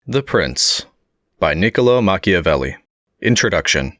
The Prince by Niccolò Machiavelli. Introduction.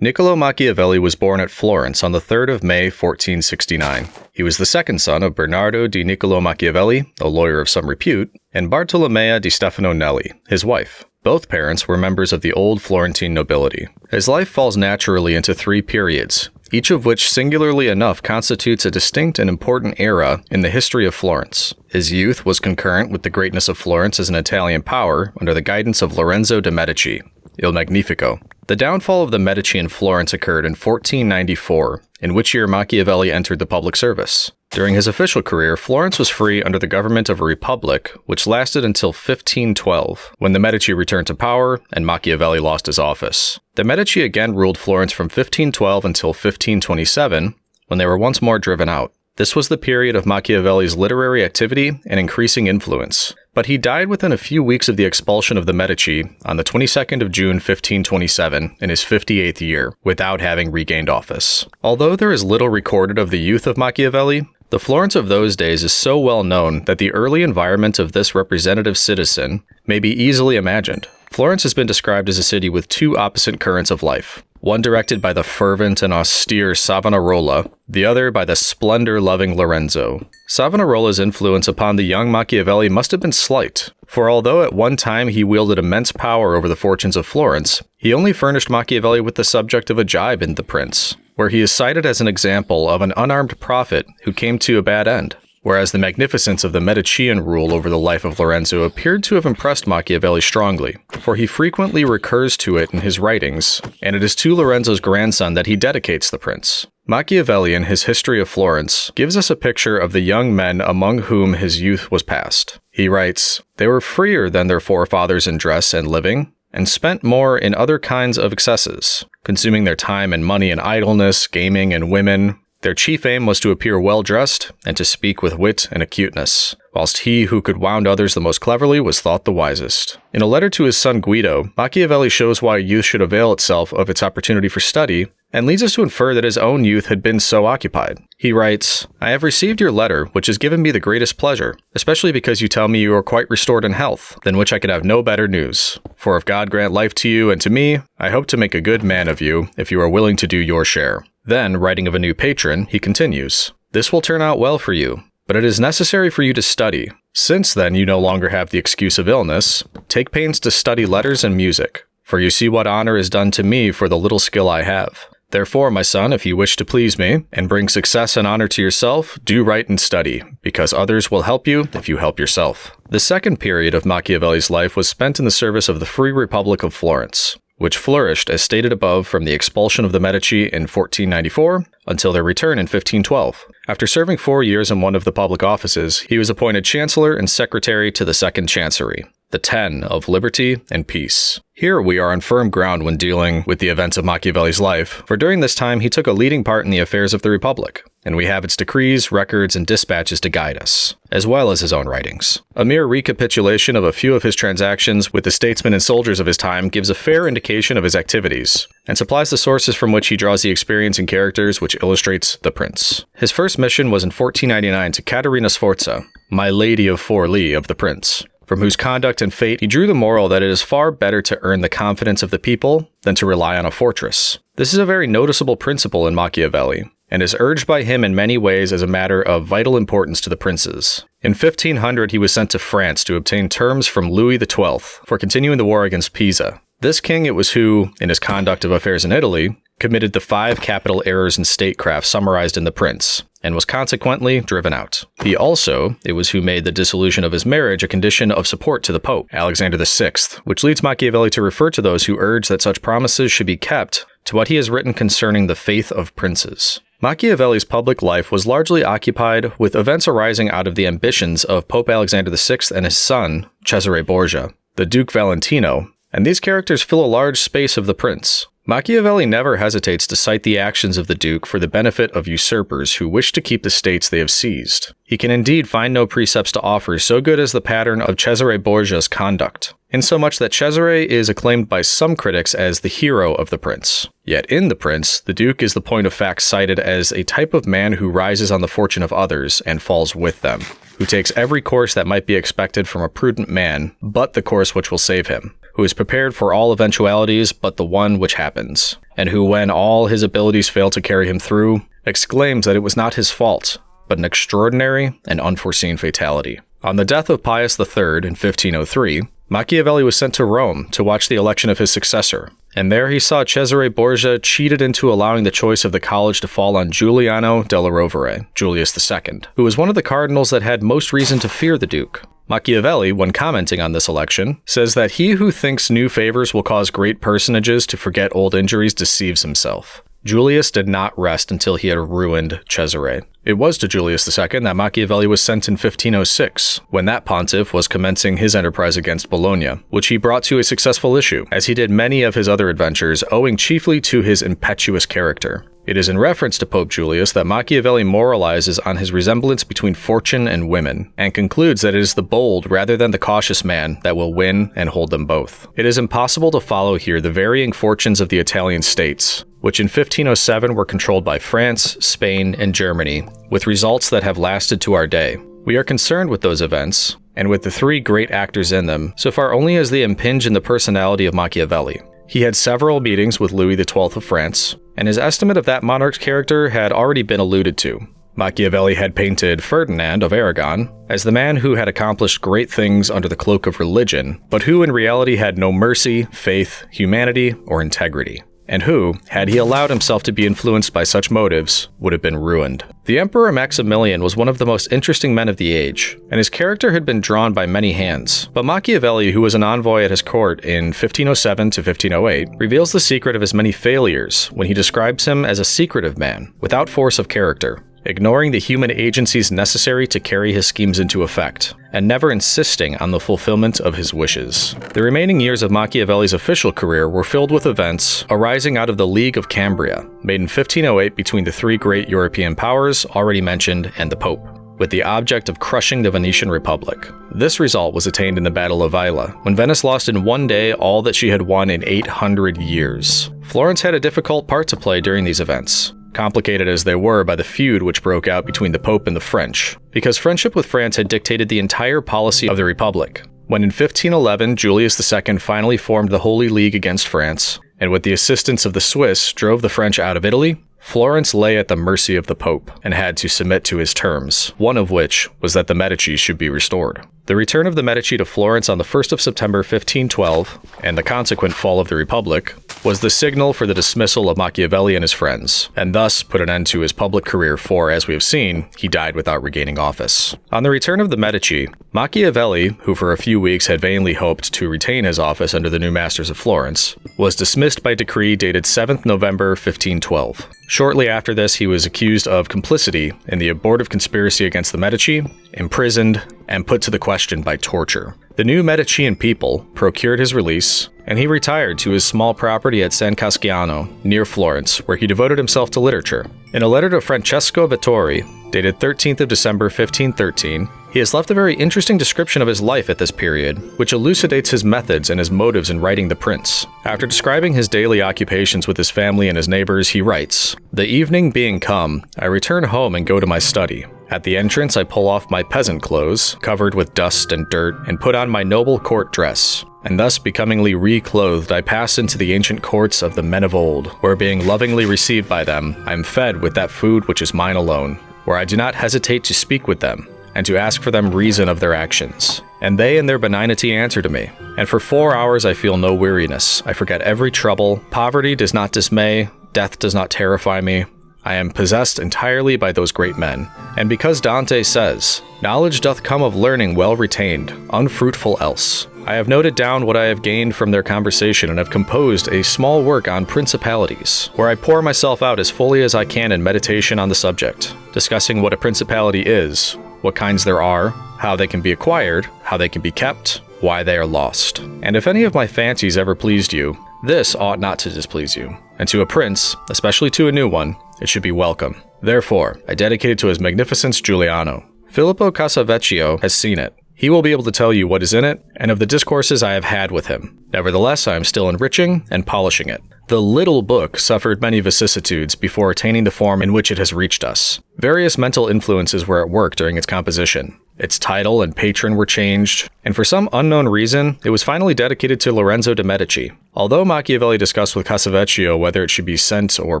Niccolò Machiavelli was born at Florence on the 3rd of May, 1469. He was the second son of Bernardo di Niccolò Machiavelli, a lawyer of some repute, and Bartolommea di Stefano Nelli, his wife. Both parents were members of the old Florentine nobility. His life falls naturally into three periods, each of which singularly enough constitutes a distinct and important era in the history of Florence. His youth was concurrent with the greatness of Florence as an Italian power under the guidance of Lorenzo de' Medici, Il Magnifico. The downfall of the Medici in Florence occurred in 1494, in which year Machiavelli entered the public service. During his official career, Florence was free under the government of a republic, which lasted until 1512, when the Medici returned to power and Machiavelli lost his office. The Medici again ruled Florence from 1512 until 1527, when they were once more driven out. This was the period of Machiavelli's literary activity and increasing influence, but he died within a few weeks of the expulsion of the Medici on the 22nd of June 1527 in his 58th year, without having regained office. Although there is little recorded of the youth of Machiavelli, the Florence of those days is so well known that the early environment of this representative citizen may be easily imagined. Florence has been described as a city with two opposite currents of life, one directed by the fervent and austere Savonarola, the other by the splendor-loving Lorenzo. Savonarola's influence upon the young Machiavelli must have been slight, for although at one time he wielded immense power over the fortunes of Florence, he only furnished Machiavelli with the subject of a jibe in The Prince, where he is cited as an example of an unarmed prophet who came to a bad end. Whereas the magnificence of the Medicean rule over the life of Lorenzo appeared to have impressed Machiavelli strongly, for he frequently recurs to it in his writings, and it is to Lorenzo's grandson that he dedicates The Prince. Machiavelli, in his History of Florence, gives us a picture of the young men among whom his youth was passed. He writes, "They were freer than their forefathers in dress and living, and spent more in other kinds of excesses, consuming their time and money in idleness, gaming, and women. Their chief aim was to appear well-dressed, and to speak with wit and acuteness, whilst he who could wound others the most cleverly was thought the wisest." In a letter to his son Guido, Machiavelli shows why youth should avail itself of its opportunity for study, and leads us to infer that his own youth had been so occupied. He writes, "I have received your letter, which has given me the greatest pleasure, especially because you tell me you are quite restored in health, than which I could have no better news. For if God grant life to you and to me, I hope to make a good man of you, if you are willing to do your share." Then, writing of a new patron, he continues, "This will turn out well for you, but it is necessary for you to study. Since then you no longer have the excuse of illness, take pains to study letters and music, for you see what honor is done to me for the little skill I have. Therefore, my son, if you wish to please me, and bring success and honor to yourself, do write and study, because others will help you if you help yourself." The second period of Machiavelli's life was spent in the service of the Free Republic of Florence, which flourished, as stated above, from the expulsion of the Medici in 1494 until their return in 1512. After serving 4 years in one of the public offices, he was appointed Chancellor and Secretary to the Second Chancery, the 10 of liberty and peace. Here we are on firm ground when dealing with the events of Machiavelli's life, for during this time he took a leading part in the affairs of the Republic, and we have its decrees, records, and dispatches to guide us, as well as his own writings. A mere recapitulation of a few of his transactions with the statesmen and soldiers of his time gives a fair indication of his activities, and supplies the sources from which he draws the experience and characters which illustrates The Prince. His first mission was in 1499 to Caterina Sforza, my Lady of Forlì of The Prince, from whose conduct and fate he drew the moral that it is far better to earn the confidence of the people than to rely on a fortress. This is a very noticeable principle in Machiavelli, and is urged by him in many ways as a matter of vital importance to the princes. In 1500 he was sent to France to obtain terms from Louis XII for continuing the war against Pisa. This king it was who, in his conduct of affairs in Italy, committed the 5 capital errors in statecraft summarized in The Prince, and was consequently driven out. It was who made the dissolution of his marriage a condition of support to the Pope, Alexander VI, which leads Machiavelli to refer to those who urge that such promises should be kept to what he has written concerning the faith of princes. Machiavelli's public life was largely occupied with events arising out of the ambitions of Pope Alexander VI and his son, Cesare Borgia, the Duke Valentino, and these characters fill a large space of The Prince. Machiavelli never hesitates to cite the actions of the Duke for the benefit of usurpers who wish to keep the states they have seized. He can indeed find no precepts to offer so good as the pattern of Cesare Borgia's conduct. insomuch that Cesare is acclaimed by some critics as the hero of The Prince. Yet in The Prince, the Duke is the point of fact cited as a type of man who rises on the fortune of others and falls with them, who takes every course that might be expected from a prudent man, but the course which will save him, who is prepared for all eventualities but the one which happens, and who, when all his abilities fail to carry him through, exclaims that it was not his fault, but an extraordinary and unforeseen fatality. On the death of Pius III in 1503, Machiavelli was sent to Rome to watch the election of his successor, and there he saw Cesare Borgia cheated into allowing the choice of the college to fall on Giuliano della Rovere, Julius II, who was one of the cardinals that had most reason to fear the Duke. Machiavelli, when commenting on this election, says that he who thinks new favors will cause great personages to forget old injuries deceives himself. Julius did not rest until he had ruined Cesare. It was to Julius II that Machiavelli was sent in 1506, when that pontiff was commencing his enterprise against Bologna, which he brought to a successful issue, as he did many of his other adventures, owing chiefly to his impetuous character. It is in reference to Pope Julius that Machiavelli moralizes on his resemblance between fortune and women, and concludes that it is the bold rather than the cautious man that will win and hold them both. It is impossible to follow here the varying fortunes of the Italian states, which in 1507 were controlled by France, Spain, and Germany, with results that have lasted to our day. We are concerned with those events, and with the three great actors in them, so far only as they impinge in the personality of Machiavelli. He had several meetings with Louis XII of France, and his estimate of that monarch's character had already been alluded to. Machiavelli had painted Ferdinand of Aragon as the man who had accomplished great things under the cloak of religion, but who in reality had no mercy, faith, humanity, or integrity, and who, had he allowed himself to be influenced by such motives, would have been ruined. The Emperor Maximilian was one of the most interesting men of the age, and his character had been drawn by many hands. But Machiavelli, who was an envoy at his court in 1507 to 1508, reveals the secret of his many failures when he describes him as a secretive man, without force of character, ignoring the human agencies necessary to carry his schemes into effect, and never insisting on the fulfillment of his wishes. The remaining years of Machiavelli's official career were filled with events arising out of the League of Cambria, made in 1508 between the three great European powers already mentioned and the Pope, with the object of crushing the Venetian Republic. This result was attained in the Battle of Vaila, when Venice lost in one day all that she had won in 800 years. Florence had a difficult part to play during these events, complicated as they were by the feud which broke out between the Pope and the French, because friendship with France had dictated the entire policy of the Republic. When in 1511 Julius II finally formed the Holy League against France, and with the assistance of the Swiss drove the French out of Italy, Florence lay at the mercy of the Pope, and had to submit to his terms, one of which was that the Medici should be restored. The return of the Medici to Florence on the 1st of September 1512, and the consequent fall of the Republic, was the signal for the dismissal of Machiavelli and his friends, and thus put an end to his public career, for, as we have seen, he died without regaining office. On the return of the Medici, Machiavelli, who for a few weeks had vainly hoped to retain his office under the new masters of Florence, was dismissed by decree dated 7th November 1512. Shortly after this, he was accused of complicity in the abortive conspiracy against the Medici, imprisoned, and put to the question by torture. The new Medicean people procured his release, and he retired to his small property at San Casciano, near Florence, where he devoted himself to literature. In a letter to Francesco Vettori, dated 13th of December 1513, he has left a very interesting description of his life at this period, which elucidates his methods and his motives in writing The Prince. After describing his daily occupations with his family and his neighbors, he writes, "The evening being come, I return home and go to my study. At the entrance I pull off my peasant clothes, covered with dust and dirt, and put on my noble court dress. And thus becomingly reclothed, I pass into the ancient courts of the men of old, where being lovingly received by them, I am fed with that food which is mine alone, where I do not hesitate to speak with them, and to ask for them reason of their actions. And they in their benignity answer to me. And for 4 hours I feel no weariness. I forget every trouble. Poverty does not dismay. Death does not terrify me. I am possessed entirely by those great men. And because Dante says, 'Knowledge doth come of learning well retained, unfruitful else,' I have noted down what I have gained from their conversation and have composed a small work on principalities, where I pour myself out as fully as I can in meditation on the subject, discussing what a principality is, what kinds there are, how they can be acquired, how they can be kept, why they are lost. And if any of my fancies ever pleased you, this ought not to displease you. And to a prince, especially to a new one, it should be welcome. Therefore, I dedicate it to His Magnificence Giuliano. Filippo Casavecchio has seen it, He will be able to tell you what is in it, and of the discourses I have had with him. Nevertheless, I am still enriching and polishing it. The little book suffered many vicissitudes before attaining the form in which it has reached us. Various mental influences were at work during its composition. Its title and patron were changed, and for some unknown reason, it was finally dedicated to Lorenzo de' Medici. Although Machiavelli discussed with Casavecchio whether it should be sent or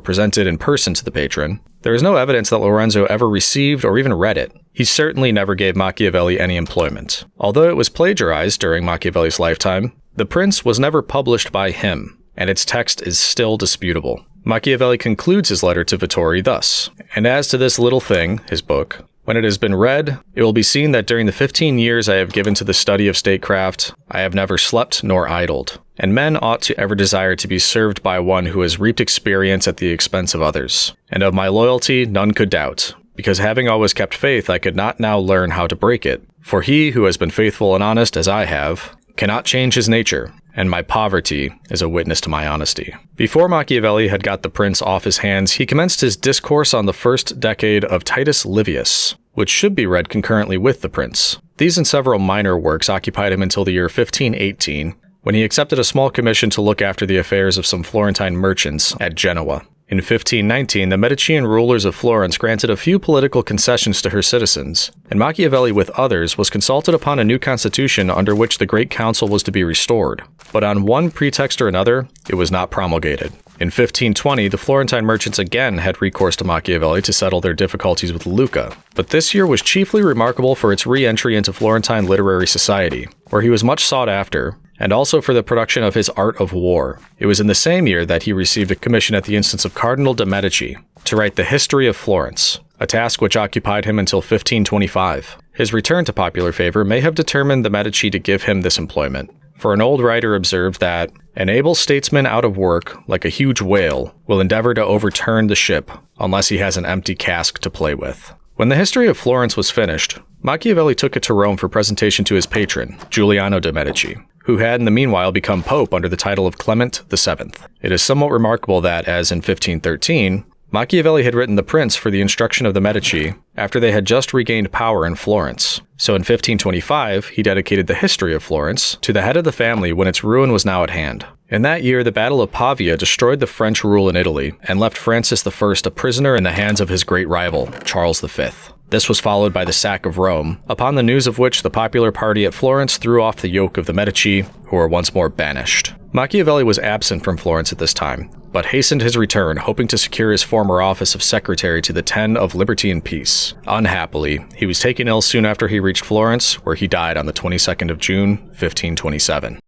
presented in person to the patron, there is no evidence that Lorenzo ever received or even read it. He certainly never gave Machiavelli any employment. Although it was plagiarized during Machiavelli's lifetime, The Prince was never published by him, and its text is still disputable. Machiavelli concludes his letter to Vittori thus, "And as to this little thing," his book, "when it has been read, it will be seen that during the 15 years I have given to the study of statecraft, I have never slept nor idled, and men ought to ever desire to be served by one who has reaped experience at the expense of others. And of my loyalty none could doubt, because having always kept faith I could not now learn how to break it. For he who has been faithful and honest as I have, cannot change his nature, and my poverty is a witness to my honesty." Before Machiavelli had got the Prince off his hands, he commenced his discourse on the first decade of Titus Livius, which should be read concurrently with the Prince. These and several minor works occupied him until the year 1518, when he accepted a small commission to look after the affairs of some Florentine merchants at Genoa. In 1519, the Medicean rulers of Florence granted a few political concessions to her citizens, and Machiavelli with others was consulted upon a new constitution under which the Great Council was to be restored. But on one pretext or another, it was not promulgated. In 1520, the Florentine merchants again had recourse to Machiavelli to settle their difficulties with Lucca, but this year was chiefly remarkable for its re-entry into Florentine literary society, where he was much sought after, and also for the production of his Art of War. It was in the same year that he received a commission at the instance of Cardinal de' Medici to write the History of Florence, a task which occupied him until 1525. His return to popular favor may have determined the Medici to give him this employment, for an old writer observed that an able statesman out of work, like a huge whale, will endeavor to overturn the ship unless he has an empty cask to play with. When the History of Florence was finished, Machiavelli took it to Rome for presentation to his patron, Giuliano de' Medici, who had in the meanwhile become pope under the title of Clement VII. It is somewhat remarkable that, as in 1513, Machiavelli had written The Prince for the instruction of the Medici after they had just regained power in Florence. So in 1525, he dedicated the History of Florence to the head of the family when its ruin was now at hand. In that year, the Battle of Pavia destroyed the French rule in Italy and left Francis I a prisoner in the hands of his great rival, Charles V. This was followed by the sack of Rome, upon the news of which the popular party at Florence threw off the yoke of the Medici, who were once more banished. Machiavelli was absent from Florence at this time, but hastened his return, hoping to secure his former office of secretary to the Ten of Liberty and Peace. Unhappily, he was taken ill soon after he reached Florence, where he died on the 22nd of June, 1527.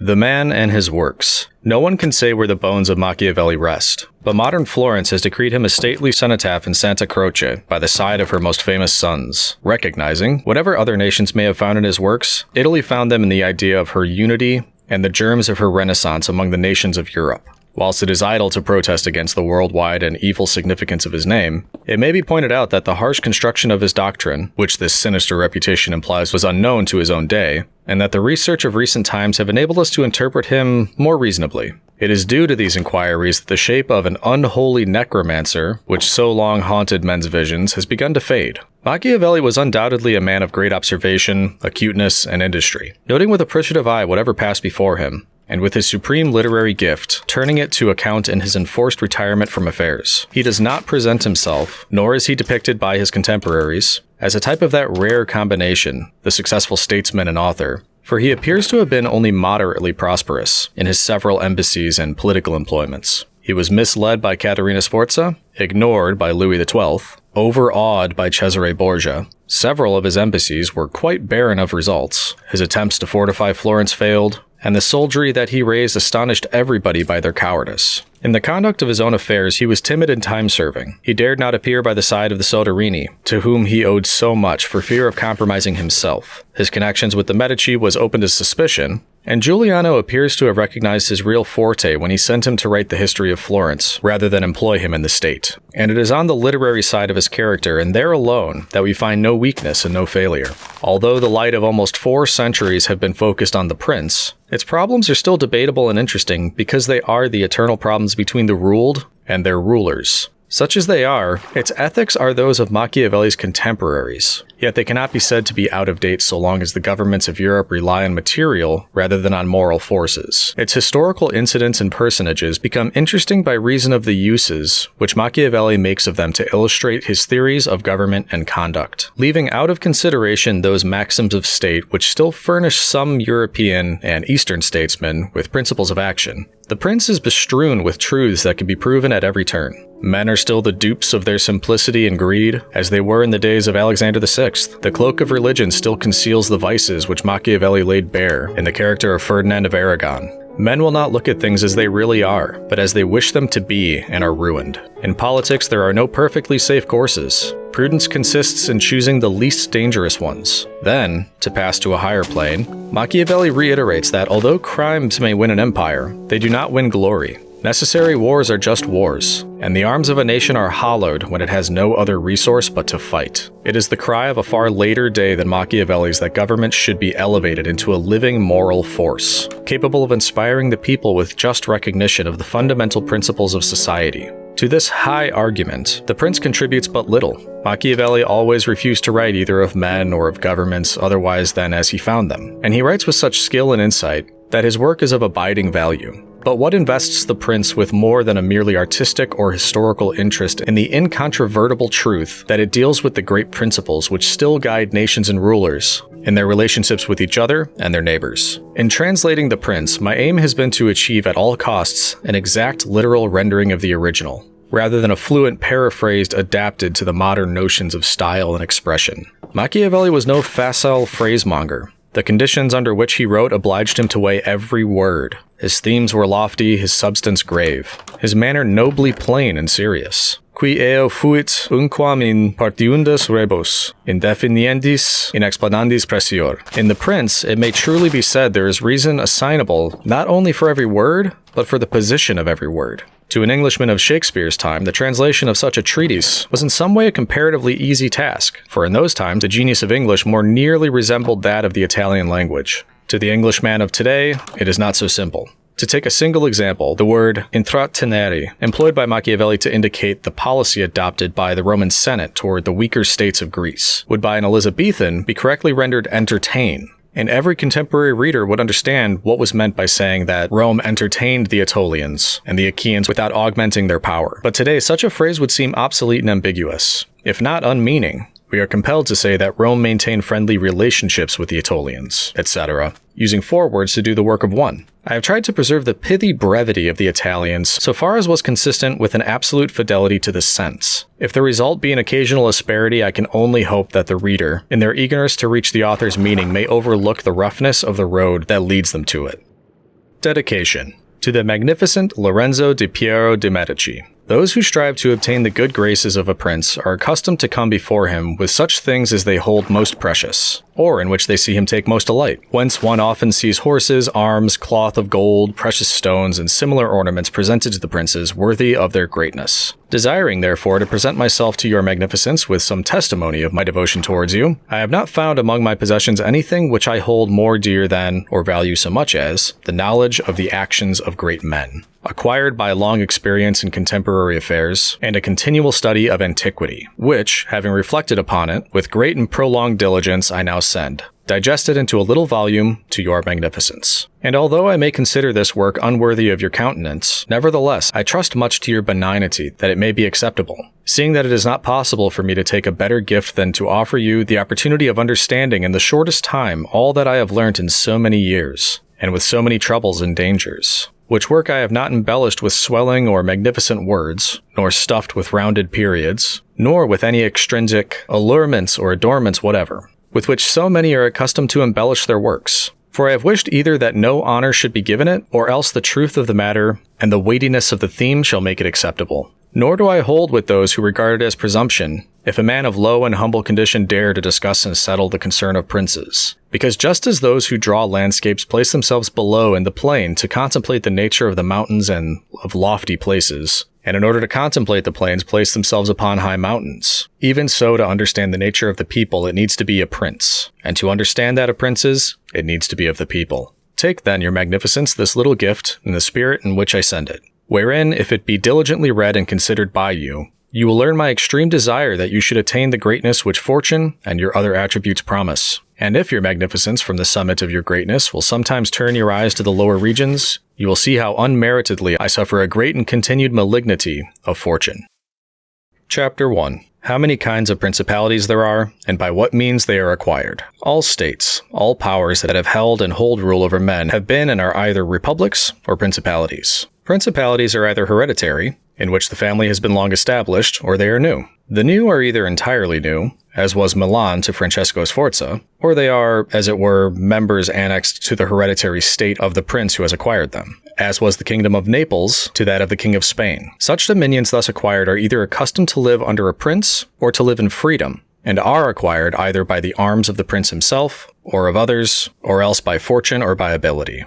The man and his works. No one can say where the bones of Machiavelli rest, but modern Florence has decreed him a stately cenotaph in Santa Croce by the side of her most famous sons. Recognizing, whatever other nations may have found in his works, Italy found them in the idea of her unity and the germs of her renaissance among the nations of Europe. Whilst it is idle to protest against the worldwide and evil significance of his name, it may be pointed out that the harsh construction of his doctrine, which this sinister reputation implies was unknown to his own day, and that the research of recent times have enabled us to interpret him more reasonably. It is due to these inquiries that the shape of an unholy necromancer, which so long haunted men's visions, has begun to fade. Machiavelli was undoubtedly a man of great observation, acuteness, and industry, noting with appreciative eye whatever passed before him, and with his supreme literary gift, turning it to account in his enforced retirement from affairs. He does not present himself, nor is he depicted by his contemporaries, as a type of that rare combination, the successful statesman and author, for he appears to have been only moderately prosperous in his several embassies and political employments. He was misled by Caterina Sforza, ignored by Louis XII, overawed by Cesare Borgia. Several of his embassies were quite barren of results. His attempts to fortify Florence failed, and the soldiery that he raised astonished everybody by their cowardice. In the conduct of his own affairs, he was timid and time-serving. He dared not appear by the side of the Soderini, to whom he owed so much for fear of compromising himself. His connections with the Medici was open to suspicion, and Giuliano appears to have recognized his real forte when he sent him to write the history of Florence, rather than employ him in the state. And it is on the literary side of his character, and there alone, that we find no weakness and no failure. Although the light of almost 4 centuries have been focused on the Prince, its problems are still debatable and interesting because they are the eternal problems between the ruled and their rulers. Such as they are, its ethics are those of Machiavelli's contemporaries, yet they cannot be said to be out of date so long as the governments of Europe rely on material rather than on moral forces. Its historical incidents and personages become interesting by reason of the uses which Machiavelli makes of them to illustrate his theories of government and conduct, leaving out of consideration those maxims of state which still furnish some European and Eastern statesmen with principles of action. The prince is bestrewn with truths that can be proven at every turn. Men are still the dupes of their simplicity and greed, as they were in the days of Alexander VI. The cloak of religion still conceals the vices which Machiavelli laid bare in the character of Ferdinand of Aragon. Men will not look at things as they really are, but as they wish them to be and are ruined. In politics, there are no perfectly safe courses. Prudence consists in choosing the least dangerous ones. Then, to pass to a higher plane, Machiavelli reiterates that although crimes may win an empire, they do not win glory. Necessary wars are just wars, and the arms of a nation are hollowed when it has no other resource but to fight. It is the cry of a far later day than Machiavelli's that government should be elevated into a living moral force, capable of inspiring the people with just recognition of the fundamental principles of society. To this high argument, the prince contributes but little. Machiavelli always refused to write either of men or of governments otherwise than as he found them, and he writes with such skill and insight that his work is of abiding value. But what invests the prince with more than a merely artistic or historical interest in the incontrovertible truth that it deals with the great principles which still guide nations and rulers in their relationships with each other and their neighbors. In translating The Prince, my aim has been to achieve at all costs an exact literal rendering of the original, rather than a fluent paraphrased adapted to the modern notions of style and expression. Machiavelli was no facile phrasemonger. The conditions under which he wrote obliged him to weigh every word. His themes were lofty, his substance grave, his manner nobly plain and serious. Qui eo fuit unquam in partiundas rebus, in definiendis, in explanandis pressior. In The Prince, it may truly be said there is reason assignable not only for every word, but for the position of every word. To an Englishman of Shakespeare's time, the translation of such a treatise was in some way a comparatively easy task, for in those times the genius of English more nearly resembled that of the Italian language. To the Englishman of today, it is not so simple. To take a single example, the word intrattenere, employed by Machiavelli to indicate the policy adopted by the Roman Senate toward the weaker states of Greece, would by an Elizabethan be correctly rendered entertain. And every contemporary reader would understand what was meant by saying that Rome entertained the Aetolians and the Achaeans without augmenting their power. But today, such a phrase would seem obsolete and ambiguous, if not unmeaning. We are compelled to say that Rome maintained friendly relationships with the Aetolians, etc., using 4 words to do the work of 1. I have tried to preserve the pithy brevity of the Italians so far as was consistent with an absolute fidelity to the sense. If the result be an occasional asperity, I can only hope that the reader, in their eagerness to reach the author's meaning, may overlook the roughness of the road that leads them to it. Dedication. To the magnificent Lorenzo di Piero de' Medici. Those who strive to obtain the good graces of a prince are accustomed to come before him with such things as they hold most precious, or in which they see him take most delight, whence one often sees horses, arms, cloth of gold, precious stones, and similar ornaments presented to the princes worthy of their greatness. Desiring, therefore, to present myself to your magnificence with some testimony of my devotion towards you, I have not found among my possessions anything which I hold more dear than, or value so much as, the knowledge of the actions of great men, acquired by long experience in contemporary affairs, and a continual study of antiquity, which, having reflected upon it, with great and prolonged diligence I now send, digested into a little volume, to your magnificence. And although I may consider this work unworthy of your countenance, nevertheless I trust much to your benignity that it may be acceptable, seeing that it is not possible for me to take a better gift than to offer you the opportunity of understanding in the shortest time all that I have learnt in so many years, and with so many troubles and dangers. Which work I have not embellished with swelling or magnificent words, nor stuffed with rounded periods, nor with any extrinsic allurements or adornments whatever, with which so many are accustomed to embellish their works. For I have wished either that no honor should be given it, or else the truth of the matter and the weightiness of the theme shall make it acceptable. Nor do I hold with those who regard it as presumption, if a man of low and humble condition dare to discuss and settle the concern of princes. Because just as those who draw landscapes place themselves below in the plain to contemplate the nature of the mountains and of lofty places, and in order to contemplate the plains place themselves upon high mountains, even so to understand the nature of the people it needs to be a prince, and to understand that of princes, it needs to be of the people. Take then, your magnificence, this little gift in the spirit in which I send it, wherein, if it be diligently read and considered by you, You will learn my extreme desire that you should attain the greatness which fortune and your other attributes promise. And if your magnificence from the summit of your greatness will sometimes turn your eyes to the lower regions, you will see how unmeritedly I suffer a great and continued malignity of fortune. Chapter 1. How many kinds of principalities there are, and by what means they are acquired. All states, all powers that have held and hold rule over men have been and are either republics or principalities. Principalities are either hereditary, in which the family has been long established, or they are new. The new are either entirely new, as was Milan to Francesco Sforza, or they are, as it were, members annexed to the hereditary state of the prince who has acquired them, as was the kingdom of Naples to that of the king of Spain. Such dominions thus acquired are either accustomed to live under a prince or to live in freedom, and are acquired either by the arms of the prince himself, or of others, or else by fortune or by ability.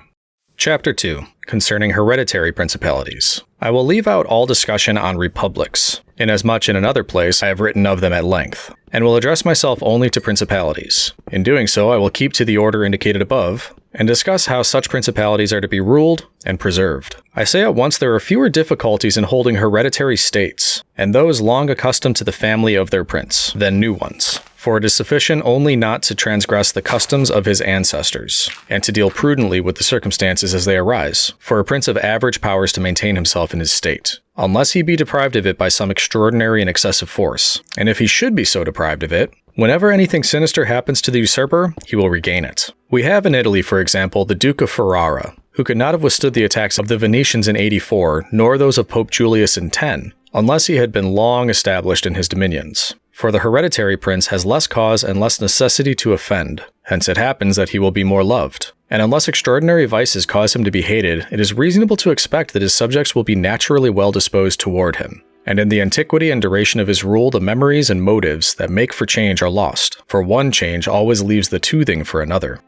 Chapter 2. Concerning hereditary principalities. I will leave out all discussion on republics, inasmuch in another place I have written of them at length, and will address myself only to principalities. In doing so, I will keep to the order indicated above, and discuss how such principalities are to be ruled and preserved. I say at once there are fewer difficulties in holding hereditary states, and those long accustomed to the family of their prince, than new ones. For it is sufficient only not to transgress the customs of his ancestors, and to deal prudently with the circumstances as they arise, for a prince of average powers to maintain himself in his state, unless he be deprived of it by some extraordinary and excessive force. And if he should be so deprived of it, whenever anything sinister happens to the usurper, he will regain it. We have in Italy, for example, the Duke of Ferrara, who could not have withstood the attacks of the Venetians in 84, nor those of Pope Julius in 10, unless he had been long established in his dominions. For the hereditary prince has less cause and less necessity to offend, hence it happens that he will be more loved. And unless extraordinary vices cause him to be hated, it is reasonable to expect that his subjects will be naturally well disposed toward him. And in the antiquity and duration of his rule, the memories and motives that make for change are lost, for one change always leaves the toothing for another.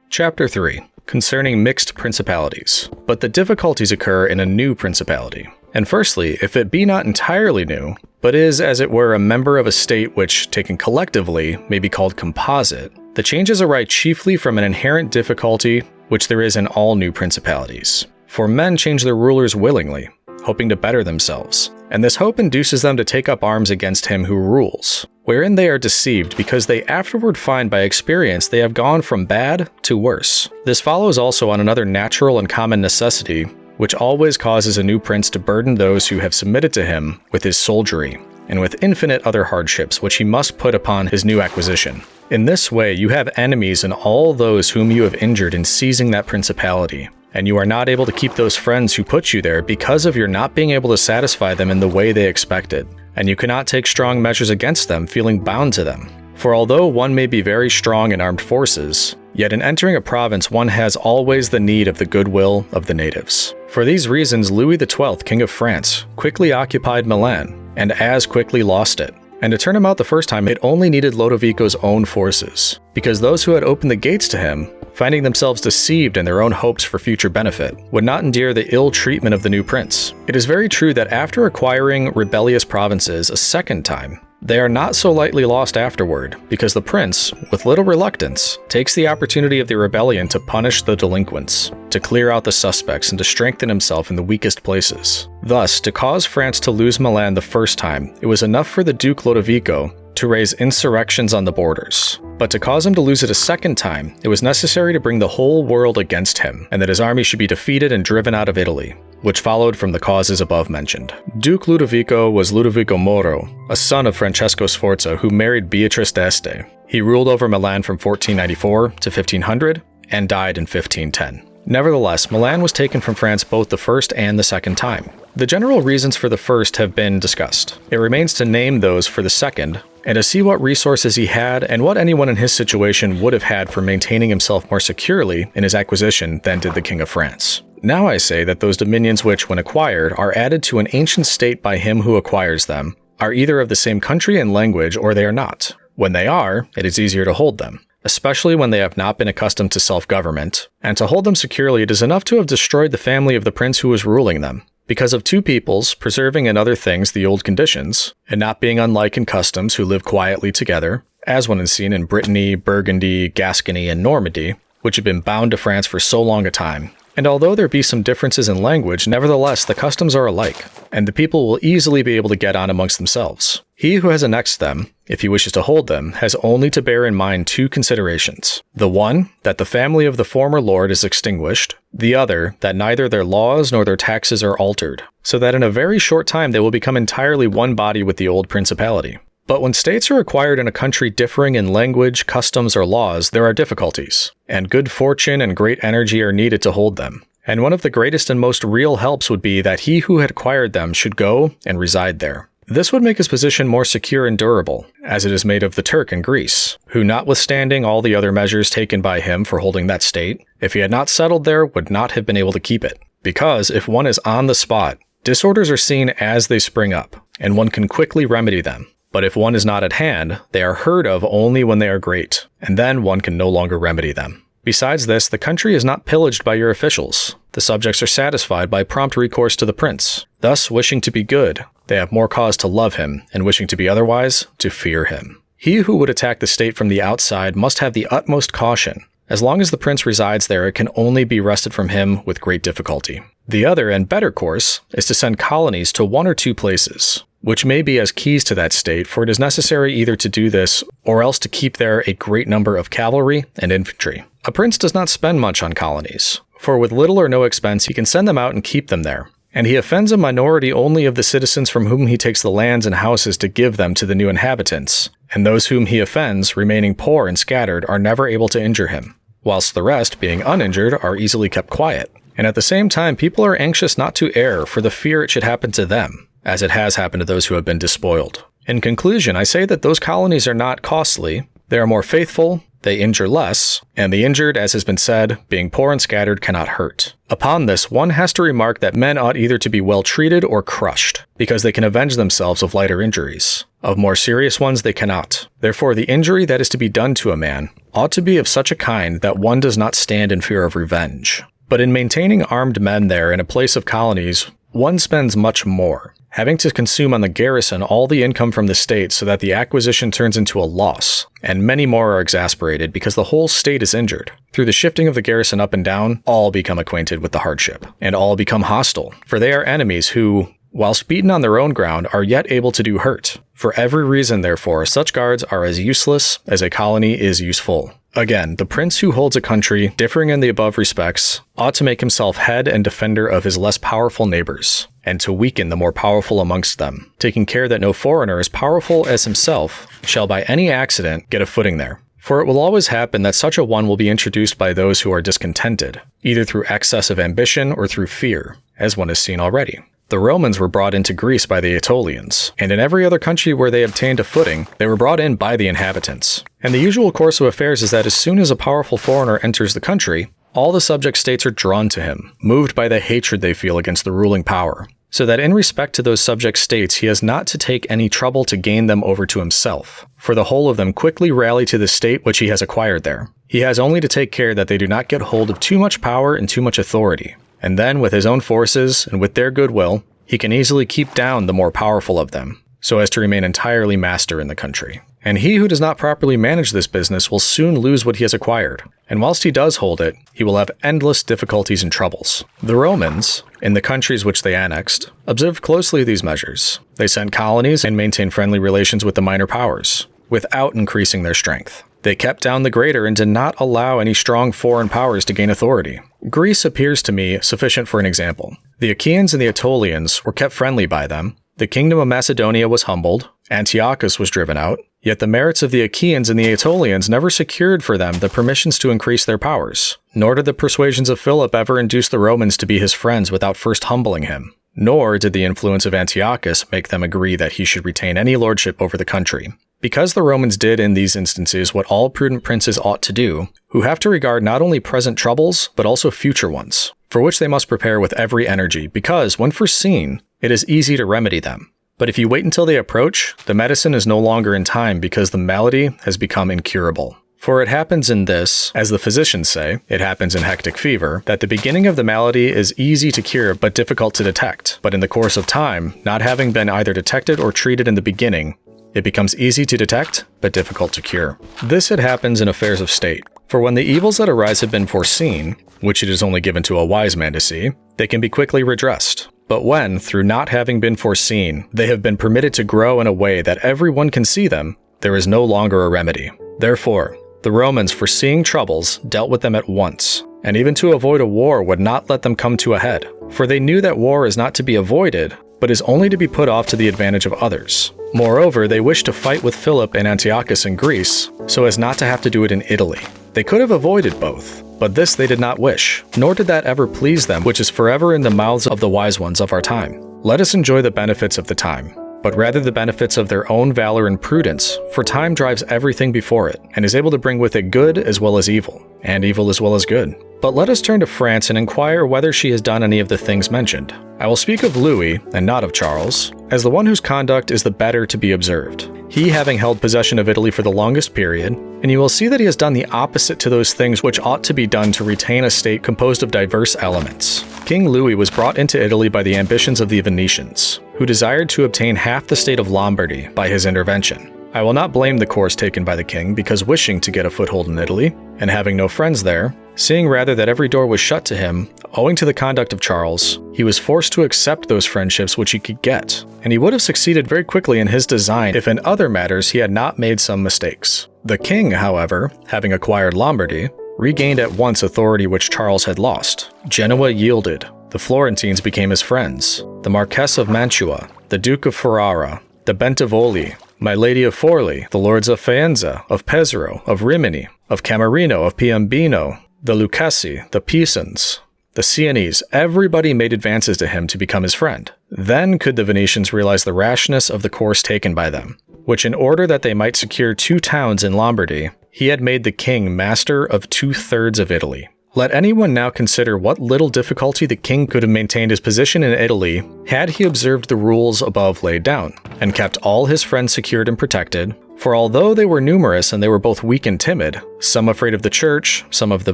Chapter 3. Concerning mixed principalities. But the difficulties occur in a new principality. And firstly, if it be not entirely new, but is, as it were, a member of a state which, taken collectively, may be called composite, the changes arise chiefly from an inherent difficulty which there is in all new principalities. For men change their rulers willingly, hoping to better themselves, and this hope induces them to take up arms against him who rules, wherein they are deceived because they afterward find by experience they have gone from bad to worse. This follows also on another natural and common necessity, which always causes a new prince to burden those who have submitted to him with his soldiery, and with infinite other hardships which he must put upon his new acquisition. In this way you have enemies in all those whom you have injured in seizing that principality, and you are not able to keep those friends who put you there because of your not being able to satisfy them in the way they expected, and you cannot take strong measures against them feeling bound to them. For although one may be very strong in armed forces, yet in entering a province one has always the need of the goodwill of the natives. For these reasons Louis XII, King of France, quickly occupied Milan, and as quickly lost it. And to turn him out the first time, it only needed Lodovico's own forces, because those who had opened the gates to him, finding themselves deceived in their own hopes for future benefit, would not endure the ill treatment of the new prince. It is very true that after acquiring rebellious provinces a second time, they are not so lightly lost afterward, because the prince, with little reluctance, takes the opportunity of the rebellion to punish the delinquents, to clear out the suspects, and to strengthen himself in the weakest places. Thus, to cause France to lose Milan the first time, it was enough for the Duke Lodovico to raise insurrections on the borders. But to cause him to lose it a second time, it was necessary to bring the whole world against him, and that his army should be defeated and driven out of Italy, which followed from the causes above mentioned. Duke Ludovico was Ludovico Moro, a son of Francesco Sforza, who married Beatrice d'Este. He ruled over Milan from 1494 to 1500, and died in 1510. Nevertheless, Milan was taken from France both the first and the second time. The general reasons for the first have been discussed. It remains to name those for the second, and to see what resources he had and what anyone in his situation would have had for maintaining himself more securely in his acquisition than did the King of France. Now I say that those dominions which, when acquired, are added to an ancient state by him who acquires them, are either of the same country and language or they are not. When they are, it is easier to hold them, especially when they have not been accustomed to self-government, and to hold them securely it is enough to have destroyed the family of the prince who was ruling them. Because of two peoples, preserving in other things the old conditions, and not being unlike in customs who live quietly together, as one is seen in Brittany, Burgundy, Gascony, and Normandy, which had been bound to France for so long a time, And although there be some differences in language, nevertheless the customs are alike, and the people will easily be able to get on amongst themselves. He who has annexed them, if he wishes to hold them, has only to bear in mind two considerations. The one, that the family of the former lord is extinguished. The other, that neither their laws nor their taxes are altered, so that in a very short time they will become entirely one body with the old principality. But when states are acquired in a country differing in language, customs, or laws, there are difficulties, and good fortune and great energy are needed to hold them. And one of the greatest and most real helps would be that he who had acquired them should go and reside there. This would make his position more secure and durable, as it is made of the Turk in Greece, who, notwithstanding all the other measures taken by him for holding that state, if he had not settled there, would not have been able to keep it. Because if one is on the spot, disorders are seen as they spring up, and one can quickly remedy them. But if one is not at hand, they are heard of only when they are great, and then one can no longer remedy them. Besides this, the country is not pillaged by your officials. The subjects are satisfied by prompt recourse to the prince. Thus, wishing to be good, they have more cause to love him, and wishing to be otherwise, to fear him. He who would attack the state from the outside must have the utmost caution. As long as the prince resides there, it can only be wrested from him with great difficulty. The other and better course is to send colonies to one or two places, which may be as keys to that state, for it is necessary either to do this, or else to keep there a great number of cavalry and infantry. A prince does not spend much on colonies, for with little or no expense he can send them out and keep them there. And he offends a minority only of the citizens from whom he takes the lands and houses to give them to the new inhabitants, and those whom he offends, remaining poor and scattered, are never able to injure him, whilst the rest, being uninjured, are easily kept quiet. And at the same time, people are anxious not to err for the fear it should happen to them, as it has happened to those who have been despoiled. In conclusion, I say that those colonies are not costly, they are more faithful, they injure less, and the injured, as has been said, being poor and scattered, cannot hurt. Upon this, one has to remark that men ought either to be well treated or crushed, because they can avenge themselves of lighter injuries. Of more serious ones they cannot. Therefore, the injury that is to be done to a man ought to be of such a kind that one does not stand in fear of revenge. But in maintaining armed men there in a place of colonies, one spends much more, having to consume on the garrison all the income from the state so that the acquisition turns into a loss, and many more are exasperated because the whole state is injured. Through the shifting of the garrison up and down, all become acquainted with the hardship, and all become hostile, for they are enemies who, whilst beaten on their own ground, are yet able to do hurt. For every reason, therefore, such guards are as useless as a colony is useful. Again, the prince who holds a country, differing in the above respects, ought to make himself head and defender of his less powerful neighbors, and to weaken the more powerful amongst them, taking care that no foreigner as powerful as himself shall by any accident get a footing there. For it will always happen that such a one will be introduced by those who are discontented, either through excess of ambition or through fear, as one has seen already. The Romans were brought into Greece by the Aetolians, and in every other country where they obtained a footing, they were brought in by the inhabitants. And the usual course of affairs is that as soon as a powerful foreigner enters the country, all the subject states are drawn to him, moved by the hatred they feel against the ruling power, so that in respect to those subject states he has not to take any trouble to gain them over to himself, for the whole of them quickly rally to the state which he has acquired there. He has only to take care that they do not get hold of too much power and too much authority, and then with his own forces and with their goodwill, he can easily keep down the more powerful of them, so as to remain entirely master in the country. And he who does not properly manage this business will soon lose what he has acquired, and whilst he does hold it, he will have endless difficulties and troubles. The Romans, in the countries which they annexed, observed closely these measures. They sent colonies and maintained friendly relations with the minor powers, without increasing their strength. They kept down the greater and did not allow any strong foreign powers to gain authority. Greece appears to me sufficient for an example. The Achaeans and the Aetolians were kept friendly by them. The kingdom of Macedonia was humbled. Antiochus was driven out. Yet the merits of the Achaeans and the Aetolians never secured for them the permissions to increase their powers. Nor did the persuasions of Philip ever induce the Romans to be his friends without first humbling him. Nor did the influence of Antiochus make them agree that he should retain any lordship over the country. Because the Romans did in these instances what all prudent princes ought to do, who have to regard not only present troubles, but also future ones, for which they must prepare with every energy, because, when foreseen, it is easy to remedy them. But if you wait until they approach, the medicine is no longer in time because the malady has become incurable. For it happens in this, as the physicians say, it happens in hectic fever, that the beginning of the malady is easy to cure but difficult to detect. But in the course of time, not having been either detected or treated in the beginning, it becomes easy to detect, but difficult to cure. This it happens in affairs of state. For when the evils that arise have been foreseen, which it is only given to a wise man to see, they can be quickly redressed. But when, through not having been foreseen, they have been permitted to grow in a way that everyone can see them, there is no longer a remedy. Therefore, the Romans, foreseeing troubles, dealt with them at once, and even to avoid a war would not let them come to a head, for they knew that war is not to be avoided, but is only to be put off to the advantage of others. Moreover, they wished to fight with Philip and Antiochus in Greece, so as not to have to do it in Italy. They could have avoided both, but this they did not wish, nor did that ever please them, which is forever in the mouths of the wise ones of our time. Let us enjoy the benefits of the time, but rather the benefits of their own valor and prudence, for time drives everything before it, and is able to bring with it good as well as evil, and evil as well as good. But let us turn to France and inquire whether she has done any of the things mentioned. I will speak of Louis, and not of Charles, as the one whose conduct is the better to be observed, he having held possession of Italy for the longest period, and you will see that he has done the opposite to those things which ought to be done to retain a state composed of diverse elements. King Louis was brought into Italy by the ambitions of the Venetians, who desired to obtain half the state of Lombardy by his intervention. I will not blame the course taken by the king, because wishing to get a foothold in Italy, and having no friends there, seeing rather that every door was shut to him, owing to the conduct of Charles, he was forced to accept those friendships which he could get, and he would have succeeded very quickly in his design if in other matters he had not made some mistakes. The king, however, having acquired Lombardy, regained at once authority which Charles had lost. Genoa yielded, the Florentines became his friends, the Marquess of Mantua, the Duke of Ferrara, the Bentivogli, my Lady of Forli, the Lords of Faenza, of Pesaro, of Rimini, of Camerino, of Piombino, the Lucchesi, the Pisans, the Sienese, everybody made advances to him to become his friend. Then could the Venetians realize the rashness of the course taken by them, which in order that they might secure 2 towns in Lombardy, he had made the king master of 2/3 of Italy. Let anyone now consider what little difficulty the king could have maintained his position in Italy had he observed the rules above laid down, and kept all his friends secured and protected, for although they were numerous and they were both weak and timid, some afraid of the church, some of the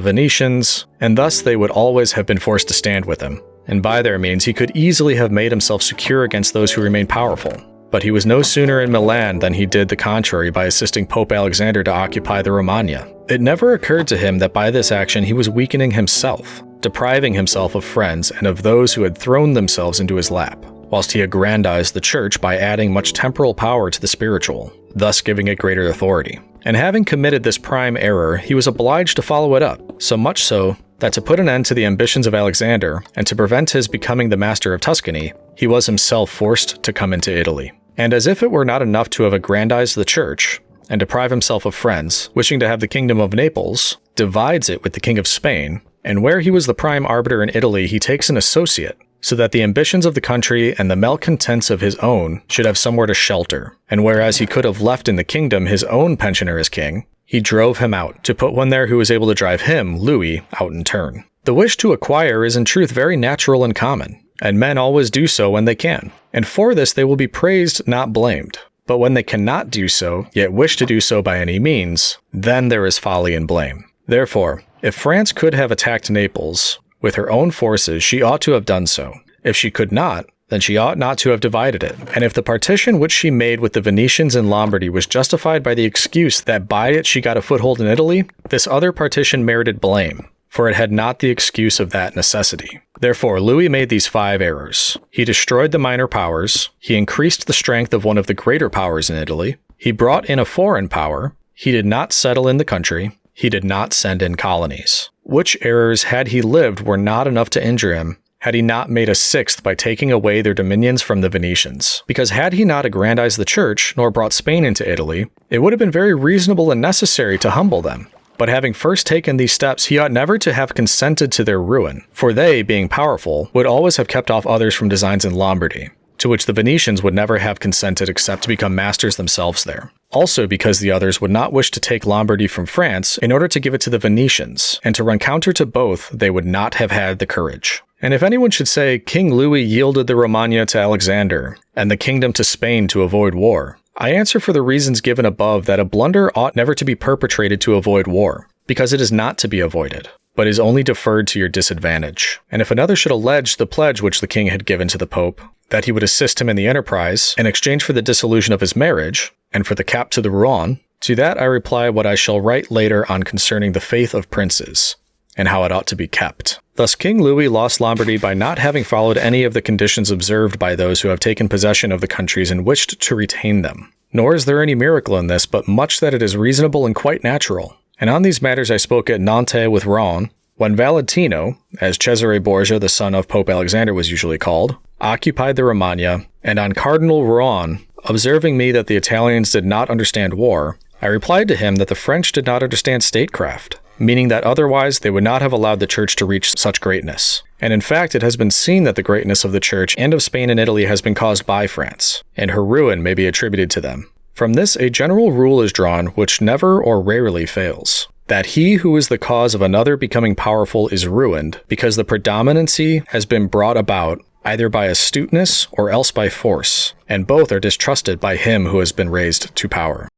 Venetians, and thus they would always have been forced to stand with him, and by their means he could easily have made himself secure against those who remained powerful. But he was no sooner in Milan than he did the contrary by assisting Pope Alexander to occupy the Romagna. It never occurred to him that by this action he was weakening himself, depriving himself of friends and of those who had thrown themselves into his lap, whilst he aggrandized the church by adding much temporal power to the spiritual, thus giving it greater authority. And having committed this prime error, he was obliged to follow it up, so much so that to put an end to the ambitions of Alexander and to prevent his becoming the master of Tuscany, he was himself forced to come into Italy. And as if it were not enough to have aggrandized the church, and deprive himself of friends, wishing to have the kingdom of Naples, divides it with the king of Spain, and where he was the prime arbiter in Italy he takes an associate, so that the ambitions of the country and the malcontents of his own should have somewhere to shelter, and whereas he could have left in the kingdom his own pensioner as king, he drove him out, to put one there who was able to drive him, Louis, out in turn. The wish to acquire is in truth very natural and common, and men always do so when they can, and for this they will be praised, not blamed. But when they cannot do so, yet wish to do so by any means, then there is folly and blame. Therefore, if France could have attacked Naples, with her own forces she ought to have done so. If she could not, then she ought not to have divided it. And if the partition which she made with the Venetians in Lombardy was justified by the excuse that by it she got a foothold in Italy, this other partition merited blame, for it had not the excuse of that necessity. Therefore, Louis made these 5 errors. He destroyed the minor powers, he increased the strength of one of the greater powers in Italy, he brought in a foreign power, he did not settle in the country, he did not send in colonies. Which errors, had he lived, were not enough to injure him, had he not made a 6th by taking away their dominions from the Venetians. Because had he not aggrandized the church, nor brought Spain into Italy, it would have been very reasonable and necessary to humble them. But having first taken these steps, he ought never to have consented to their ruin, for they, being powerful, would always have kept off others from designs in Lombardy, to which the Venetians would never have consented except to become masters themselves there. Also because the others would not wish to take Lombardy from France in order to give it to the Venetians, and to run counter to both they would not have had the courage. And if anyone should say, King Louis yielded the Romagna to Alexander, and the kingdom to Spain to avoid war, I answer for the reasons given above that a blunder ought never to be perpetrated to avoid war, because it is not to be avoided, but is only deferred to your disadvantage. And if another should allege the pledge which the king had given to the Pope, that he would assist him in the enterprise, in exchange for the dissolution of his marriage, and for the cap to the Rouen, To that I reply what I shall write later on concerning the faith of princes, and how it ought to be kept. Thus King Louis lost Lombardy by not having followed any of the conditions observed by those who have taken possession of the countries and wished to retain them. Nor is there any miracle in this, but much that it is reasonable and quite natural. And on these matters I spoke at Nantes with Rouen, when Valentino, as Cesare Borgia, the son of Pope Alexander was usually called, occupied the Romagna, and on Cardinal Rohan, observing me that the Italians did not understand war, I replied to him that the French did not understand statecraft, meaning that otherwise they would not have allowed the Church to reach such greatness. And in fact, it has been seen that the greatness of the Church and of Spain and Italy has been caused by France, and her ruin may be attributed to them. From this, a general rule is drawn which never or rarely fails, that he who is the cause of another becoming powerful is ruined, because the predominancy has been brought about either by astuteness or else by force, and both are distrusted by him who has been raised to power.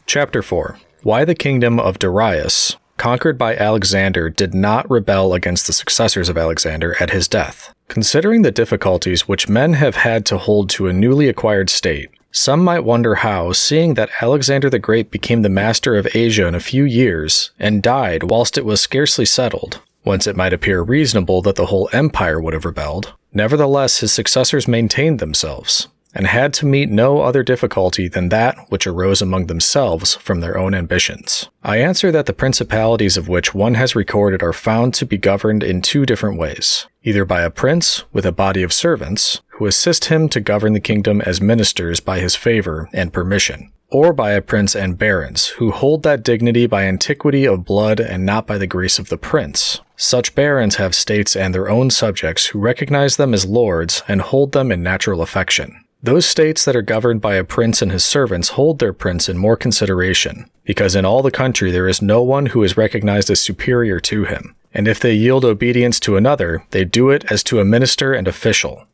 Chapter 4. Why the kingdom of Darius, conquered by Alexander, did not rebel against the successors of Alexander at his death. Considering the difficulties which men have had to hold to a newly acquired state, some might wonder how, seeing that Alexander the Great became the master of Asia in a few years, and died whilst it was scarcely settled, whence it might appear reasonable that the whole empire would have rebelled, nevertheless his successors maintained themselves, and had to meet no other difficulty than that which arose among themselves from their own ambitions. I answer that the principalities of which one has recorded are found to be governed in two different ways, either by a prince with a body of servants, who assist him to govern the kingdom as ministers by his favor and permission, or by a prince and barons, who hold that dignity by antiquity of blood and not by the grace of the prince. Such barons have states and their own subjects who recognize them as lords and hold them in natural affection. Those states that are governed by a prince and his servants hold their prince in more consideration, because in all the country there is no one who is recognized as superior to him, and if they yield obedience to another, they do it as to a minister and official,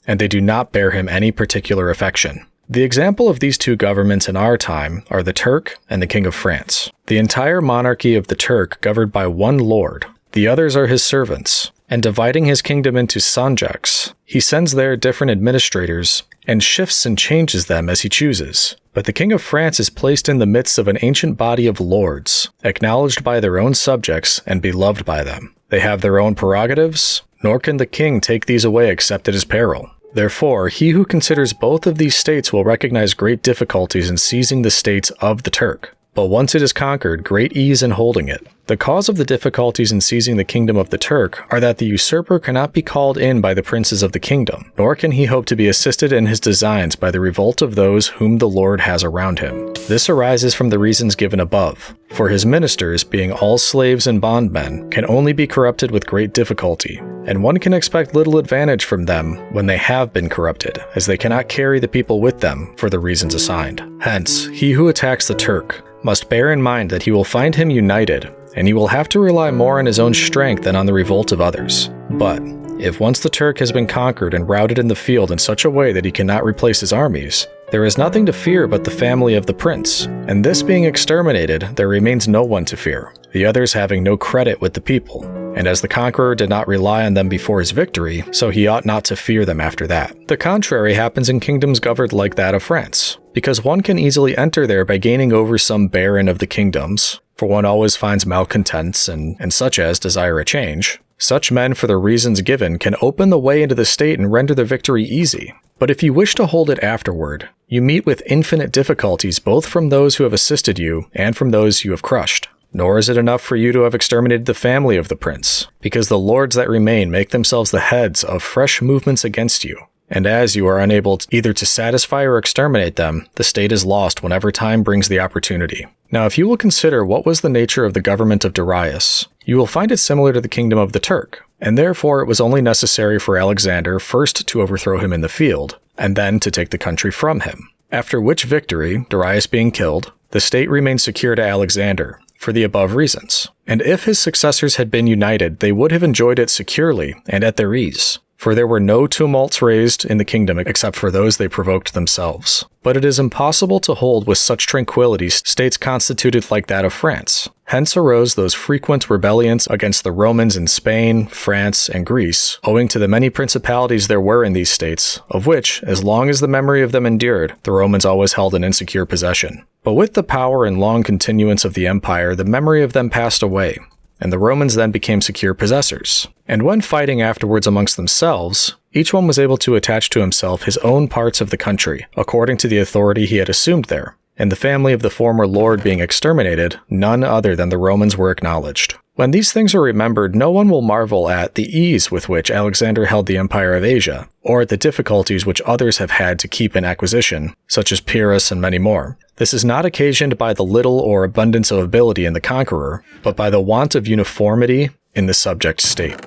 and they do not bear him any particular affection. The example of these two governments in our time are the Turk and the King of France. The entire monarchy of the Turk governed by one lord, the others are his servants, and dividing his kingdom into sanjaks, he sends there different administrators, and shifts and changes them as he chooses. But the King of France is placed in the midst of an ancient body of lords, acknowledged by their own subjects and beloved by them. They have their own prerogatives, nor can the king take these away except at his peril. Therefore, he who considers both of these states will recognize great difficulties in seizing the states of the Turk, but once it is conquered, great ease in holding it. The cause of the difficulties in seizing the kingdom of the Turk are that the usurper cannot be called in by the princes of the kingdom, nor can he hope to be assisted in his designs by the revolt of those whom the Lord has around him. This arises from the reasons given above, for his ministers, being all slaves and bondmen, can only be corrupted with great difficulty, and one can expect little advantage from them when they have been corrupted, as they cannot carry the people with them for the reasons assigned. Hence, he who attacks the Turk must bear in mind that he will find him united, and he will have to rely more on his own strength than on the revolt of others. But if once the Turk has been conquered and routed in the field in such a way that he cannot replace his armies, there is nothing to fear but the family of the prince, and this being exterminated, there remains no one to fear, the others having no credit with the people. And as the conqueror did not rely on them before his victory, so he ought not to fear them after that. The contrary happens in kingdoms governed like that of France, because one can easily enter there by gaining over some baron of the kingdoms, for one always finds malcontents and such as desire a change. Such men, for the reasons given, can open the way into the state and render the victory easy. But if you wish to hold it afterward, you meet with infinite difficulties both from those who have assisted you and from those you have crushed. Nor is it enough for you to have exterminated the family of the prince, because the lords that remain make themselves the heads of fresh movements against you. And as you are unable either to satisfy or exterminate them, the state is lost whenever time brings the opportunity. Now, if you will consider what was the nature of the government of Darius, you will find it similar to the kingdom of the Turk, and therefore it was only necessary for Alexander first to overthrow him in the field, and then to take the country from him. After which victory, Darius being killed, the state remained secure to Alexander, for the above reasons. And if his successors had been united, they would have enjoyed it securely and at their ease. For there were no tumults raised in the kingdom except for those they provoked themselves. But it is impossible to hold with such tranquility states constituted like that of France. Hence arose those frequent rebellions against the Romans in Spain, France, and Greece, owing to the many principalities there were in these states, of which, as long as the memory of them endured, the Romans always held an insecure possession. But with the power and long continuance of the empire, the memory of them passed away, and the Romans then became secure possessors. And when fighting afterwards amongst themselves, each one was able to attach to himself his own parts of the country, according to the authority he had assumed there. And the family of the former lord being exterminated, none other than the Romans were acknowledged. When these things are remembered, no one will marvel at the ease with which Alexander held the empire of Asia, or at the difficulties which others have had to keep in acquisition, such as Pyrrhus and many more. This is not occasioned by the little or abundance of ability in the conqueror, but by the want of uniformity in the subject state.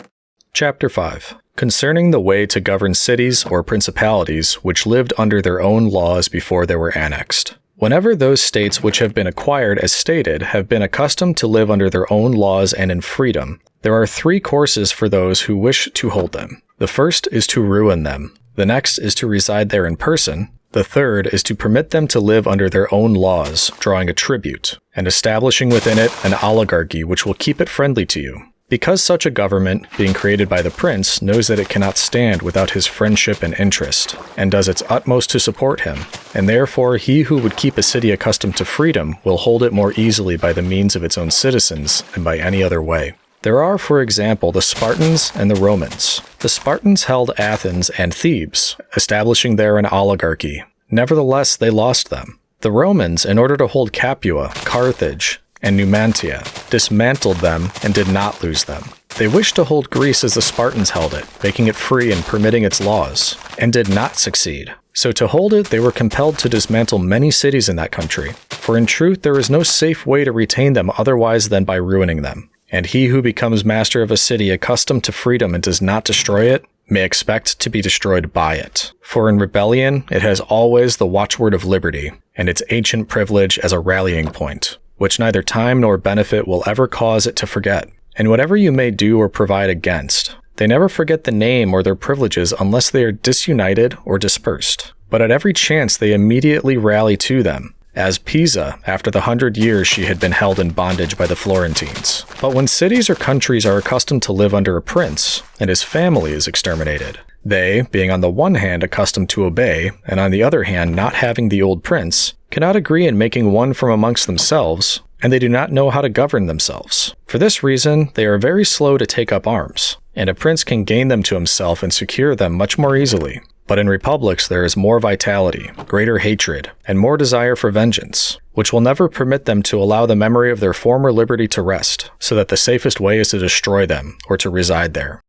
Chapter 5. Concerning the way to govern cities or principalities which lived under their own laws before they were annexed. Whenever those states which have been acquired as stated have been accustomed to live under their own laws and in freedom, there are 3 courses for those who wish to hold them. The first is to ruin them. The next is to reside there in person. The third is to permit them to live under their own laws, drawing a tribute, and establishing within it an oligarchy which will keep it friendly to you. Because such a government, being created by the prince, knows that it cannot stand without his friendship and interest, and does its utmost to support him, and therefore he who would keep a city accustomed to freedom will hold it more easily by the means of its own citizens than by any other way. There are, for example, the Spartans and the Romans. The Spartans held Athens and Thebes, establishing there an oligarchy. Nevertheless, they lost them. The Romans, in order to hold Capua, Carthage, and Numantia, dismantled them and did not lose them. They wished to hold Greece as the Spartans held it, making it free and permitting its laws, and did not succeed. So to hold it, they were compelled to dismantle many cities in that country, for in truth there is no safe way to retain them otherwise than by ruining them. And he who becomes master of a city accustomed to freedom and does not destroy it, may expect to be destroyed by it. For in rebellion, it has always the watchword of liberty, and its ancient privilege as a rallying point, which neither time nor benefit will ever cause it to forget. And whatever you may do or provide against, they never forget the name or their privileges unless they are disunited or dispersed. But at every chance they immediately rally to them, as Pisa, after the 100 years she had been held in bondage by the Florentines. But when cities or countries are accustomed to live under a prince, and his family is exterminated, they, being on the one hand accustomed to obey, and on the other hand not having the old prince, cannot agree in making one from amongst themselves, and they do not know how to govern themselves. For this reason, they are very slow to take up arms, and a prince can gain them to himself and secure them much more easily. But in republics there is more vitality, greater hatred, and more desire for vengeance, which will never permit them to allow the memory of their former liberty to rest, so that the safest way is to destroy them, or to reside there.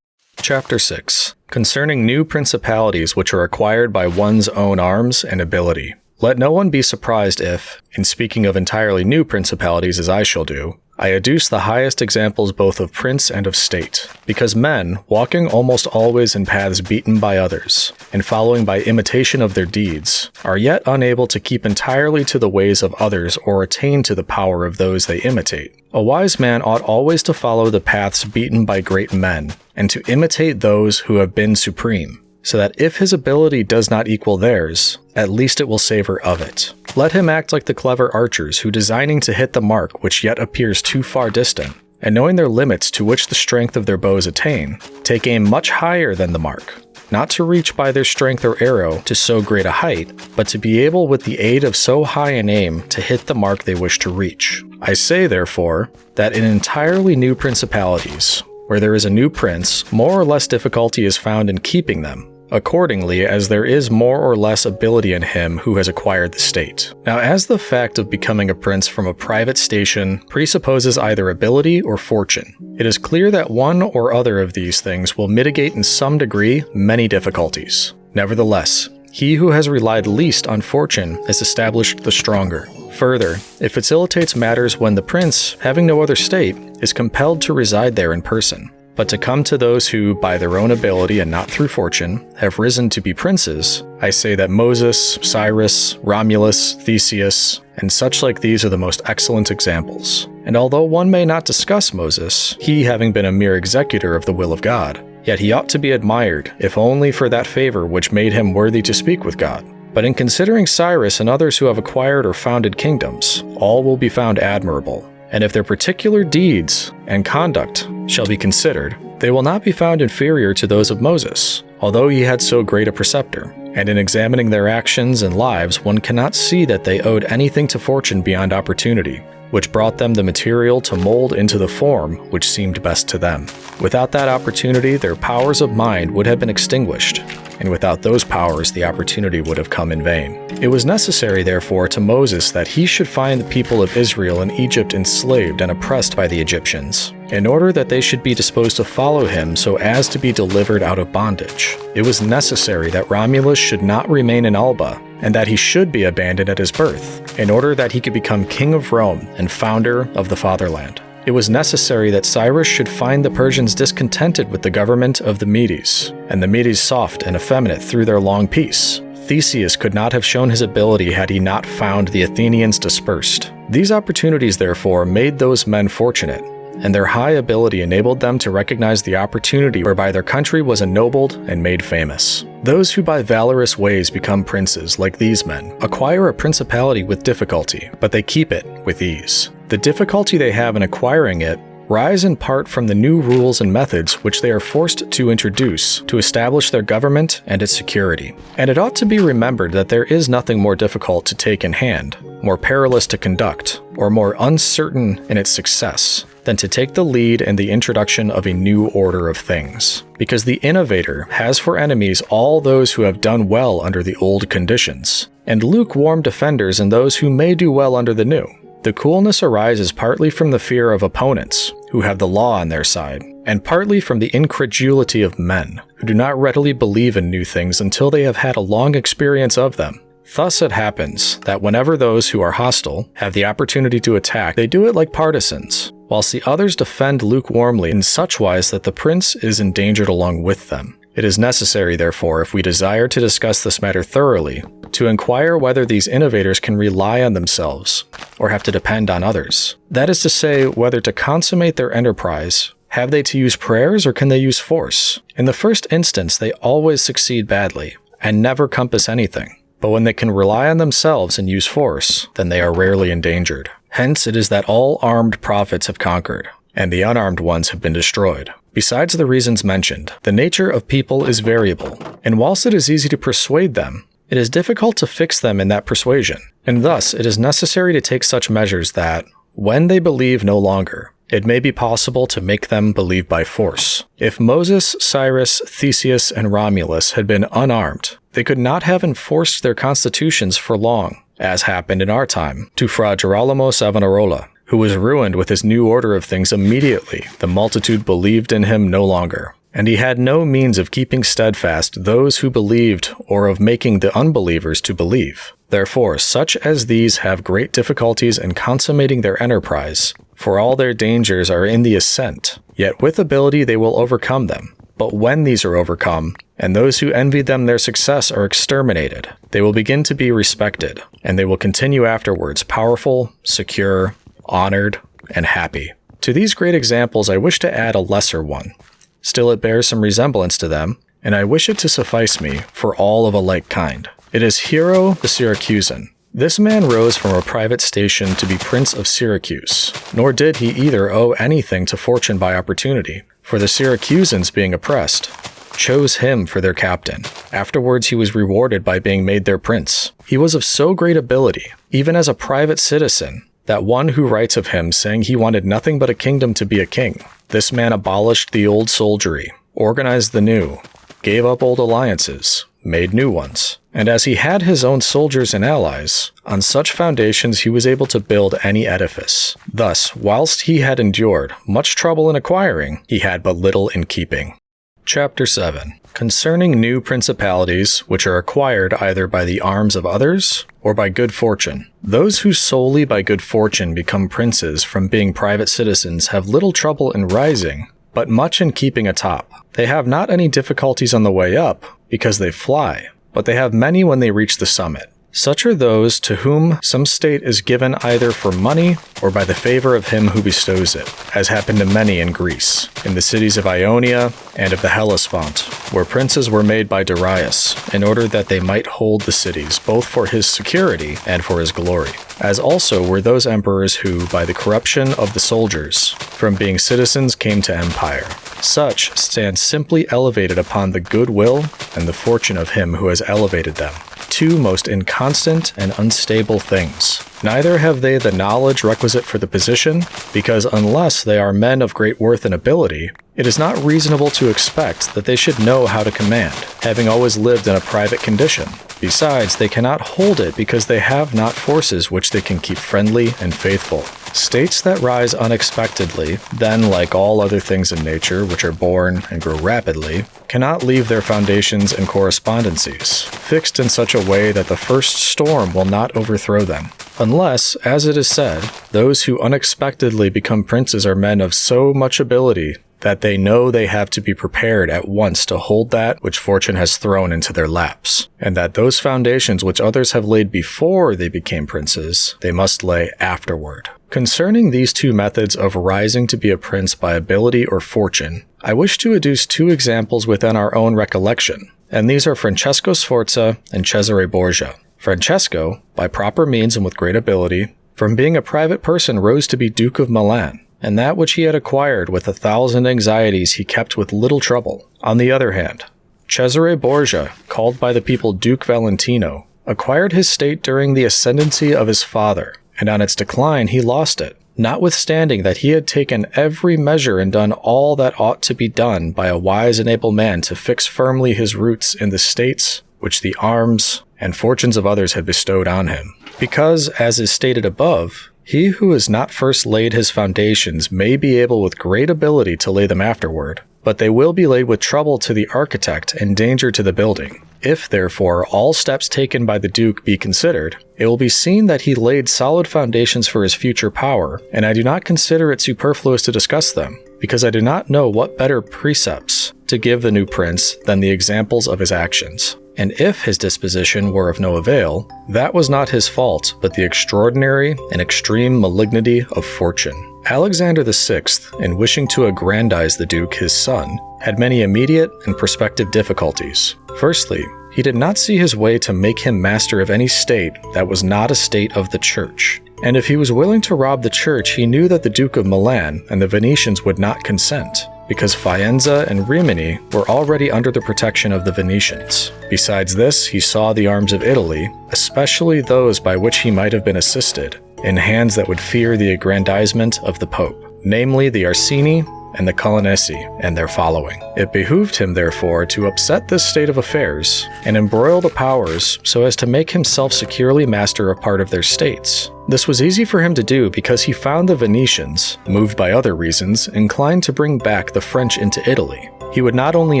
Chapter 6. Concerning new principalities which are acquired by one's own arms and ability. Let no one be surprised if, in speaking of entirely new principalities as I shall do, I adduce the highest examples both of prince and of state, because men, walking almost always in paths beaten by others, and following by imitation of their deeds, are yet unable to keep entirely to the ways of others or attain to the power of those they imitate. A wise man ought always to follow the paths beaten by great men, and to imitate those who have been supreme, so that if his ability does not equal theirs, at least it will savor of it. Let him act like the clever archers who, designing to hit the mark which yet appears too far distant, and knowing their limits to which the strength of their bows attain, take aim much higher than the mark, not to reach by their strength or arrow to so great a height, but to be able with the aid of so high an aim to hit the mark they wish to reach. I say, therefore, that in entirely new principalities, where there is a new prince, more or less difficulty is found in keeping them, accordingly as there is more or less ability in him who has acquired the state. Now, as the fact of becoming a prince from a private station presupposes either ability or fortune, it is clear that one or other of these things will mitigate in some degree many difficulties. Nevertheless, he who has relied least on fortune is established the stronger. Further, it facilitates matters when the prince, having no other state, is compelled to reside there in person. But to come to those who, by their own ability and not through fortune, have risen to be princes, I say that Moses, Cyrus, Romulus, Theseus, and such like these are the most excellent examples. And although one may not discuss Moses, he having been a mere executor of the will of God, yet he ought to be admired, if only for that favor which made him worthy to speak with God. But in considering Cyrus and others who have acquired or founded kingdoms, all will be found admirable. And if their particular deeds and conduct shall be considered, they will not be found inferior to those of Moses, although he had so great a preceptor. And in examining their actions and lives, one cannot see that they owed anything to fortune beyond opportunity, which brought them the material to mold into the form which seemed best to them. Without that opportunity, their powers of mind would have been extinguished, and without those powers, the opportunity would have come in vain. It was necessary, therefore, to Moses that he should find the people of Israel in Egypt enslaved and oppressed by the Egyptians, in order that they should be disposed to follow him so as to be delivered out of bondage. It was necessary that Romulus should not remain in Alba, and that he should be abandoned at his birth, in order that he could become king of Rome and founder of the fatherland. It was necessary that Cyrus should find the Persians discontented with the government of the Medes, and the Medes soft and effeminate through their long peace. Theseus could not have shown his ability had he not found the Athenians dispersed. These opportunities, therefore, made those men fortunate, and their high ability enabled them to recognize the opportunity whereby their country was ennobled and made famous. Those who by valorous ways become princes, like these men, acquire a principality with difficulty, but they keep it with ease. The difficulty they have in acquiring it rise in part from the new rules and methods which they are forced to introduce to establish their government and its security. And it ought to be remembered that there is nothing more difficult to take in hand, more perilous to conduct, or more uncertain in its success than to take the lead in the introduction of a new order of things. Because the innovator has for enemies all those who have done well under the old conditions, and lukewarm defenders in those who may do well under the new. The coolness arises partly from the fear of opponents, who have the law on their side, and partly from the incredulity of men, who do not readily believe in new things until they have had a long experience of them. Thus it happens that whenever those who are hostile have the opportunity to attack, they do it like partisans, whilst the others defend lukewarmly in such wise that the prince is endangered along with them. It is necessary, therefore, if we desire to discuss this matter thoroughly, to inquire whether these innovators can rely on themselves, or have to depend on others. That is to say, whether to consummate their enterprise, have they to use prayers or can they use force? In the first instance, they always succeed badly, and never compass anything. But when they can rely on themselves and use force, then they are rarely endangered. Hence it is that all armed prophets have conquered, and the unarmed ones have been destroyed. Besides the reasons mentioned, the nature of people is variable, and whilst it is easy to persuade them, it is difficult to fix them in that persuasion, and thus it is necessary to take such measures that, when they believe no longer, it may be possible to make them believe by force. If Moses, Cyrus, Theseus, and Romulus had been unarmed, they could not have enforced their constitutions for long, as happened in our time to Fra Girolamo Savonarola, who was ruined with his new order of things immediately the multitude believed in him no longer. And he had no means of keeping steadfast those who believed or of making the unbelievers to believe. Therefore, such as these have great difficulties in consummating their enterprise, for all their dangers are in the ascent, yet with ability they will overcome them. But when these are overcome, and those who envied them their success are exterminated, they will begin to be respected, and they will continue afterwards powerful, secure, honored, and happy. To these great examples I wish to add a lesser one. Still it bears some resemblance to them, and I wish it to suffice me for all of a like kind. It is Hero the Syracusan. This man rose from a private station to be Prince of Syracuse, nor did he either owe anything to fortune by opportunity, for the Syracusans being oppressed, chose him for their captain. Afterwards he was rewarded by being made their prince. He was of so great ability, even as a private citizen, that one who writes of him saying he wanted nothing but a kingdom to be a king. This man abolished the old soldiery, organized the new, gave up old alliances, made new ones. And as he had his own soldiers and allies, on such foundations he was able to build any edifice. Thus, whilst he had endured much trouble in acquiring, he had but little in keeping. Chapter 7. Concerning new principalities, which are acquired either by the arms of others, or by good fortune. Those who solely by good fortune become princes from being private citizens have little trouble in rising, but much in keeping atop. They have not any difficulties on the way up, because they fly, but they have many when they reach the summit. Such are those to whom some state is given either for money or by the favor of him who bestows it, as happened to many in Greece, in the cities of Ionia and of the Hellespont, where princes were made by Darius, in order that they might hold the cities, both for his security and for his glory. As also were those emperors who, by the corruption of the soldiers, from being citizens came to empire. Such stand simply elevated upon the good will and the fortune of him who has elevated them. Two most inconstant and unstable things. Neither have they the knowledge requisite for the position, because unless they are men of great worth and ability, it is not reasonable to expect that they should know how to command, having always lived in a private condition. Besides, they cannot hold it because they have not forces which they can keep friendly and faithful. States that rise unexpectedly, then, like all other things in nature which are born and grow rapidly, cannot leave their foundations and correspondencies, fixed in such a way that the first storm will not overthrow them. Unless, as it is said, those who unexpectedly become princes are men of so much ability that they know they have to be prepared at once to hold that which fortune has thrown into their laps, and that those foundations which others have laid before they became princes, they must lay afterward. Concerning these two methods of rising to be a prince by ability or fortune, I wish to adduce two examples within our own recollection, and these are Francesco Sforza and Cesare Borgia. Francesco, by proper means and with great ability, from being a private person rose to be Duke of Milan, and that which he had acquired with 1,000 anxieties he kept with little trouble. On the other hand, Cesare Borgia, called by the people Duke Valentino, acquired his state during the ascendancy of his father, and on its decline he lost it, notwithstanding that he had taken every measure and done all that ought to be done by a wise and able man to fix firmly his roots in the states which the arms and fortunes of others had bestowed on him. Because, as is stated above, he who has not first laid his foundations may be able with great ability to lay them afterward, but they will be laid with trouble to the architect and danger to the building. If, therefore, all steps taken by the Duke be considered, it will be seen that he laid solid foundations for his future power, and I do not consider it superfluous to discuss them, because I do not know what better precepts to give the new prince than the examples of his actions. And if his disposition were of no avail, that was not his fault, but the extraordinary and extreme malignity of fortune. Alexander VI, in wishing to aggrandize the Duke, his son, had many immediate and prospective difficulties. Firstly, he did not see his way to make him master of any state that was not a state of the Church. And if he was willing to rob the Church, he knew that the Duke of Milan and the Venetians would not consent, because Faenza and Rimini were already under the protection of the Venetians. Besides this, he saw the arms of Italy, especially those by which he might have been assisted, in hands that would fear the aggrandizement of the Pope, namely the Orsini and the Colonnesi and their following. It behooved him, therefore, to upset this state of affairs and embroil the powers so as to make himself securely master of part of their states. This was easy for him to do because he found the Venetians, moved by other reasons, inclined to bring back the French into Italy. He would not only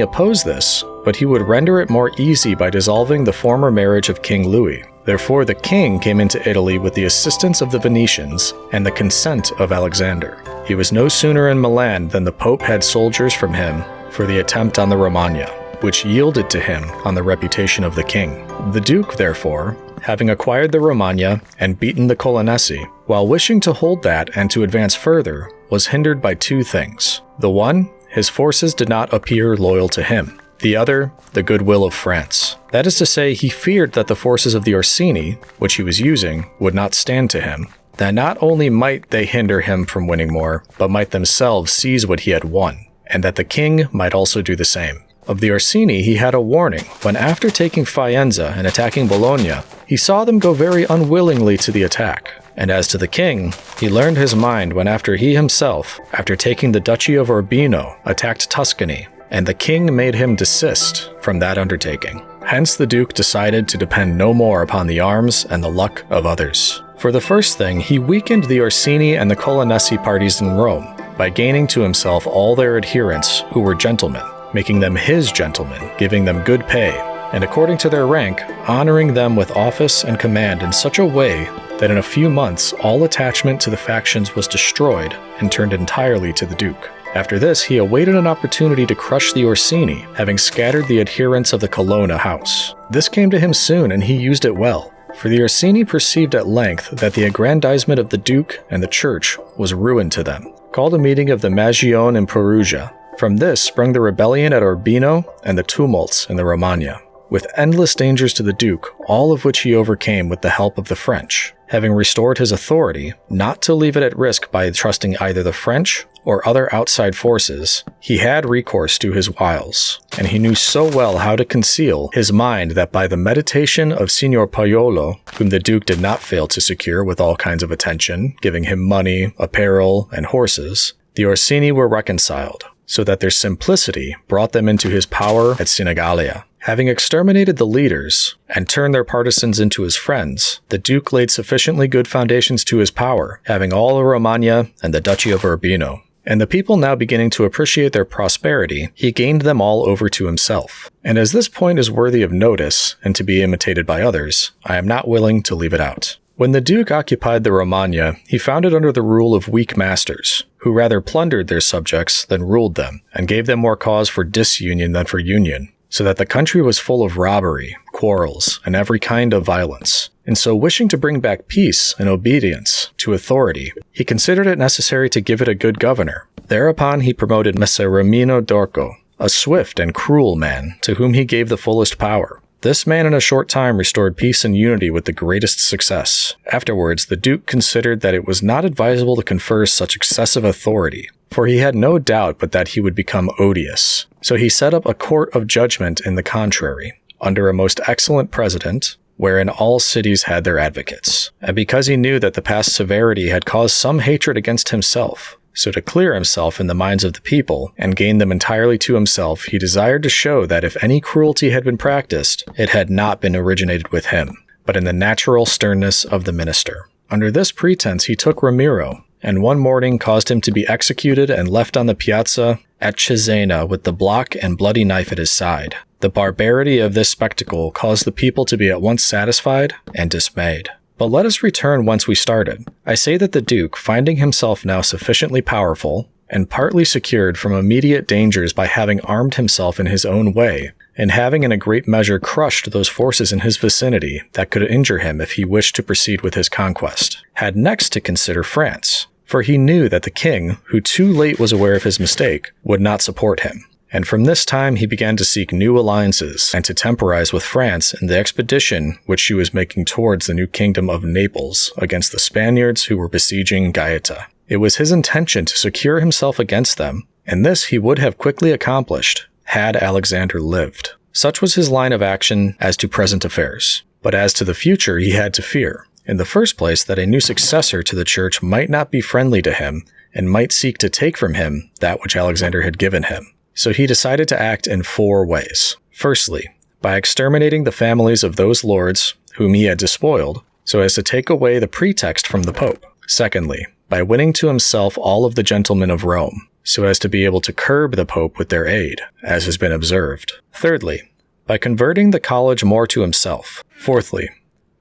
oppose this, but he would render it more easy by dissolving the former marriage of King Louis. Therefore, the king came into Italy with the assistance of the Venetians and the consent of Alexander. He was no sooner in Milan than the Pope had soldiers from him for the attempt on the Romagna, which yielded to him on the reputation of the king. The Duke, therefore, having acquired the Romagna and beaten the Colonnesi, while wishing to hold that and to advance further, was hindered by two things. The one, his forces did not appear loyal to him. The other, the goodwill of France. That is to say, he feared that the forces of the Orsini, which he was using, would not stand to him, that not only might they hinder him from winning more, but might themselves seize what he had won, and that the king might also do the same. Of the Orsini he had a warning, when after taking Faenza and attacking Bologna, he saw them go very unwillingly to the attack. And as to the king, he learned his mind when after he himself, after taking the Duchy of Urbino, attacked Tuscany, and the king made him desist from that undertaking. Hence the Duke decided to depend no more upon the arms and the luck of others. For the first thing, he weakened the Orsini and the Colonnesi parties in Rome by gaining to himself all their adherents who were gentlemen, making them his gentlemen, giving them good pay, and according to their rank, honoring them with office and command in such a way that in a few months all attachment to the factions was destroyed and turned entirely to the Duke. After this, he awaited an opportunity to crush the Orsini, having scattered the adherents of the Colonna house. This came to him soon, and he used it well, for the Orsini perceived at length that the aggrandizement of the Duke and the Church was ruin to them, called a meeting of the Magione in Perugia. From this sprung the rebellion at Urbino and the tumults in the Romagna, with endless dangers to the Duke, all of which he overcame with the help of the French, having restored his authority, not to leave it at risk by trusting either the French or other outside forces. He had recourse to his wiles, and he knew so well how to conceal his mind that by the meditation of Signor Paiolo, whom the Duke did not fail to secure with all kinds of attention, giving him money, apparel, and horses, the Orsini were reconciled, so that their simplicity brought them into his power at Sinigalia. Having exterminated the leaders and turned their partisans into his friends, the Duke laid sufficiently good foundations to his power, having all of Romagna and the Duchy of Urbino. And the people now beginning to appreciate their prosperity, he gained them all over to himself. And as this point is worthy of notice and to be imitated by others, I am not willing to leave it out. When the Duke occupied the Romagna, he found it under the rule of weak masters, who rather plundered their subjects than ruled them, and gave them more cause for disunion than for union, so that the country was full of robbery, quarrels, and every kind of violence. And so wishing to bring back peace and obedience to authority, he considered it necessary to give it a good governor. Thereupon he promoted Messer Romino d'Orco, a swift and cruel man, to whom he gave the fullest power. This man in a short time restored peace and unity with the greatest success. Afterwards, the Duke considered that it was not advisable to confer such excessive authority, for he had no doubt but that he would become odious. So he set up a court of judgment in the contrary, under a most excellent president, wherein all cities had their advocates. And because he knew that the past severity had caused some hatred against himself, so to clear himself in the minds of the people and gain them entirely to himself, he desired to show that if any cruelty had been practiced, it had not been originated with him, but in the natural sternness of the minister. Under this pretense he took Ramiro, and one morning caused him to be executed and left on the piazza at Cesena with the block and bloody knife at his side. The barbarity of this spectacle caused the people to be at once satisfied and dismayed. But let us return whence we started. I say that the Duke, finding himself now sufficiently powerful, and partly secured from immediate dangers by having armed himself in his own way, and having in a great measure crushed those forces in his vicinity that could injure him if he wished to proceed with his conquest, had next to consider France, for he knew that the king, who too late was aware of his mistake, would not support him. And from this time he began to seek new alliances and to temporize with France in the expedition which she was making towards the new kingdom of Naples against the Spaniards who were besieging Gaeta. It was his intention to secure himself against them, and this he would have quickly accomplished had Alexander lived. Such was his line of action as to present affairs. But as to the future he had to fear, in the first place, that a new successor to the church might not be friendly to him and might seek to take from him that which Alexander had given him. So he decided to act in 4 ways. Firstly, by exterminating the families of those lords whom he had despoiled, so as to take away the pretext from the Pope. Secondly, by winning to himself all of the gentlemen of Rome, so as to be able to curb the Pope with their aid, as has been observed. Thirdly, by converting the college more to himself. Fourthly,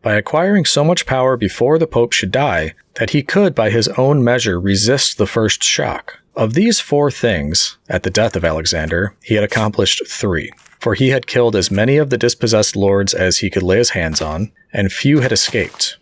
by acquiring so much power before the Pope should die that he could by his own measure resist the first shock. Of these 4 things, at the death of Alexander, he had accomplished 3, for he had killed as many of the dispossessed lords as he could lay his hands on, and few had escaped.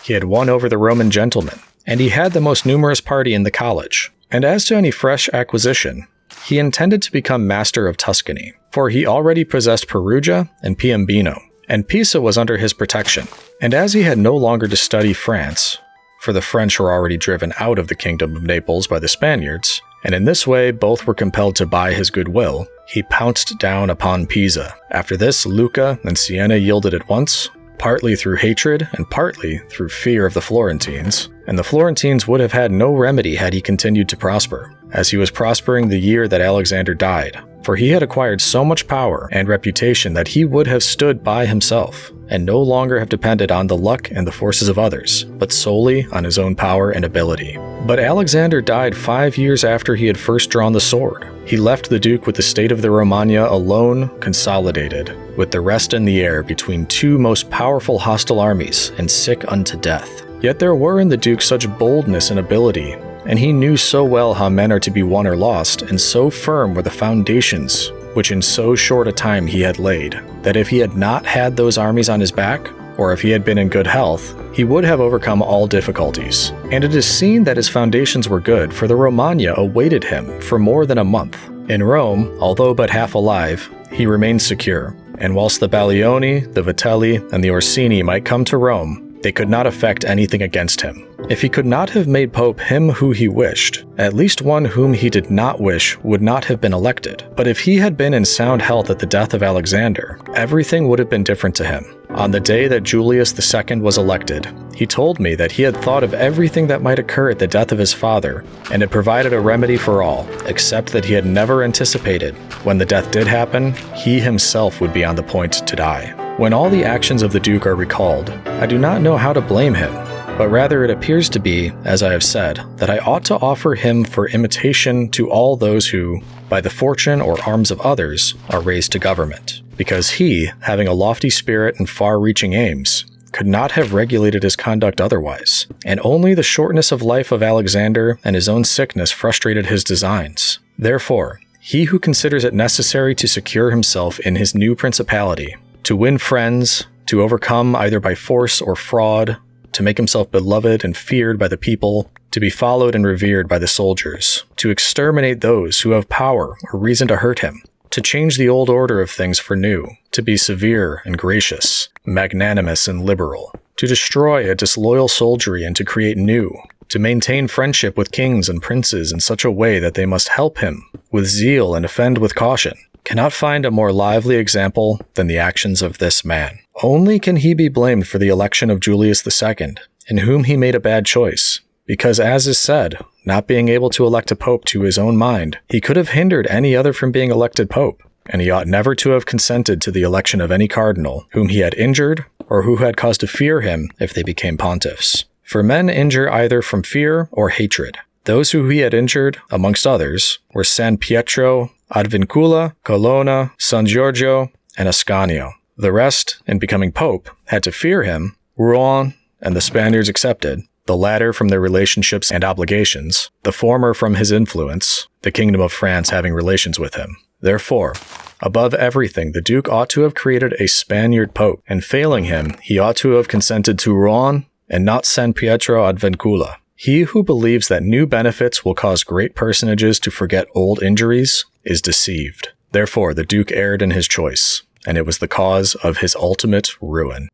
He had won over the Roman gentlemen, and he had the most numerous party in the college. And as to any fresh acquisition, he intended to become master of Tuscany, for he already possessed Perugia and Piombino, and Pisa was under his protection. And as he had no longer to study France, for the French were already driven out of the kingdom of Naples by the Spaniards, and in this way both were compelled to buy his goodwill, he pounced down upon Pisa. After this, Lucca and Siena yielded at once, partly through hatred and partly through fear of the Florentines, and the Florentines would have had no remedy had he continued to prosper, as he was prospering the year that Alexander died, for he had acquired so much power and reputation that he would have stood by himself, and no longer have depended on the luck and the forces of others, but solely on his own power and ability. But Alexander died 5 years after he had first drawn the sword. He left the Duke with the state of the Romagna alone, consolidated, with the rest in the air between 2 most powerful hostile armies, and sick unto death. Yet there were in the Duke such boldness and ability, and he knew so well how men are to be won or lost, and so firm were the foundations which in so short a time he had laid, that if he had not had those armies on his back, or if he had been in good health, he would have overcome all difficulties. And it is seen that his foundations were good, for the Romagna awaited him for more than a month. In Rome, although but half alive, he remained secure, and whilst the Baglioni, the Vitelli, and the Orsini might come to Rome, they could not effect anything against him. If he could not have made Pope him who he wished, at least one whom he did not wish would not have been elected. But if he had been in sound health at the death of Alexander, everything would have been different to him. On the day that Julius II was elected, he told me that he had thought of everything that might occur at the death of his father, and had provided a remedy for all, except that he had never anticipated, when the death did happen, he himself would be on the point to die. When all the actions of the Duke are recalled, I do not know how to blame him, but rather it appears to be, as I have said, that I ought to offer him for imitation to all those who, by the fortune or arms of others, are raised to government. Because he, having a lofty spirit and far-reaching aims, could not have regulated his conduct otherwise, and only the shortness of life of Alexander and his own sickness frustrated his designs. Therefore, he who considers it necessary to secure himself in his new principality, to win friends, to overcome either by force or fraud, to make himself beloved and feared by the people, to be followed and revered by the soldiers, to exterminate those who have power or reason to hurt him, to change the old order of things for new, to be severe and gracious, magnanimous and liberal, to destroy a disloyal soldiery and to create new, to maintain friendship with kings and princes in such a way that they must help him with zeal and offend with caution, cannot find a more lively example than the actions of this man. Only can he be blamed for the election of Julius II, in whom he made a bad choice, because as is said, not being able to elect a pope to his own mind, he could have hindered any other from being elected pope, and he ought never to have consented to the election of any cardinal whom he had injured or who had cause to fear him if they became pontiffs. For men injure either from fear or hatred. Those who he had injured, amongst others, were San Pietro, Advincula, Colonna, San Giorgio, and Ascanio. The rest, in becoming pope, had to fear him, Rouen and the Spaniards excepted, the latter from their relationships and obligations, the former from his influence, the Kingdom of France having relations with him. Therefore, above everything, the Duke ought to have created a Spaniard pope, and failing him, he ought to have consented to Rouen and not San Pietro Advincula. He who believes that new benefits will cause great personages to forget old injuries is deceived. Therefore, the Duke erred in his choice, and it was the cause of his ultimate ruin.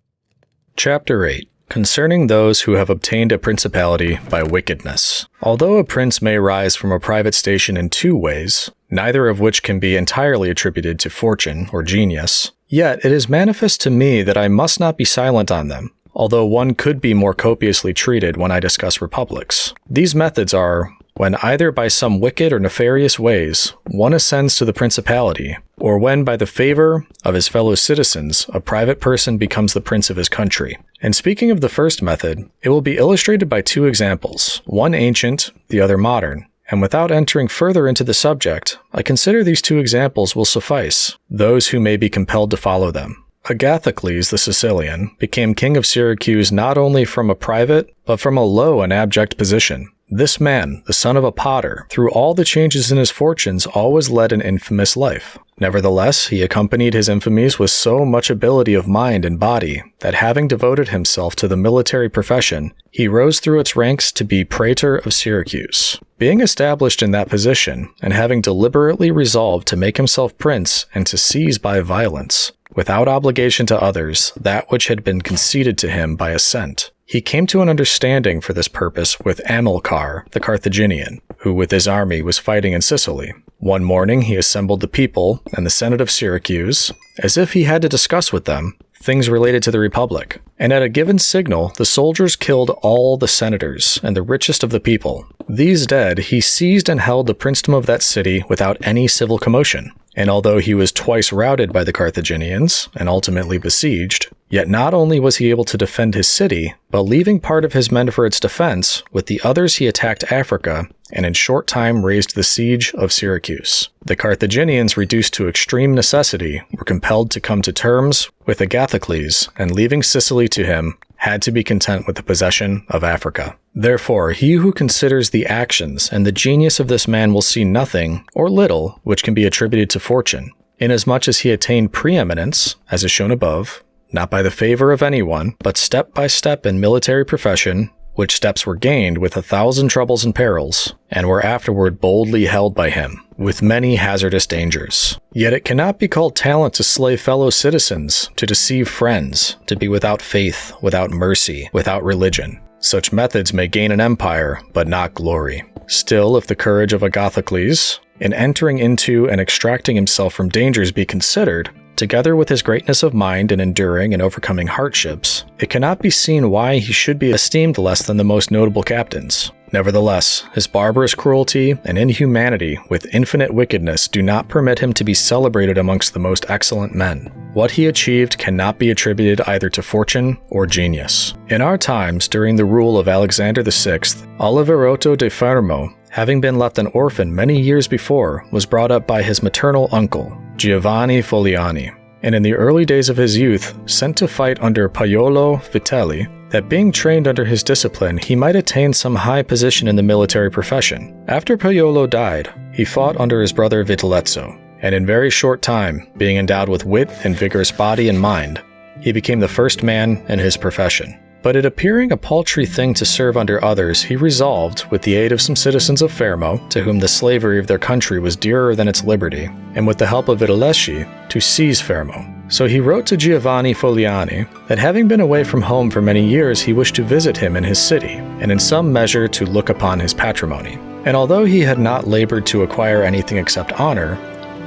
Chapter 8. Concerning those who have obtained a principality by wickedness. Although a prince may rise from a private station in two ways, neither of which can be entirely attributed to fortune or genius, yet it is manifest to me that I must not be silent on them, although one could be more copiously treated when I discuss republics. These methods are, when either by some wicked or nefarious ways one ascends to the principality, or when by the favor of his fellow citizens a private person becomes the prince of his country. And speaking of the first method, it will be illustrated by two examples, one ancient, the other modern. And without entering further into the subject, I consider these two examples will suffice those who may be compelled to follow them. Agathocles the Sicilian became king of Syracuse not only from a private, but from a low and abject position. This man, the son of a potter, through all the changes in his fortunes, always led an infamous life. Nevertheless, he accompanied his infamies with so much ability of mind and body that, having devoted himself to the military profession, he rose through its ranks to be praetor of Syracuse. Being established in that position, and having deliberately resolved to make himself prince and to seize by violence, without obligation to others, that which had been conceded to him by assent, he came to an understanding for this purpose with Amilcar, the Carthaginian, who with his army was fighting in Sicily. One morning he assembled the people and the Senate of Syracuse, as if he had to discuss with them things related to the Republic, and at a given signal the soldiers killed all the senators and the richest of the people. These dead, he seized and held the princedom of that city without any civil commotion. And although he was twice routed by the Carthaginians, and ultimately besieged, yet not only was he able to defend his city, but leaving part of his men for its defense, with the others he attacked Africa, and in short time raised the siege of Syracuse. The Carthaginians, reduced to extreme necessity, were compelled to come to terms with Agathocles, and leaving Sicily to him, had to be content with the possession of Africa. Therefore, he who considers the actions and the genius of this man will see nothing, or little, which can be attributed to fortune, inasmuch as he attained preeminence, as is shown above, not by the favor of anyone, but step by step in military profession, which steps were gained with 1,000 troubles and perils, and were afterward boldly held by him, with many hazardous dangers. Yet it cannot be called talent to slay fellow citizens, to deceive friends, to be without faith, without mercy, without religion. Such methods may gain an empire, but not glory. Still, if the courage of Agathocles, in entering into and extracting himself from dangers be considered, together with his greatness of mind in enduring and overcoming hardships, it cannot be seen why he should be esteemed less than the most notable captains. Nevertheless, his barbarous cruelty and inhumanity with infinite wickedness do not permit him to be celebrated amongst the most excellent men. What he achieved cannot be attributed either to fortune or genius. In our times, during the rule of Alexander VI, Oliverotto de Fermo, having been left an orphan many years before, was brought up by his maternal uncle, Giovanni Fogliani, and in the early days of his youth, sent to fight under Paiolo Vitelli, that being trained under his discipline, he might attain some high position in the military profession. After Paiolo died, he fought under his brother Vitellezzo, and in very short time, being endowed with wit and vigorous body and mind, he became the first man in his profession. But it appearing a paltry thing to serve under others, he resolved, with the aid of some citizens of Fermo, to whom the slavery of their country was dearer than its liberty, and with the help of Vitelleschi, to seize Fermo. So he wrote to Giovanni Fogliani that having been away from home for many years, he wished to visit him in his city, and in some measure to look upon his patrimony. And although he had not labored to acquire anything except honor,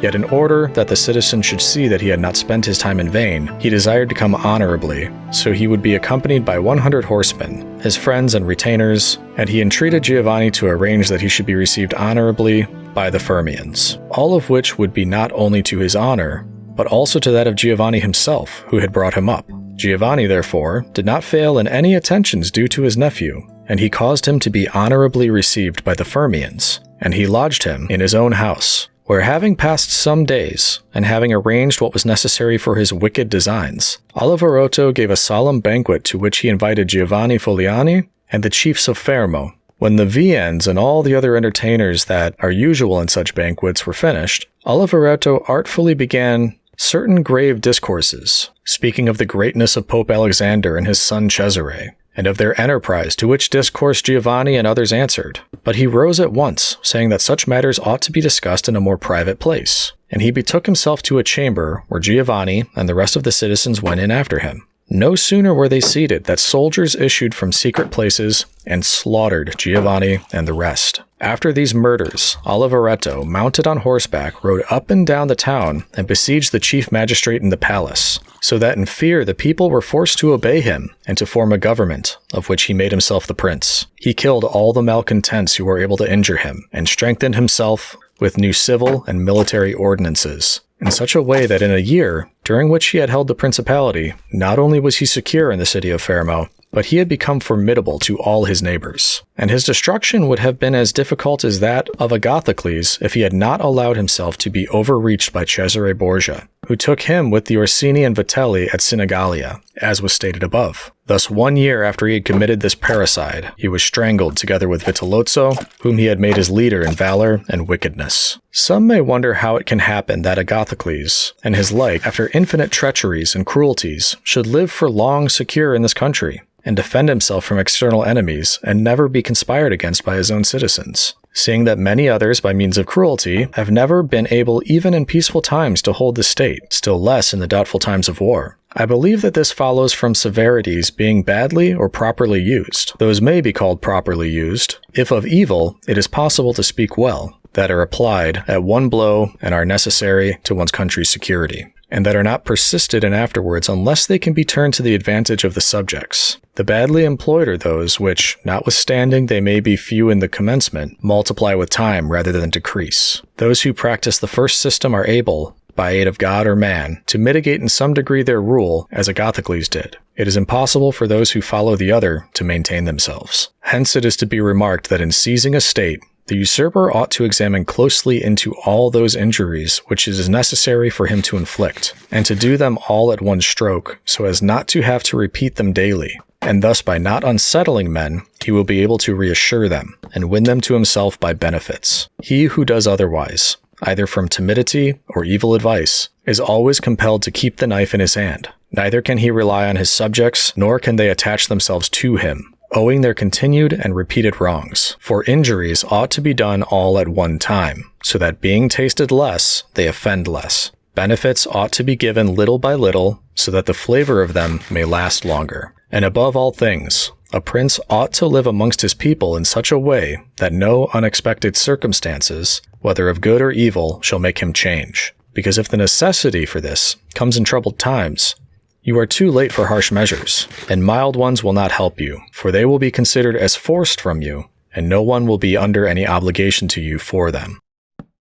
yet in order that the citizen should see that he had not spent his time in vain, he desired to come honorably, so he would be accompanied by 100 horsemen, his friends and retainers, and he entreated Giovanni to arrange that he should be received honorably by the Fermians, all of which would be not only to his honor, but also to that of Giovanni himself, who had brought him up. Giovanni, therefore, did not fail in any attentions due to his nephew, and he caused him to be honorably received by the Fermians, and he lodged him in his own house, where having passed some days, and having arranged what was necessary for his wicked designs, Oliverotto gave a solemn banquet to which he invited Giovanni Fogliani and the chiefs of Fermo. When the viands and all the other entertainers that are usual in such banquets were finished, Oliverotto artfully began certain grave discourses, speaking of the greatness of Pope Alexander and his son Cesare, and of their enterprise, to which discourse Giovanni and others answered. But he rose at once, saying that such matters ought to be discussed in a more private place, and he betook himself to a chamber where Giovanni and the rest of the citizens went in after him. No sooner were they seated that soldiers issued from secret places and slaughtered Giovanni and the rest. After these murders, Oliverotto, mounted on horseback, rode up and down the town and besieged the chief magistrate in the palace, so that in fear the people were forced to obey him and to form a government, of which he made himself the prince. He killed all the malcontents who were able to injure him, and strengthened himself with new civil and military ordinances, in such a way that in a year, during which he had held the principality, not only was he secure in the city of Fermo, but he had become formidable to all his neighbors, and his destruction would have been as difficult as that of Agathocles if he had not allowed himself to be overreached by Cesare Borgia, who took him with the Orsini and Vitelli at Sinigalia, as was stated above. Thus 1 year after he had committed this parricide, he was strangled together with Vitellozzo, whom he had made his leader in valor and wickedness. Some may wonder how it can happen that Agathocles, and his like, after infinite treacheries and cruelties, should live for long secure in this country, and defend himself from external enemies, and never be conspired against by his own citizens, seeing that many others, by means of cruelty, have never been able even in peaceful times to hold the state, still less in the doubtful times of war. I believe that this follows from severities being badly or properly used. Those may be called properly used. If of evil, it is possible to speak well, that are applied at one blow and are necessary to one's country's security, and that are not persisted in afterwards unless they can be turned to the advantage of the subjects. The badly employed are those which, notwithstanding they may be few in the commencement, multiply with time rather than decrease. Those who practice the first system are able, by aid of God or man, to mitigate in some degree their rule, as Agathocles did. It is impossible for those who follow the other to maintain themselves. Hence it is to be remarked that in seizing a state, the usurper ought to examine closely into all those injuries which it is necessary for him to inflict, and to do them all at one stroke, so as not to have to repeat them daily. And thus by not unsettling men, he will be able to reassure them, and win them to himself by benefits. He who does otherwise, either from timidity or evil advice, is always compelled to keep the knife in his hand, Neither can he rely on his subjects, nor can they attach themselves to him, owing their continued and repeated wrongs. For injuries ought to be done all at one time, so that being tasted less, they offend less. Benefits ought to be given little by little, so that the flavor of them may last longer. And above all things, a prince ought to live amongst his people in such a way that no unexpected circumstances, whether of good or evil, shall make him change. Because if the necessity for this comes in troubled times, you are too late for harsh measures, and mild ones will not help you, for they will be considered as forced from you, and no one will be under any obligation to you for them.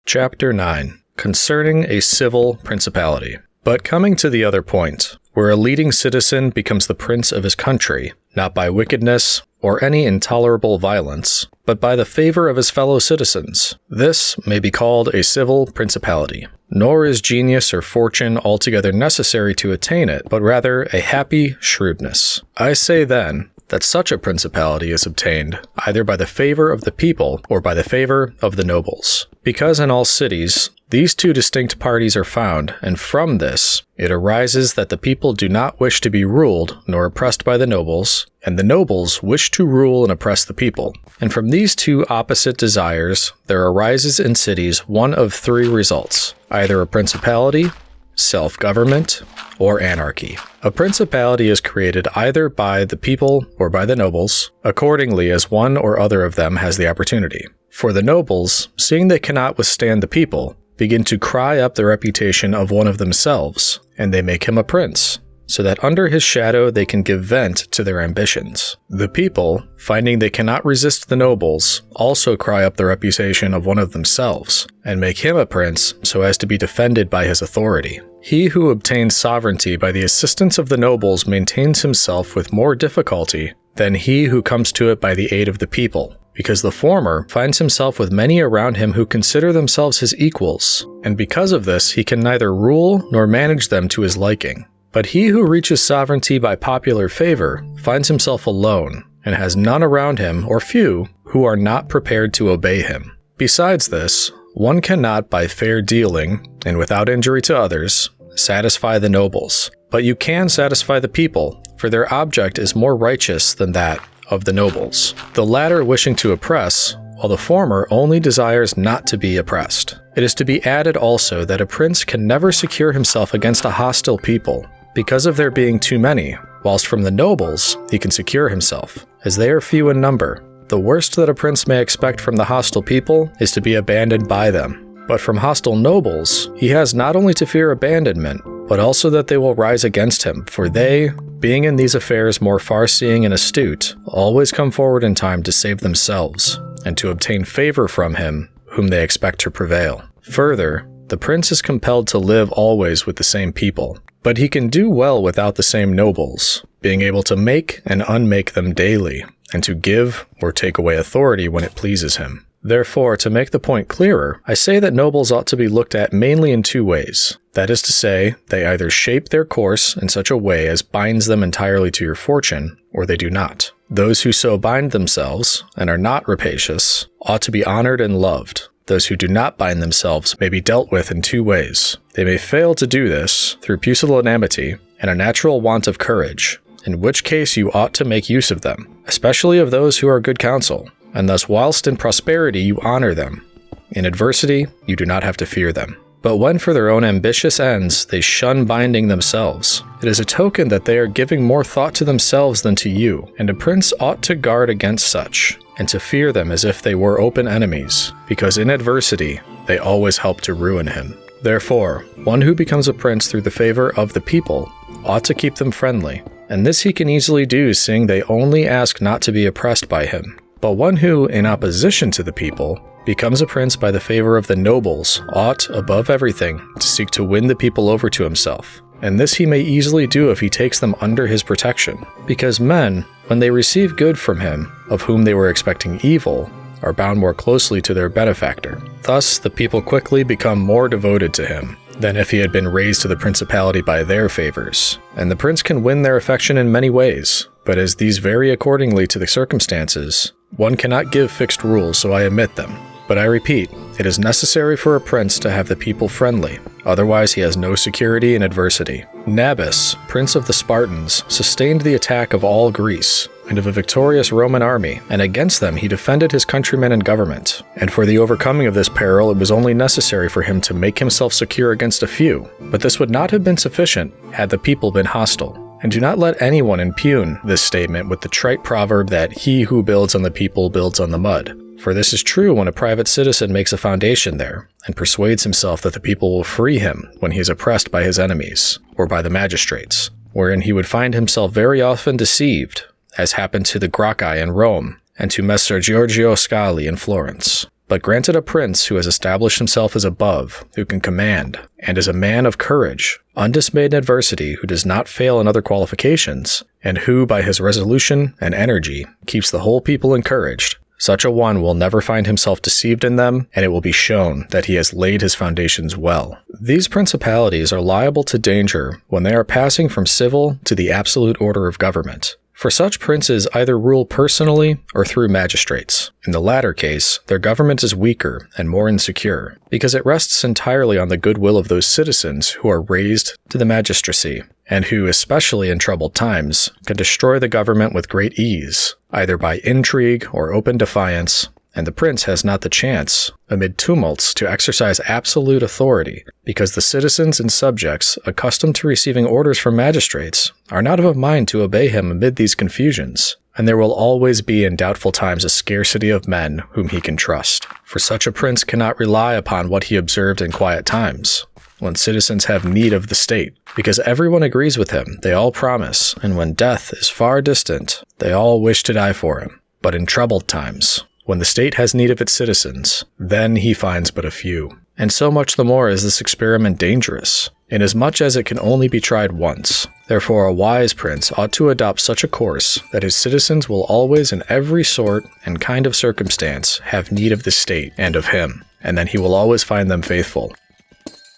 Chapter 9. Concerning a Civil Principality. But coming to the other point, where a leading citizen becomes the prince of his country, not by wickedness or any intolerable violence, but by the favor of his fellow citizens, this may be called a civil principality. Nor is genius or fortune altogether necessary to attain it, but rather a happy shrewdness. I say then, that such a principality is obtained either by the favor of the people or by the favor of the nobles. Because in all cities, these two distinct parties are found, and from this, it arises that the people do not wish to be ruled nor oppressed by the nobles, and the nobles wish to rule and oppress the people. And from these two opposite desires, there arises in cities one of three results: either a principality, self-government, or anarchy. A principality is created either by the people or by the nobles, accordingly as one or other of them has the opportunity. For the nobles, seeing they cannot withstand the people, begin to cry up the reputation of one of themselves, and they make him a prince, so that under his shadow they can give vent to their ambitions. The people, finding they cannot resist the nobles, also cry up the reputation of one of themselves, and make him a prince so as to be defended by his authority. He who obtains sovereignty by the assistance of the nobles maintains himself with more difficulty than he who comes to it by the aid of the people, because the former finds himself with many around him who consider themselves his equals, and because of this he can neither rule nor manage them to his liking. But he who reaches sovereignty by popular favor finds himself alone, and has none around him, or few, who are not prepared to obey him. Besides this, one cannot by fair dealing, and without injury to others, satisfy the nobles. But you can satisfy the people, for their object is more righteous than that of the nobles, the latter wishing to oppress, while the former only desires not to be oppressed. It is to be added also that a prince can never secure himself against a hostile people, because of there being too many, whilst from the nobles he can secure himself, as they are few in number. The worst that a prince may expect from the hostile people is to be abandoned by them. But from hostile nobles, he has not only to fear abandonment, but also that they will rise against him, for they, being in these affairs more far-seeing and astute, always come forward in time to save themselves, and to obtain favor from him whom they expect to prevail. Further, the prince is compelled to live always with the same people, but he can do well without the same nobles, being able to make and unmake them daily, and to give or take away authority when it pleases him. Therefore, to make the point clearer, I say that nobles ought to be looked at mainly in two ways. That is to say, they either shape their course in such a way as binds them entirely to your fortune, or they do not. Those who so bind themselves, and are not rapacious, ought to be honored and loved. Those who do not bind themselves may be dealt with in two ways. They may fail to do this through pusillanimity and a natural want of courage, in which case you ought to make use of them, especially of those who are good counsel, and thus whilst in prosperity you honor them. In adversity, you do not have to fear them. But when for their own ambitious ends they shun binding themselves, it is a token that they are giving more thought to themselves than to you, and a prince ought to guard against such, and to fear them as if they were open enemies, because in adversity they always help to ruin him. Therefore, one who becomes a prince through the favor of the people ought to keep them friendly, and this he can easily do, seeing they only ask not to be oppressed by him. But one who, in opposition to the people, becomes a prince by the favor of the nobles ought, above everything, to seek to win the people over to himself. And this he may easily do if he takes them under his protection, because men, when they receive good from him, of whom they were expecting evil, are bound more closely to their benefactor. Thus the people quickly become more devoted to him than if he had been raised to the principality by their favors. And the prince can win their affection in many ways, but as these vary accordingly to the circumstances, one cannot give fixed rules, so I omit them. But I repeat, it is necessary for a prince to have the people friendly, otherwise he has no security in adversity. Nabis, prince of the Spartans, sustained the attack of all Greece, and of a victorious Roman army, and against them he defended his countrymen and government. And for the overcoming of this peril it was only necessary for him to make himself secure against a few, but this would not have been sufficient had the people been hostile. And do not let anyone impugn this statement with the trite proverb that he who builds on the people builds on the mud. For this is true when a private citizen makes a foundation there, and persuades himself that the people will free him when he is oppressed by his enemies, or by the magistrates, wherein he would find himself very often deceived, as happened to the Gracchi in Rome, and to Messer Giorgio Scali in Florence. But granted a prince who has established himself as above, who can command, and is a man of courage, undismayed in adversity, who does not fail in other qualifications, and who by his resolution and energy keeps the whole people encouraged, such a one will never find himself deceived in them, and it will be shown that he has laid his foundations well. These principalities are liable to danger when they are passing from civil to the absolute order of government. For such princes either rule personally or through magistrates. In the latter case, their government is weaker and more insecure, because it rests entirely on the goodwill of those citizens who are raised to the magistracy, and who, especially in troubled times, can destroy the government with great ease, either by intrigue or open defiance, and the prince has not the chance, amid tumults, to exercise absolute authority, because the citizens and subjects, accustomed to receiving orders from magistrates, are not of a mind to obey him amid these confusions, and there will always be in doubtful times a scarcity of men whom he can trust. For such a prince cannot rely upon what he observed in quiet times, when citizens have need of the state, because everyone agrees with him, they all promise, and when death is far distant, they all wish to die for him. But in troubled times, when the state has need of its citizens, then he finds but a few. And so much the more is this experiment dangerous, inasmuch as it can only be tried once. Therefore a wise prince ought to adopt such a course that his citizens will always in every sort and kind of circumstance have need of the state and of him, and then he will always find them faithful.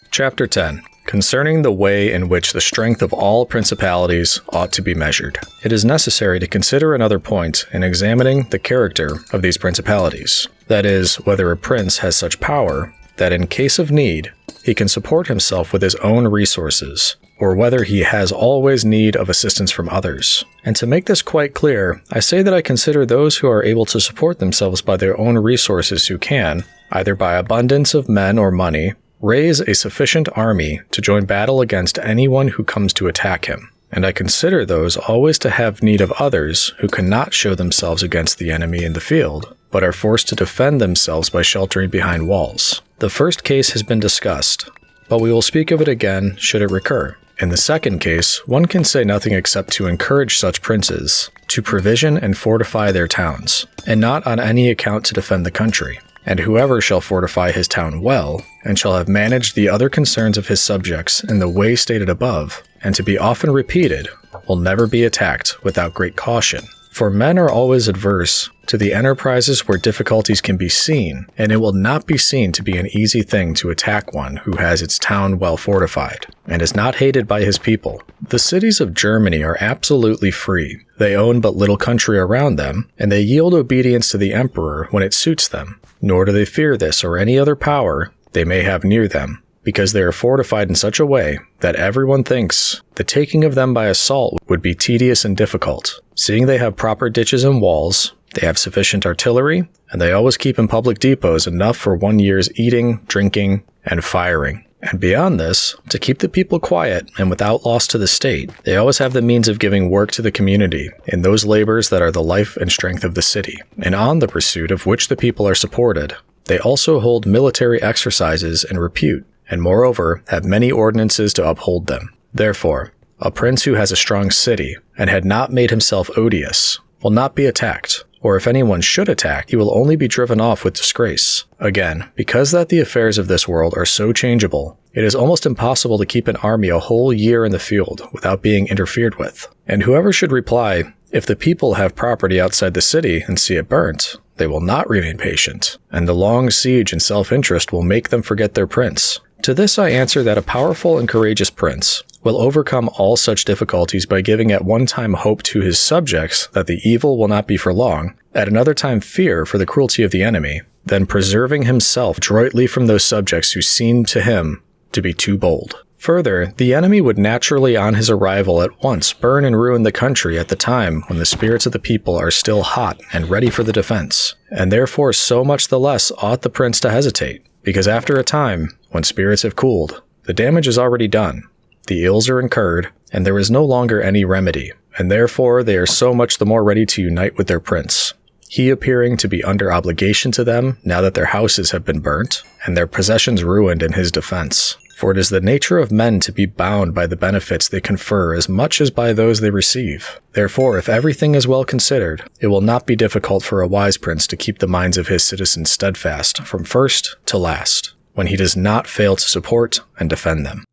Chapter 10. Concerning the way in which the strength of all principalities ought to be measured. It is necessary to consider another point in examining the character of these principalities. That is, whether a prince has such power that in case of need, he can support himself with his own resources, or whether he has always need of assistance from others. And to make this quite clear, I say that I consider those who are able to support themselves by their own resources who can, either by abundance of men or money, raise a sufficient army to join battle against anyone who comes to attack him. And I consider those always to have need of others who cannot show themselves against the enemy in the field, but are forced to defend themselves by sheltering behind walls. The first case has been discussed, but we will speak of it again should it recur. In the second case, one can say nothing except to encourage such princes to provision and fortify their towns, and not on any account to defend the country. And whoever shall fortify his town well, and shall have managed the other concerns of his subjects in the way stated above, and to be often repeated, will never be attacked without great caution. For men are always adverse to the enterprises where difficulties can be seen, and it will not be seen to be an easy thing to attack one who has its town well fortified, and is not hated by his people. The cities of Germany are absolutely free. They own but little country around them, and they yield obedience to the emperor when it suits them. Nor do they fear this or any other power they may have near them, because they are fortified in such a way that everyone thinks the taking of them by assault would be tedious and difficult. Seeing they have proper ditches and walls, they have sufficient artillery, and they always keep in public depots enough for 1 year's eating, drinking, and firing. And beyond this, to keep the people quiet and without loss to the state, they always have the means of giving work to the community in those labors that are the life and strength of the city, and on the pursuit of which the people are supported. They also hold military exercises in repute, and moreover have many ordinances to uphold them. Therefore, a prince who has a strong city, and had not made himself odious, will not be attacked, or if anyone should attack, he will only be driven off with disgrace. Again, because that the affairs of this world are so changeable, it is almost impossible to keep an army a whole year in the field without being interfered with. And whoever should reply, if the people have property outside the city and see it burnt, they will not remain patient, and the long siege and self-interest will make them forget their prince. To this I answer that a powerful and courageous prince will overcome all such difficulties by giving at one time hope to his subjects that the evil will not be for long, at another time fear for the cruelty of the enemy, then preserving himself adroitly from those subjects who seem to him to be too bold. Further, the enemy would naturally on his arrival at once burn and ruin the country at the time when the spirits of the people are still hot and ready for the defense, and therefore so much the less ought the prince to hesitate, because after a time, when spirits have cooled, the damage is already done, the ills are incurred, and there is no longer any remedy, and therefore they are so much the more ready to unite with their prince, he appearing to be under obligation to them now that their houses have been burnt, and their possessions ruined in his defense. For it is the nature of men to be bound by the benefits they confer as much as by those they receive. Therefore, if everything is well considered, it will not be difficult for a wise prince to keep the minds of his citizens steadfast from first to last, when he does not fail to support and defend them.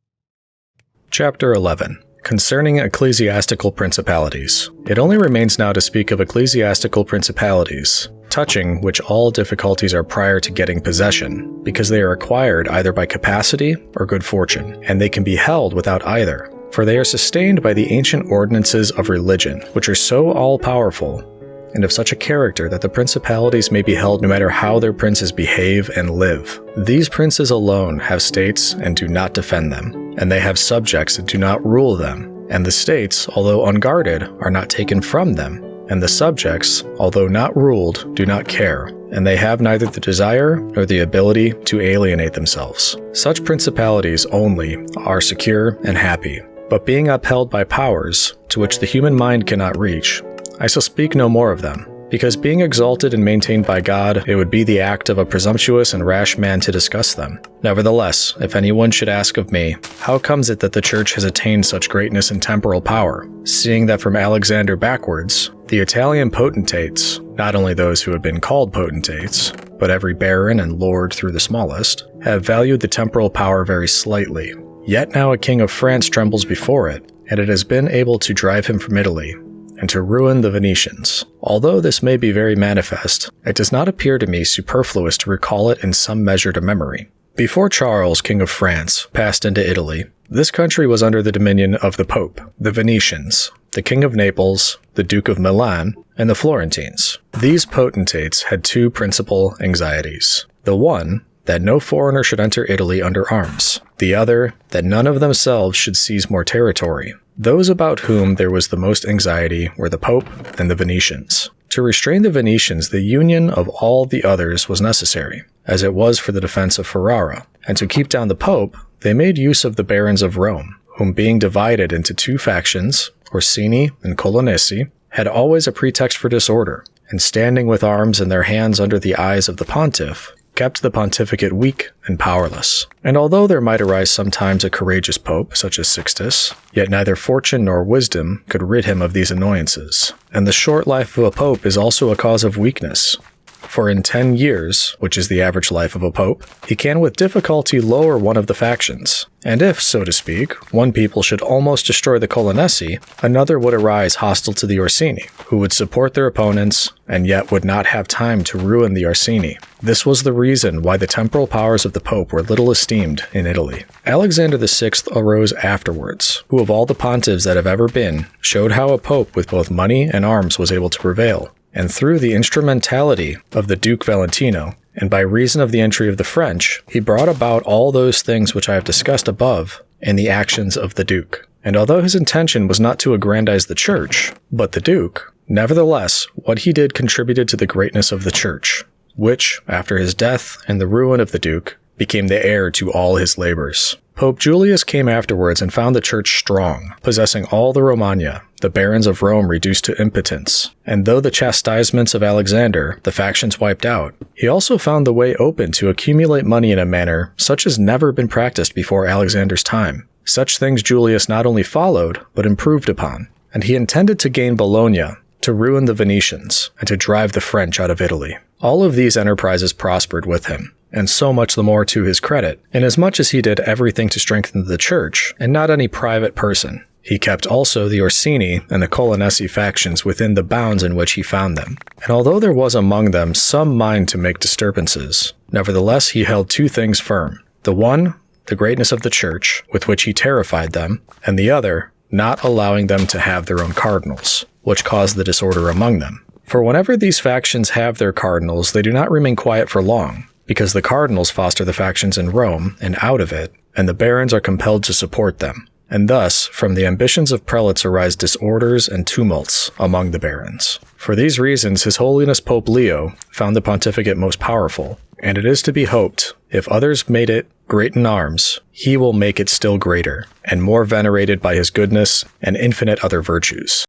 Chapter 11. Concerning ecclesiastical principalities. It only remains now to speak of ecclesiastical principalities, touching which all difficulties are prior to getting possession, because they are acquired either by capacity or good fortune, and they can be held without either, for they are sustained by the ancient ordinances of religion, which are so all-powerful, and of such a character that the principalities may be held no matter how their princes behave and live. These princes alone have states and do not defend them, and they have subjects and do not rule them, and the states, although unguarded, are not taken from them, and the subjects, although not ruled, do not care, and they have neither the desire nor the ability to alienate themselves. Such principalities only are secure and happy, but being upheld by powers to which the human mind cannot reach, I shall speak no more of them, because being exalted and maintained by God, it would be the act of a presumptuous and rash man to discuss them. Nevertheless, if anyone should ask of me, how comes it that the Church has attained such greatness in temporal power, seeing that from Alexander backwards, the Italian potentates, not only those who have been called potentates, but every baron and lord through the smallest, have valued the temporal power very slightly. Yet now a king of France trembles before it, and it has been able to drive him from Italy, and to ruin the Venetians. Although this may be very manifest, it does not appear to me superfluous to recall it in some measure to memory. Before Charles, King of France, passed into Italy, this country was under the dominion of the Pope, the Venetians, the King of Naples, the Duke of Milan, and the Florentines. These potentates had two principal anxieties. The one, that no foreigner should enter Italy under arms. The other, that none of themselves should seize more territory. Those about whom there was the most anxiety were the Pope and the Venetians. To restrain the Venetians, the union of all the others was necessary, as it was for the defense of Ferrara, and to keep down the Pope, they made use of the barons of Rome, whom being divided into two factions, Orsini and Colonnesi, had always a pretext for disorder, and standing with arms in their hands under the eyes of the pontiff, kept the pontificate weak and powerless. And although there might arise sometimes a courageous pope, such as Sixtus, yet neither fortune nor wisdom could rid him of these annoyances. And the short life of a pope is also a cause of weakness. For in 10 years, which is the average life of a pope, he can with difficulty lower one of the factions. And if, so to speak, one people should almost destroy the Colonnesi, another would arise hostile to the Orsini, who would support their opponents, and yet would not have time to ruin the Orsini. This was the reason why the temporal powers of the Pope were little esteemed in Italy. Alexander VI arose afterwards, who of all the pontiffs that have ever been, showed how a pope with both money and arms was able to prevail. And through the instrumentality of the Duke Valentino, and by reason of the entry of the French, he brought about all those things which I have discussed above in the actions of the Duke. And although his intention was not to aggrandize the Church, but the Duke, nevertheless, what he did contributed to the greatness of the Church, which, after his death and the ruin of the Duke, became the heir to all his labors. Pope Julius came afterwards and found the Church strong, possessing all the Romagna, the barons of Rome reduced to impotence, and though the chastisements of Alexander, the factions wiped out, he also found the way open to accumulate money in a manner such as never been practiced before Alexander's time. Such things Julius not only followed, but improved upon, and he intended to gain Bologna, to ruin the Venetians, and to drive the French out of Italy. All of these enterprises prospered with him, and so much the more to his credit, inasmuch as he did everything to strengthen the Church, and not any private person. He kept also the Orsini and the Colonnesi factions within the bounds in which he found them. And although there was among them some mind to make disturbances, nevertheless he held two things firm. The one, the greatness of the Church, with which he terrified them, and the other, not allowing them to have their own cardinals, which caused the disorder among them. For whenever these factions have their cardinals, they do not remain quiet for long, because the cardinals foster the factions in Rome, and out of it, and the barons are compelled to support them. And thus, from the ambitions of prelates arise disorders and tumults among the barons. For these reasons, His Holiness Pope Leo found the pontificate most powerful, and it is to be hoped, if others made it great in arms, he will make it still greater, and more venerated by his goodness and infinite other virtues.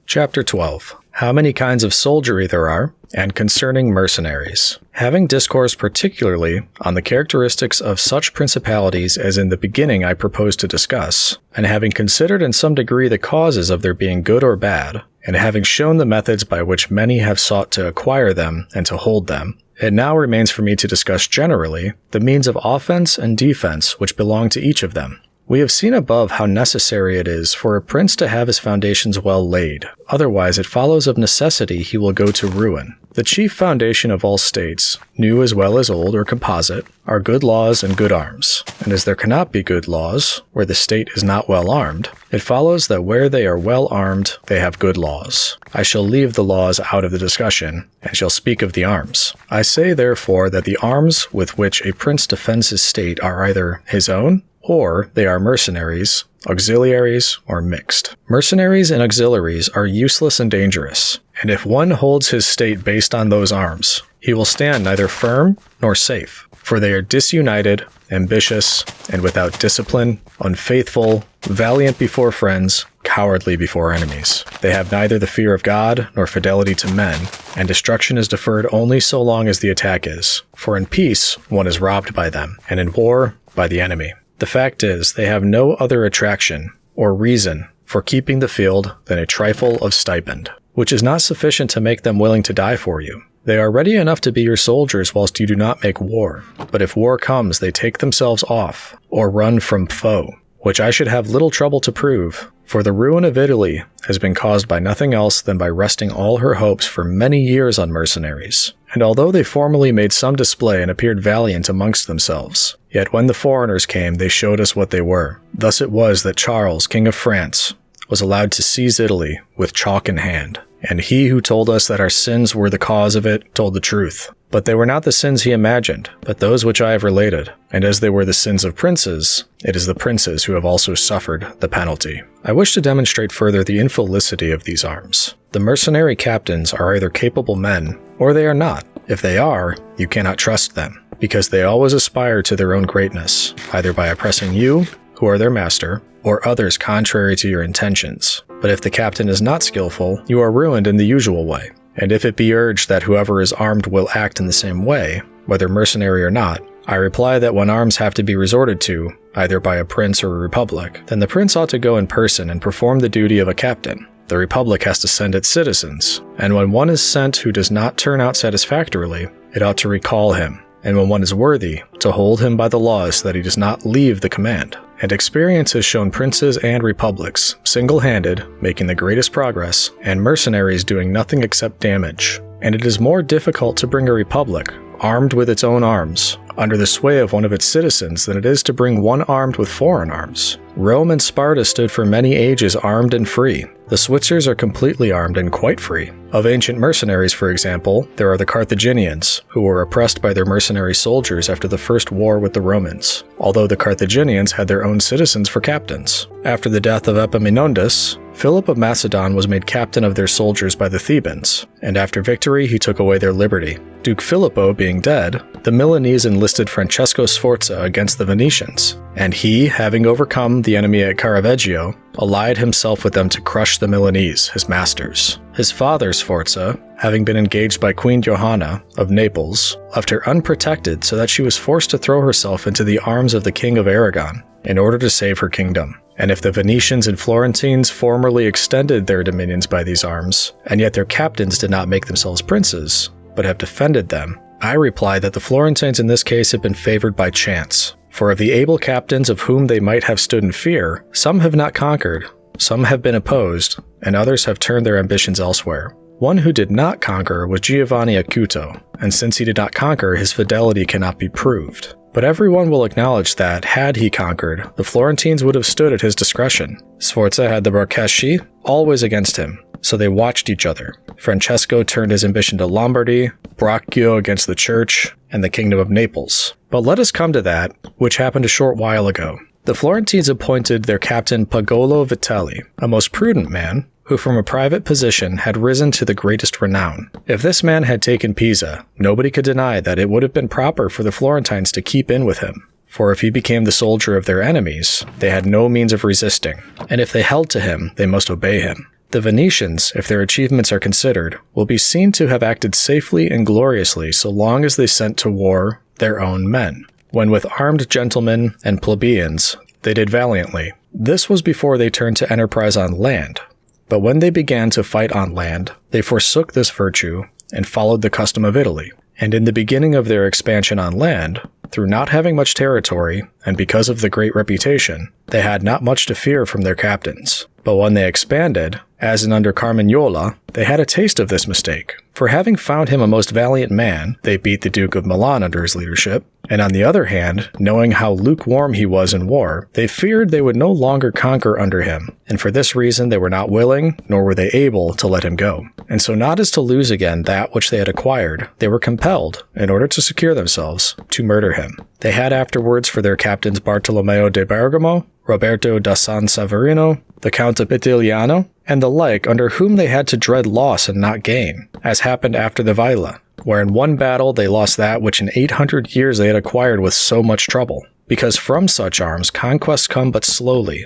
Chapter 12. How many kinds of soldiery there are, and concerning mercenaries. Having discoursed particularly on the characteristics of such principalities as in the beginning I propose to discuss, and having considered in some degree the causes of their being good or bad, and having shown the methods by which many have sought to acquire them and to hold them, it now remains for me to discuss generally the means of offense and defense which belong to each of them. We have seen above how necessary it is for a prince to have his foundations well laid, otherwise it follows of necessity he will go to ruin. The chief foundation of all states, new as well as old or composite, are good laws and good arms, and as there cannot be good laws where the state is not well armed, it follows that where they are well armed they have good laws. I shall leave the laws out of the discussion, and shall speak of the arms. I say therefore that the arms with which a prince defends his state are either his own, or they are mercenaries, auxiliaries, or mixed. Mercenaries and auxiliaries are useless and dangerous, and if one holds his state based on those arms, he will stand neither firm nor safe, for they are disunited, ambitious, and without discipline, unfaithful, valiant before friends, cowardly before enemies. They have neither the fear of God nor fidelity to men, and destruction is deferred only so long as the attack is, for in peace one is robbed by them, and in war by the enemy. The fact is, they have no other attraction or reason for keeping the field than a trifle of stipend, which is not sufficient to make them willing to die for you. They are ready enough to be your soldiers whilst you do not make war, but if war comes they take themselves off, or run from foe, which I should have little trouble to prove, for the ruin of Italy has been caused by nothing else than by resting all her hopes for many years on mercenaries. And although they formerly made some display and appeared valiant amongst themselves, yet when the foreigners came they showed us what they were. Thus it was that Charles, King of France, was allowed to seize Italy with chalk in hand, and he who told us that our sins were the cause of it told the truth. But they were not the sins he imagined, but those which I have related, and as they were the sins of princes, it is the princes who have also suffered the penalty. I wish to demonstrate further the infelicity of these arms. The mercenary captains are either capable men, or they are not. If they are, you cannot trust them, because they always aspire to their own greatness, either by oppressing you, who are their master, or others contrary to your intentions. But if the captain is not skillful, you are ruined in the usual way. And if it be urged that whoever is armed will act in the same way, whether mercenary or not, I reply that when arms have to be resorted to, either by a prince or a republic, then the prince ought to go in person and perform the duty of a captain. The republic has to send its citizens, and when one is sent who does not turn out satisfactorily, it ought to recall him, and when one is worthy, to hold him by the laws so that he does not leave the command. And experience has shown princes and republics, single-handed, making the greatest progress, and mercenaries doing nothing except damage. And it is more difficult to bring a republic, armed with its own arms, under the sway of one of its citizens than it is to bring one armed with foreign arms. Rome and Sparta stood for many ages armed and free. The Switzers are completely armed and quite free. Of ancient mercenaries, for example, there are the Carthaginians, who were oppressed by their mercenary soldiers after the first war with the Romans, although the Carthaginians had their own citizens for captains. After the death of Epaminondas, Philip of Macedon was made captain of their soldiers by the Thebans, and after victory he took away their liberty. Duke Filippo being dead, the Milanese enlisted Francesco Sforza against the Venetians, and he, having overcome the enemy at Caravaggio, allied himself with them to crush the Milanese, his masters. His father, Sforza, having been engaged by Queen Johanna of Naples, left her unprotected so that she was forced to throw herself into the arms of the King of Aragon in order to save her kingdom. And if the Venetians and Florentines formerly extended their dominions by these arms, and yet their captains did not make themselves princes, but have defended them, I reply that the Florentines in this case have been favored by chance. For of the able captains of whom they might have stood in fear, some have not conquered, some have been opposed, and others have turned their ambitions elsewhere. One who did not conquer was Giovanni Acuto, and since he did not conquer, his fidelity cannot be proved. But everyone will acknowledge that, had he conquered, the Florentines would have stood at his discretion. Sforza had the Marquesci always against him, so they watched each other. Francesco turned his ambition to Lombardy, Braccio against the church, and the kingdom of Naples. But let us come to that, which happened a short while ago. The Florentines appointed their captain Pagolo Vitelli, a most prudent man, who from a private position had risen to the greatest renown. If this man had taken Pisa, nobody could deny that it would have been proper for the Florentines to keep in with him. For if he became the soldier of their enemies, they had no means of resisting, and if they held to him, they must obey him. The Venetians, if their achievements are considered, will be seen to have acted safely and gloriously so long as they sent to war their own men, when with armed gentlemen and plebeians they did valiantly. This was before they turned to enterprise on land. But when they began to fight on land, they forsook this virtue and followed the custom of Italy. And in the beginning of their expansion on land, through not having much territory, and because of the great reputation, they had not much to fear from their captains. But when they expanded, as in under Carmignola, they had a taste of this mistake. For having found him a most valiant man, they beat the Duke of Milan under his leadership, and on the other hand, knowing how lukewarm he was in war, they feared they would no longer conquer under him, and for this reason they were not willing, nor were they able, to let him go. And so not as to lose again that which they had acquired, they were compelled, in order to secure themselves, to murder him. They had afterwards for their captains Bartolomeo de Bergamo, Roberto da San Severino, the Count of Pitigliano, and the like, under whom they had to dread loss and not gain, as happened after the Vaila, where in one battle they lost that which in 800 years they had acquired with so much trouble. Because from such arms conquests come but slowly,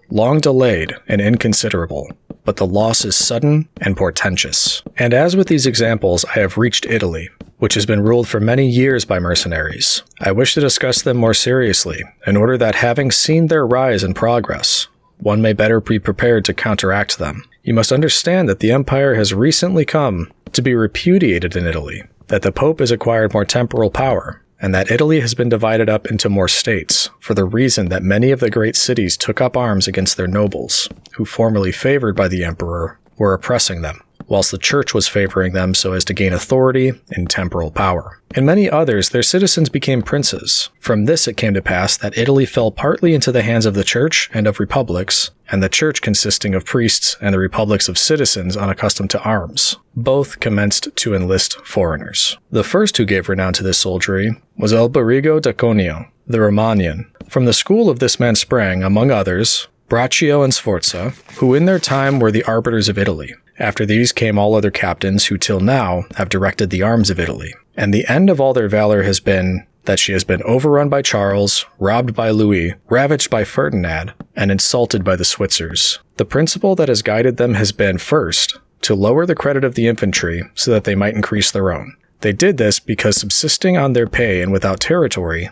long delayed and inconsiderable, but the loss is sudden and portentous. And as with these examples, I have reached Italy, which has been ruled for many years by mercenaries. I wish to discuss them more seriously, in order that having seen their rise and progress, one may better be prepared to counteract them. You must understand that the empire has recently come to be repudiated in Italy, that the Pope has acquired more temporal power, and that Italy has been divided up into more states, for the reason that many of the great cities took up arms against their nobles, who formerly favored by the emperor, were oppressing them, whilst the church was favoring them so as to gain authority and temporal power. In many others, their citizens became princes. From this it came to pass that Italy fell partly into the hands of the church and of republics, and the church consisting of priests and the republics of citizens unaccustomed to arms. Both commenced to enlist foreigners. The first who gave renown to this soldiery was Alberigo da Conio, the Romanian. From the school of this man sprang, among others, Braccio and Sforza, who in their time were the arbiters of Italy. After these came all other captains who till now have directed the arms of Italy. And the end of all their valor has been that she has been overrun by Charles, robbed by Louis, ravaged by Ferdinand, and insulted by the Switzers. The principle that has guided them has been, first, to lower the credit of the infantry so that they might increase their own. They did this because, subsisting on their pay and without territory,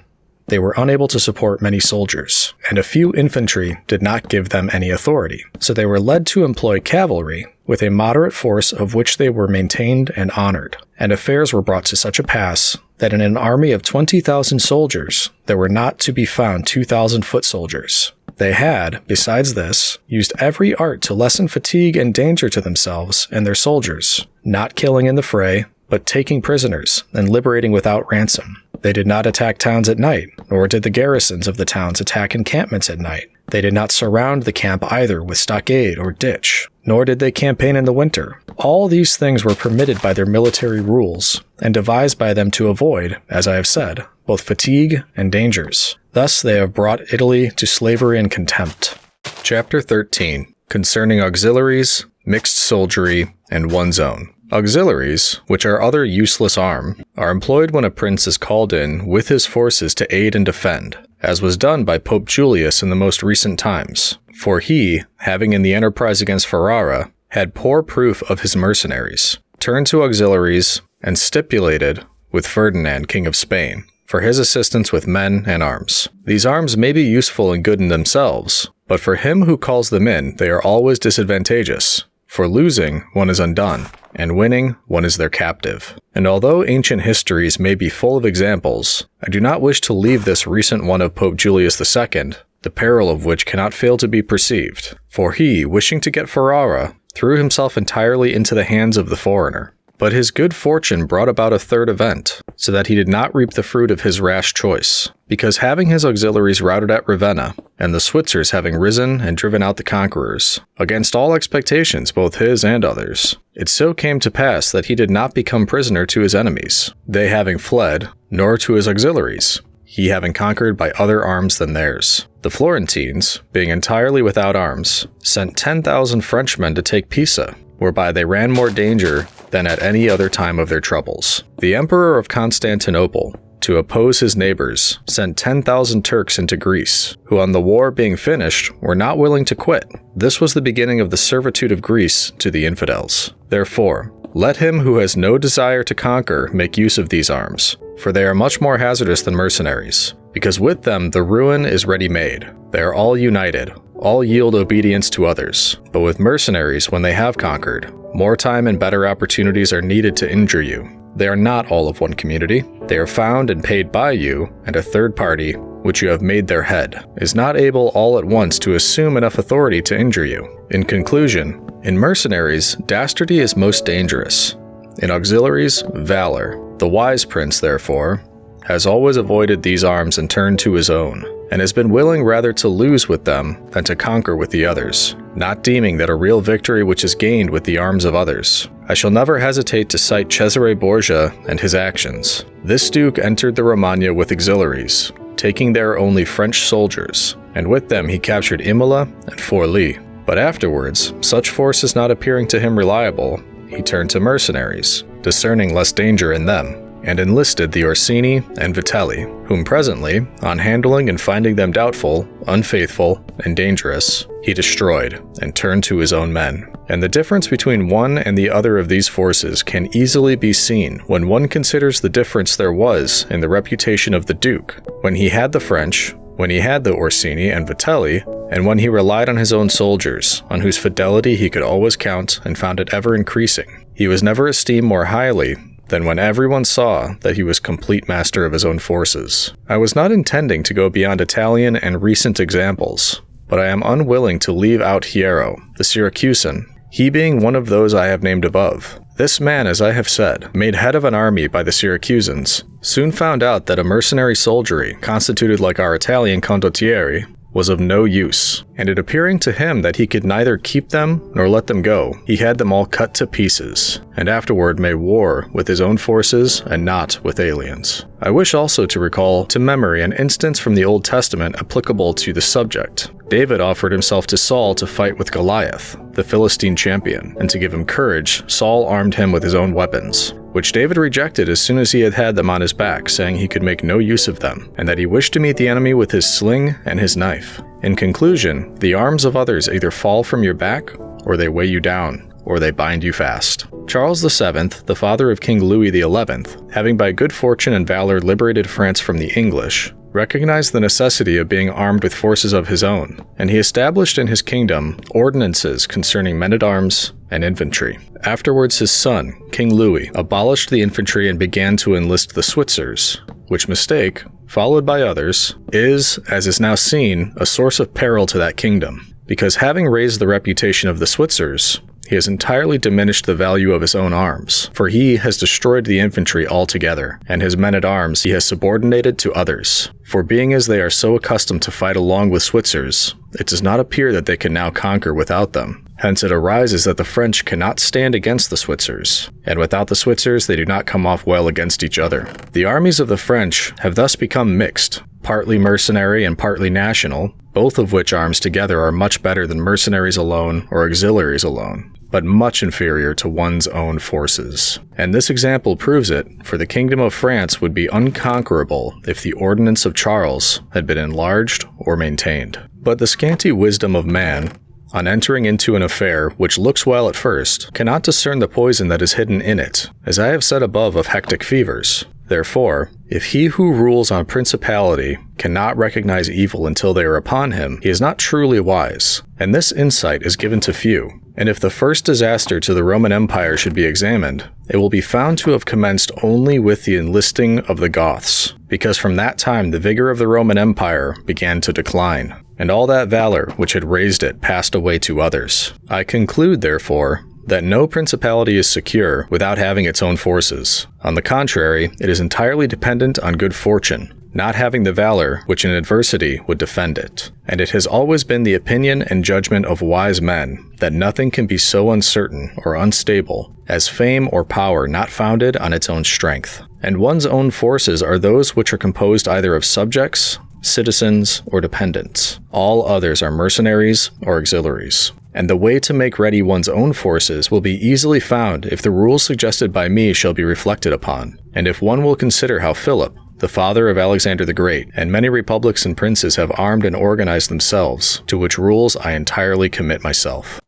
they were unable to support many soldiers, and a few infantry did not give them any authority. So they were led to employ cavalry, with a moderate force of which they were maintained and honored. And affairs were brought to such a pass that in an army of 20,000 soldiers, there were not to be found 2,000 foot soldiers. They had, besides this, used every art to lessen fatigue and danger to themselves and their soldiers, not killing in the fray, but taking prisoners and liberating without ransom. They did not attack towns at night, nor did the garrisons of the towns attack encampments at night. They did not surround the camp either with stockade or ditch, nor did they campaign in the winter. All these things were permitted by their military rules, and devised by them to avoid, as I have said, both fatigue and dangers. Thus they have brought Italy to slavery and contempt. Chapter 13. Concerning auxiliaries, mixed soldiery, and one's own. Auxiliaries, which are other useless arm, are employed when a prince is called in with his forces to aid and defend, as was done by Pope Julius in the most recent times. For he, having in the enterprise against Ferrara, had poor proof of his mercenaries, turned to auxiliaries, and stipulated with Ferdinand, King of Spain, for his assistance with men and arms. These arms may be useful and good in themselves, but for him who calls them in, they are always disadvantageous. For losing, one is undone, and winning, one is their captive. And although ancient histories may be full of examples, I do not wish to leave this recent one of Pope Julius II, the peril of which cannot fail to be perceived. For he, wishing to get Ferrara, threw himself entirely into the hands of the foreigner. But his good fortune brought about a third event, so that he did not reap the fruit of his rash choice, because having his auxiliaries routed at Ravenna, and the Switzers having risen and driven out the conquerors, against all expectations both his and others, it so came to pass that he did not become prisoner to his enemies, they having fled, nor to his auxiliaries, he having conquered by other arms than theirs. The Florentines, being entirely without arms, sent 10,000 Frenchmen to take Pisa, whereby they ran more danger than at any other time of their troubles. The Emperor of Constantinople, to oppose his neighbors, sent 10,000 Turks into Greece, who on the war being finished were not willing to quit. This was the beginning of the servitude of Greece to the infidels. Therefore, let him who has no desire to conquer make use of these arms, for they are much more hazardous than mercenaries, because with them the ruin is ready-made. They are all united, all yield obedience to others. But with mercenaries, when they have conquered, more time and better opportunities are needed to injure you. They are not all of one community. They are found and paid by you, and a third party, which you have made their head, is not able all at once to assume enough authority to injure you. In conclusion, in mercenaries, dastardy is most dangerous. In auxiliaries, valor. The wise prince, therefore, has always avoided these arms and turned to his own, and has been willing rather to lose with them than to conquer with the others, not deeming that a real victory which is gained with the arms of others. I shall never hesitate to cite Cesare Borgia and his actions. This duke entered the Romagna with auxiliaries, taking there only French soldiers, and with them he captured Imola and Forlì. But afterwards, such forces not appearing to him reliable, he turned to mercenaries, discerning less danger in them, and enlisted the Orsini and Vitelli, whom presently, on handling and finding them doubtful, unfaithful, and dangerous, he destroyed, and turned to his own men. And the difference between one and the other of these forces can easily be seen when one considers the difference there was in the reputation of the Duke, when he had the French, when he had the Orsini and Vitelli, and when he relied on his own soldiers, on whose fidelity he could always count and found it ever increasing. He was never esteemed more highly than when everyone saw that he was complete master of his own forces. I was not intending to go beyond Italian and recent examples, but I am unwilling to leave out Hiero, the Syracusan, he being one of those I have named above. This man, as I have said, made head of an army by the Syracusans, soon found out that a mercenary soldiery, constituted like our Italian condottieri, was of no use, and it appearing to him that he could neither keep them nor let them go, he had them all cut to pieces, and afterward made war with his own forces and not with aliens. I wish also to recall to memory an instance from the Old Testament applicable to the subject. David offered himself to Saul to fight with Goliath, the Philistine champion, and to give him courage, Saul armed him with his own weapons, which David rejected as soon as he had them on his back, saying he could make no use of them, and that he wished to meet the enemy with his sling and his knife. In conclusion, the arms of others either fall from your back, or they weigh you down, or they bind you fast. Charles VII, the father of King Louis XI, having by good fortune and valor liberated France from the English, recognized the necessity of being armed with forces of his own, and he established in his kingdom ordinances concerning men-at-arms and infantry. Afterwards his son, King Louis, abolished the infantry and began to enlist the Switzers, which mistake, followed by others, is, as is now seen, a source of peril to that kingdom, because having raised the reputation of the Switzers, he has entirely diminished the value of his own arms, for he has destroyed the infantry altogether, and his men-at-arms he has subordinated to others. For being as they are so accustomed to fight along with Switzers, it does not appear that they can now conquer without them. Hence it arises that the French cannot stand against the Switzers, and without the Switzers they do not come off well against each other. The armies of the French have thus become mixed, partly mercenary and partly national, both of which arms together are much better than mercenaries alone or auxiliaries alone, but much inferior to one's own forces. And this example proves it, for the kingdom of France would be unconquerable if the ordinance of Charles had been enlarged or maintained. But the scanty wisdom of man, on entering into an affair which looks well at first, cannot discern the poison that is hidden in it, as I have said above of hectic fevers. Therefore, if he who rules on principality cannot recognize evil until they are upon him, he is not truly wise, and this insight is given to few. And if the first disaster to the Roman Empire should be examined, it will be found to have commenced only with the enlisting of the Goths, because from that time the vigor of the Roman Empire began to decline, and all that valor which had raised it passed away to others. I conclude, therefore, that no principality is secure without having its own forces. On the contrary, it is entirely dependent on good fortune, not having the valor which in adversity would defend it. And it has always been the opinion and judgment of wise men that nothing can be so uncertain or unstable as fame or power not founded on its own strength. And one's own forces are those which are composed either of subjects, citizens, or dependents. All others are mercenaries or auxiliaries. And the way to make ready one's own forces will be easily found if the rules suggested by me shall be reflected upon, and if one will consider how Philip, the father of Alexander the Great, and many republics and princes have armed and organized themselves, to which rules I entirely commit myself.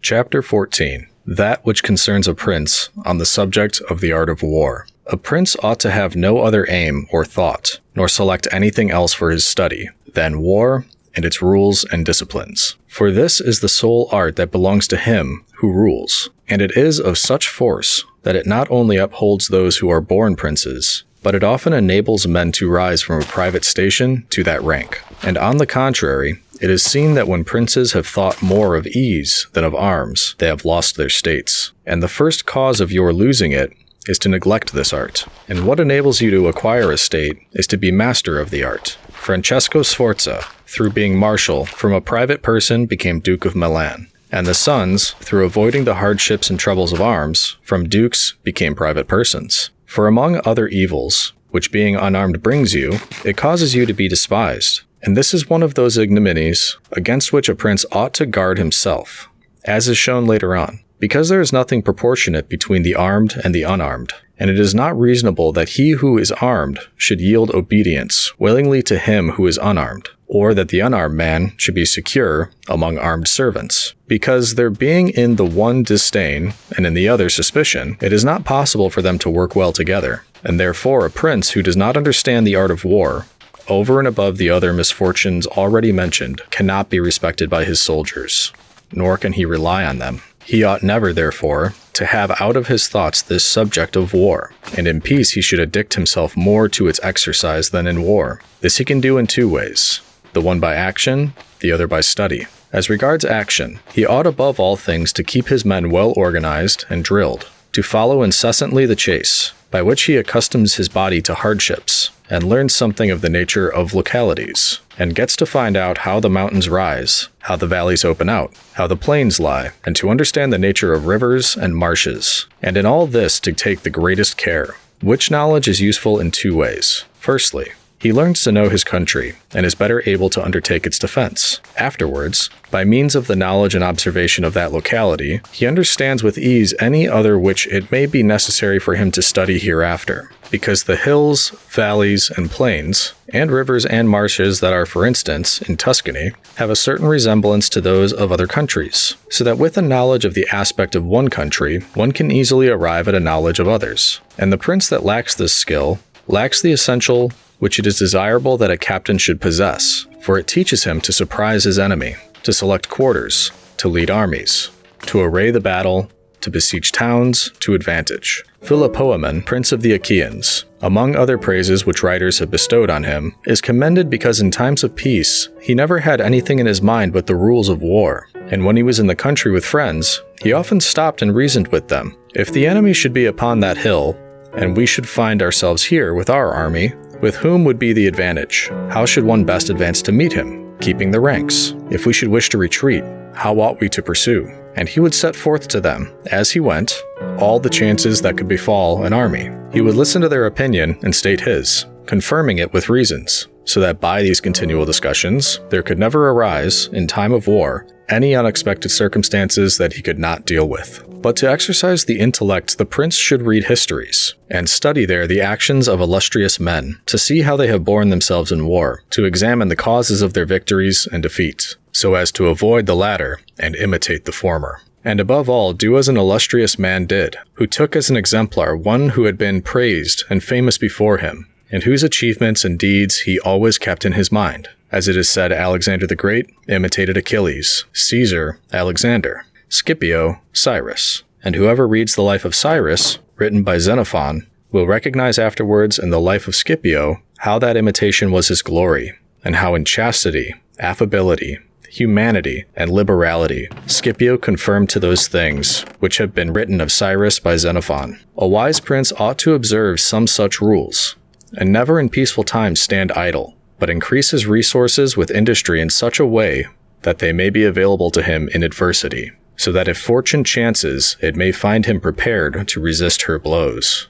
Chapter 14. That which concerns a prince on the subject of the art of war. A prince ought to have no other aim or thought, nor select anything else for his study, than war and its rules and disciplines. For this is the sole art that belongs to him who rules, and it is of such force that it not only upholds those who are born princes, but it often enables men to rise from a private station to that rank. And on the contrary, it is seen that when princes have thought more of ease than of arms, they have lost their states. And the first cause of your losing it is to neglect this art. And what enables you to acquire a state is to be master of the art. Francesco Sforza, through being marshal, from a private person became Duke of Milan. And the sons, through avoiding the hardships and troubles of arms, from dukes became private persons. For among other evils, which being unarmed brings you, it causes you to be despised. And this is one of those ignominies against which a prince ought to guard himself, as is shown later on, because there is nothing proportionate between the armed and the unarmed, and it is not reasonable that he who is armed should yield obedience willingly to him who is unarmed, or that the unarmed man should be secure among armed servants. Because there being in the one disdain, and in the other suspicion, it is not possible for them to work well together, and therefore a prince who does not understand the art of war, over and above the other misfortunes already mentioned, cannot be respected by his soldiers, nor can he rely on them. He ought never, therefore, to have out of his thoughts this subject of war, and in peace he should addict himself more to its exercise than in war. This he can do in two ways, the one by action, the other by study. As regards action, he ought above all things to keep his men well organized and drilled, to follow incessantly the chase, by which he accustoms his body to hardships, and learns something of the nature of localities, and gets to find out how the mountains rise, how the valleys open out, how the plains lie, and to understand the nature of rivers and marshes, and in all this to take the greatest care, which knowledge is useful in two ways. Firstly, he learns to know his country, and is better able to undertake its defense. Afterwards, by means of the knowledge and observation of that locality, he understands with ease any other which it may be necessary for him to study hereafter, because the hills, valleys, and plains, and rivers and marshes that are, for instance, in Tuscany, have a certain resemblance to those of other countries, so that with a knowledge of the aspect of one country, one can easily arrive at a knowledge of others. And the prince that lacks this skill lacks the essential which it is desirable that a captain should possess, for it teaches him to surprise his enemy, to select quarters, to lead armies, to array the battle, to besiege towns to advantage. Philopoemen, prince of the Achaeans, among other praises which writers have bestowed on him, is commended because in times of peace he never had anything in his mind but the rules of war, and when he was in the country with friends, he often stopped and reasoned with them. If the enemy should be upon that hill, and we should find ourselves here with our army, with whom would be the advantage? How should one best advance to meet him, keeping the ranks? If we should wish to retreat, how ought we to pursue? And he would set forth to them, as he went, all the chances that could befall an army. He would listen to their opinion and state his, confirming it with reasons, so that by these continual discussions, there could never arise, in time of war, any unexpected circumstances that he could not deal with. But to exercise the intellect, the prince should read histories, and study there the actions of illustrious men, to see how they have borne themselves in war, to examine the causes of their victories and defeats, so as to avoid the latter and imitate the former. And above all, do as an illustrious man did, who took as an exemplar one who had been praised and famous before him, and whose achievements and deeds he always kept in his mind. As it is said, Alexander the Great imitated Achilles, Caesar, Alexander, Scipio, Cyrus. And whoever reads the life of Cyrus, written by Xenophon, will recognize afterwards in the life of Scipio how that imitation was his glory, and how in chastity, affability, humanity, and liberality. Scipio confirmed to those things, which have been written of Cyrus by Xenophon. A wise prince ought to observe some such rules, and never in peaceful times stand idle, but increase his resources with industry in such a way that they may be available to him in adversity, so that if fortune chances, it may find him prepared to resist her blows.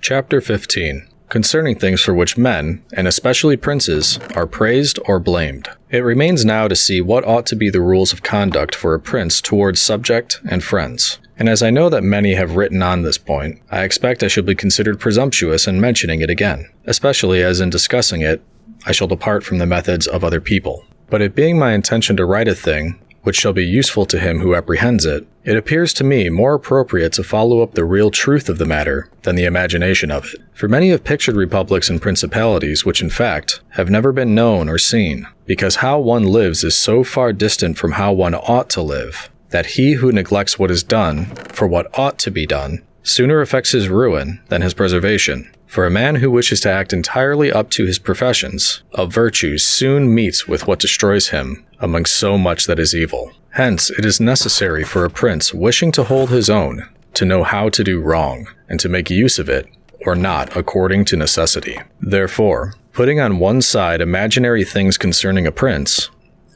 Chapter 15. Concerning things for which men, and especially princes, are praised or blamed. It remains now to see what ought to be the rules of conduct for a prince towards subject and friends. And as I know that many have written on this point, I expect I shall be considered presumptuous in mentioning it again, especially as in discussing it, I shall depart from the methods of other people. But it being my intention to write a thing, which shall be useful to him who apprehends it, it appears to me more appropriate to follow up the real truth of the matter than the imagination of it. For many have pictured republics and principalities which in fact have never been known or seen, because how one lives is so far distant from how one ought to live, that he who neglects what is done for what ought to be done sooner affects his ruin than his preservation. For a man who wishes to act entirely up to his professions of virtue soon meets with what destroys him among so much that is evil. Hence, it is necessary for a prince wishing to hold his own to know how to do wrong, and to make use of it, or not according to necessity. Therefore, putting on one side imaginary things concerning a prince,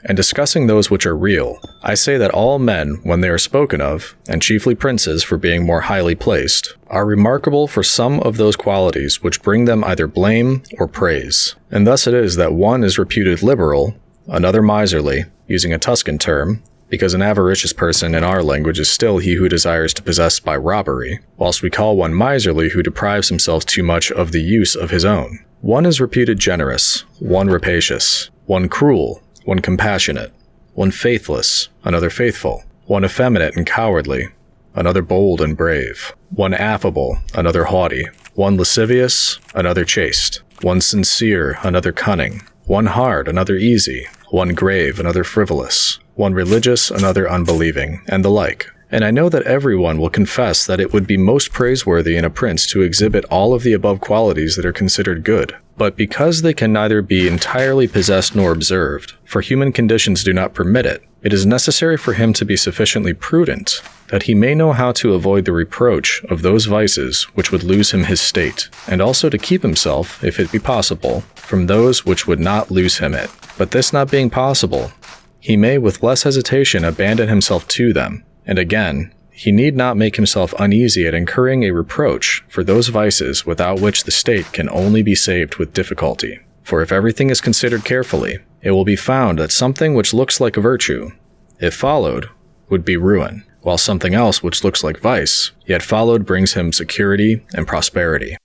and discussing those which are real, I say that all men, when they are spoken of, and chiefly princes for being more highly placed, are remarkable for some of those qualities which bring them either blame or praise. And thus it is that one is reputed liberal, another miserly, using a Tuscan term, because an avaricious person in our language is still he who desires to possess by robbery, whilst we call one miserly who deprives himself too much of the use of his own. One is reputed generous, one rapacious, one cruel, one compassionate, one faithless, another faithful, one effeminate and cowardly, another bold and brave, one affable, another haughty, one lascivious, another chaste, one sincere, another cunning, one hard, another easy, one grave, another frivolous, one religious, another unbelieving, and the like. And I know that everyone will confess that it would be most praiseworthy in a prince to exhibit all of the above qualities that are considered good. But because they can neither be entirely possessed nor observed, for human conditions do not permit it, it is necessary for him to be sufficiently prudent, that he may know how to avoid the reproach of those vices which would lose him his state, and also to keep himself, if it be possible, from those which would not lose him it. But this not being possible, he may with less hesitation abandon himself to them. And again, he need not make himself uneasy at incurring a reproach for those vices without which the state can only be saved with difficulty. For if everything is considered carefully, it will be found that something which looks like virtue, if followed, would be ruin, while something else which looks like vice, yet followed brings him security and prosperity.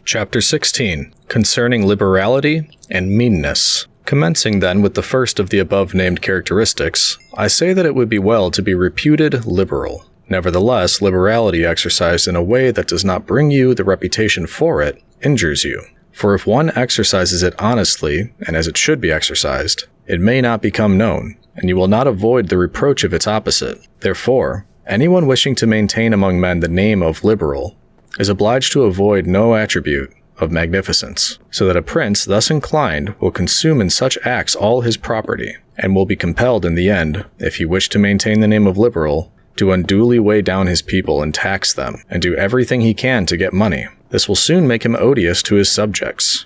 Chapter 16. Concerning liberality and meanness. Commencing then with the first of the above-named characteristics, I say that it would be well to be reputed liberal. Nevertheless, liberality exercised in a way that does not bring you the reputation for it injures you. For if one exercises it honestly, and as it should be exercised, it may not become known, and you will not avoid the reproach of its opposite. Therefore, anyone wishing to maintain among men the name of liberal is obliged to avoid no attribute of magnificence, so that a prince thus inclined will consume in such acts all his property, and will be compelled in the end, if he wish to maintain the name of liberal, to unduly weigh down his people and tax them, and do everything he can to get money. This will soon make him odious to his subjects.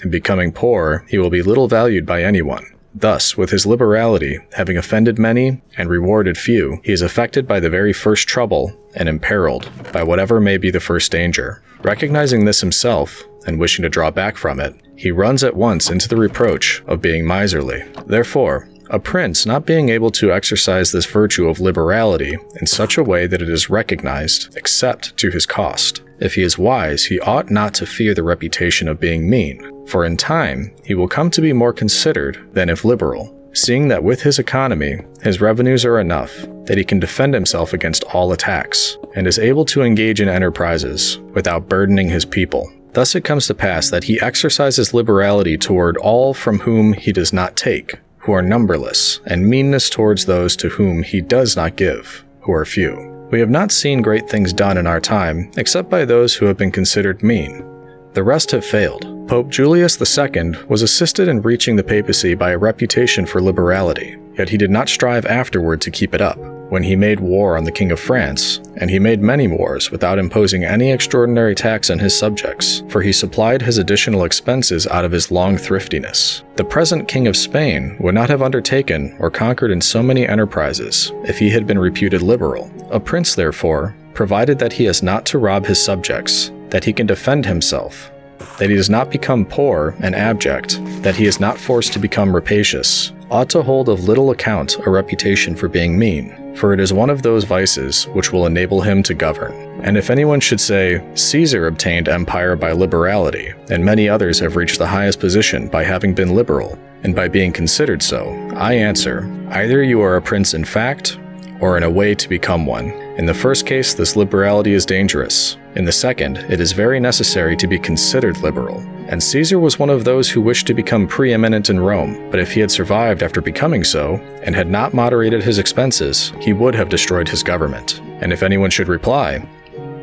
In becoming poor, he will be little valued by anyone. Thus, with his liberality, having offended many and rewarded few, he is affected by the very first trouble and imperiled by whatever may be the first danger. Recognizing this himself, and wishing to draw back from it, he runs at once into the reproach of being miserly. Therefore, a prince not being able to exercise this virtue of liberality in such a way that it is recognized, except to his cost. If he is wise, he ought not to fear the reputation of being mean, for in time he will come to be more considered than if liberal, seeing that with his economy, his revenues are enough that he can defend himself against all attacks, and is able to engage in enterprises without burdening his people. Thus it comes to pass that he exercises liberality toward all from whom he does not take, who are numberless, and meanness towards those to whom he does not give, who are few. We have not seen great things done in our time, except by those who have been considered mean. The rest have failed. Pope Julius II was assisted in reaching the papacy by a reputation for liberality, yet he did not strive afterward to keep it up. When he made war on the King of France, and he made many wars without imposing any extraordinary tax on his subjects, for he supplied his additional expenses out of his long thriftiness. The present King of Spain would not have undertaken or conquered in so many enterprises if he had been reputed liberal. A prince, therefore, provided that he has not to rob his subjects, that he can defend himself, that he does not become poor and abject, that he is not forced to become rapacious, ought to hold of little account a reputation for being mean, for it is one of those vices which will enable him to govern. And if anyone should say, Caesar obtained empire by liberality, and many others have reached the highest position by having been liberal, and by being considered so, I answer, either you are a prince in fact, or in a way to become one. In the first case, this liberality is dangerous. In the second, it is very necessary to be considered liberal. And Caesar was one of those who wished to become preeminent in Rome, but if he had survived after becoming so, and had not moderated his expenses, he would have destroyed his government. And if anyone should reply,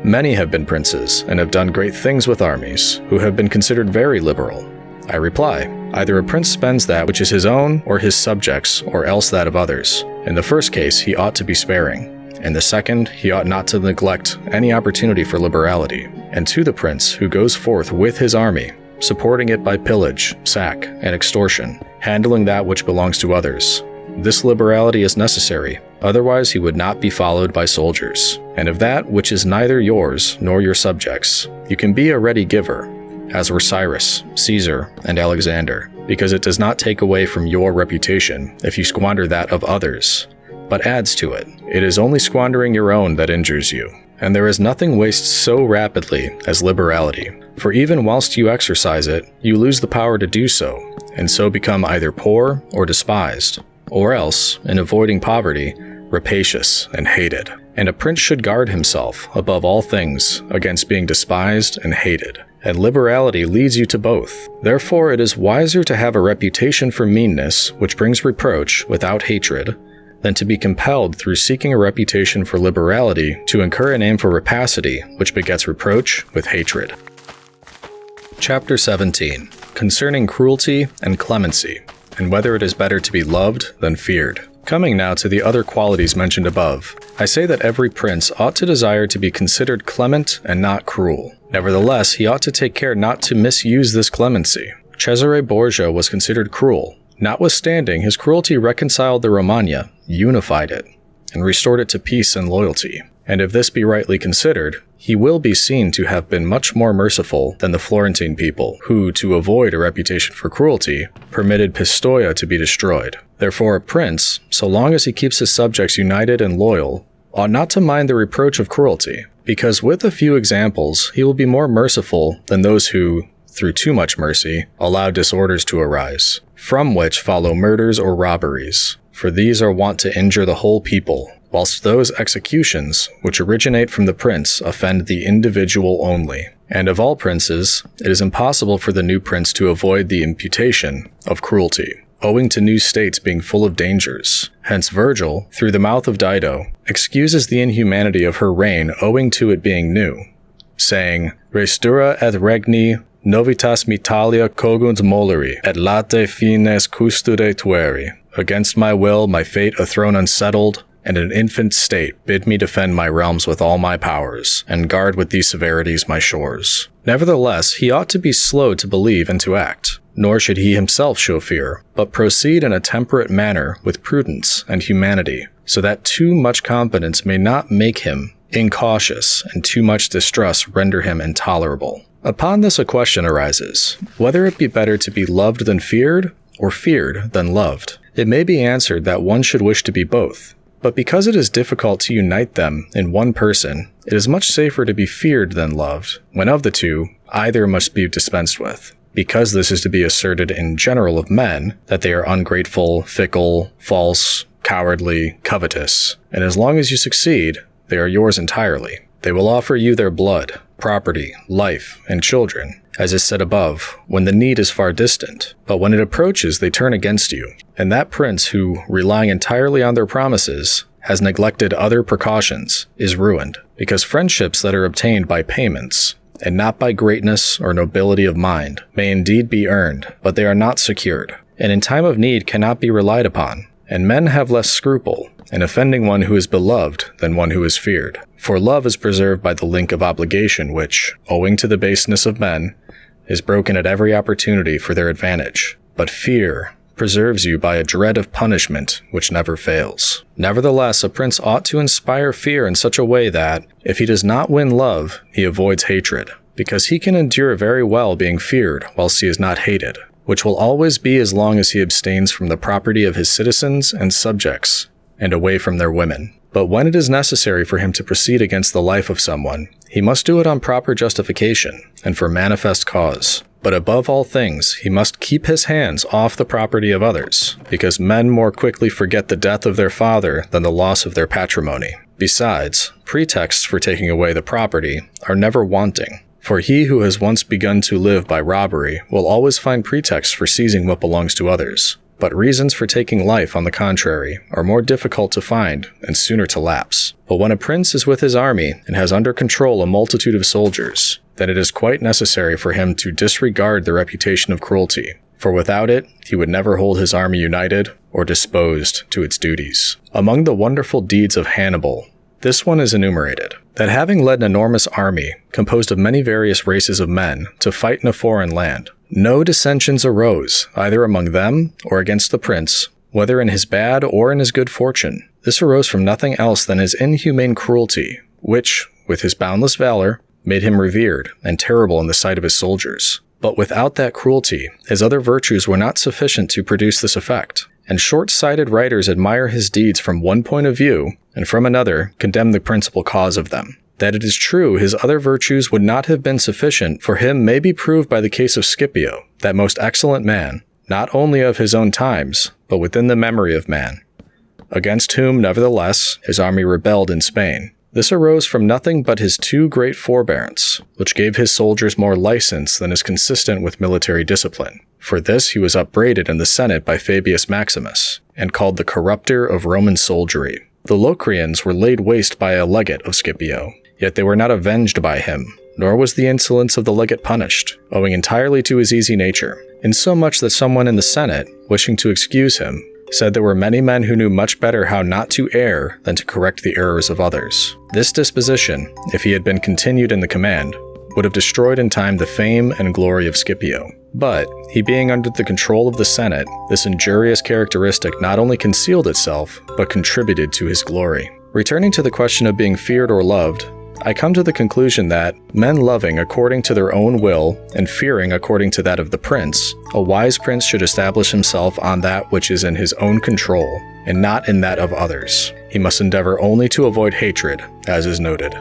many have been princes, and have done great things with armies, who have been considered very liberal. I reply, either a prince spends that which is his own, or his subjects, or else that of others. In the first case, he ought to be sparing. In the second, he ought not to neglect any opportunity for liberality. And to the prince who goes forth with his army, supporting it by pillage, sack, and extortion, handling that which belongs to others, this liberality is necessary, otherwise he would not be followed by soldiers. And of that which is neither yours nor your subjects, you can be a ready giver, as were Cyrus, Caesar, and Alexander, because it does not take away from your reputation if you squander that of others, but adds to it. It is only squandering your own that injures you. And there is nothing wastes so rapidly as liberality, for even whilst you exercise it, you lose the power to do so, and so become either poor or despised, or else, in avoiding poverty, rapacious and hated. And a prince should guard himself, above all things, against being despised and hated. And liberality leads you to both. Therefore it is wiser to have a reputation for meanness, which brings reproach, without hatred, than to be compelled through seeking a reputation for liberality to incur a name for rapacity, which begets reproach with hatred. Chapter 17. Concerning cruelty and clemency, and whether it is better to be loved than feared. Coming now to the other qualities mentioned above, I say that every prince ought to desire to be considered clement and not cruel. Nevertheless, he ought to take care not to misuse this clemency. Cesare Borgia was considered cruel. Notwithstanding, his cruelty reconciled the Romagna, unified it, and restored it to peace and loyalty. And if this be rightly considered, he will be seen to have been much more merciful than the Florentine people, who, to avoid a reputation for cruelty, permitted Pistoia to be destroyed. Therefore a prince, so long as he keeps his subjects united and loyal, ought not to mind the reproach of cruelty, because with a few examples he will be more merciful than those who, through too much mercy, allow disorders to arise, from which follow murders or robberies, for these are wont to injure the whole people, whilst those executions which originate from the prince offend the individual only. And of all princes, it is impossible for the new prince to avoid the imputation of cruelty, owing to new states being full of dangers. Hence Virgil, through the mouth of Dido, excuses the inhumanity of her reign owing to it being new, saying, Restura et regni novitas mitalia cogunt moleri, et late fines custude tueri. Against my will, my fate a throne unsettled, and an infant state bid me defend my realms with all my powers, and guard with these severities my shores. Nevertheless, he ought to be slow to believe and to act, nor should he himself show fear, but proceed in a temperate manner with prudence and humanity, so that too much confidence may not make him incautious, and too much distrust render him intolerable. Upon this a question arises, whether it be better to be loved than feared, or feared than loved. It may be answered that one should wish to be both, but because it is difficult to unite them in one person, it is much safer to be feared than loved, when of the two, either must be dispensed with. Because this is to be asserted in general of men, that they are ungrateful, fickle, false, cowardly, covetous, and as long as you succeed, they are yours entirely. They will offer you their blood, property, life, and children, as is said above, when the need is far distant. But when it approaches, they turn against you. And that prince who, relying entirely on their promises, has neglected other precautions, is ruined, because friendships that are obtained by payments and not by greatness or nobility of mind, may indeed be earned, but they are not secured, and in time of need cannot be relied upon. And men have less scruple in offending one who is beloved than one who is feared. For love is preserved by the link of obligation which, owing to the baseness of men, is broken at every opportunity for their advantage. But fear preserves you by a dread of punishment which never fails. Nevertheless, a prince ought to inspire fear in such a way that, if he does not win love, he avoids hatred, because he can endure very well being feared whilst he is not hated, which will always be as long as he abstains from the property of his citizens and subjects, and away from their women. But when it is necessary for him to proceed against the life of someone, he must do it on proper justification, and for manifest cause. But above all things, he must keep his hands off the property of others, because men more quickly forget the death of their father than the loss of their patrimony. Besides, pretexts for taking away the property are never wanting. For he who has once begun to live by robbery will always find pretexts for seizing what belongs to others. But reasons for taking life, on the contrary, are more difficult to find and sooner to lapse. But when a prince is with his army and has under control a multitude of soldiers, then it is quite necessary for him to disregard the reputation of cruelty, for without it he would never hold his army united or disposed to its duties. Among the wonderful deeds of Hannibal, this one is enumerated, that having led an enormous army, composed of many various races of men, to fight in a foreign land, no dissensions arose, either among them or against the prince, whether in his bad or in his good fortune. This arose from nothing else than his inhumane cruelty, which, with his boundless valor, made him revered and terrible in the sight of his soldiers. But without that cruelty, his other virtues were not sufficient to produce this effect. And short-sighted writers admire his deeds from one point of view, and from another condemn the principal cause of them. That it is true his other virtues would not have been sufficient for him may be proved by the case of Scipio, that most excellent man, not only of his own times, but within the memory of man, against whom, nevertheless, his army rebelled in Spain. This arose from nothing but his too great forbearance, which gave his soldiers more license than is consistent with military discipline. For this he was upbraided in the Senate by Fabius Maximus, and called the corrupter of Roman soldiery. The Locrians were laid waste by a legate of Scipio, yet they were not avenged by him, nor was the insolence of the legate punished, owing entirely to his easy nature, insomuch that someone in the Senate, wishing to excuse him, said there were many men who knew much better how not to err than to correct the errors of others. This disposition, if he had been continued in the command, would have destroyed in time the fame and glory of Scipio. But, he being under the control of the Senate, this injurious characteristic not only concealed itself, but contributed to his glory. Returning to the question of being feared or loved, I come to the conclusion that, men loving according to their own will, and fearing according to that of the prince, a wise prince should establish himself on that which is in his own control, and not in that of others. He must endeavor only to avoid hatred, as is noted.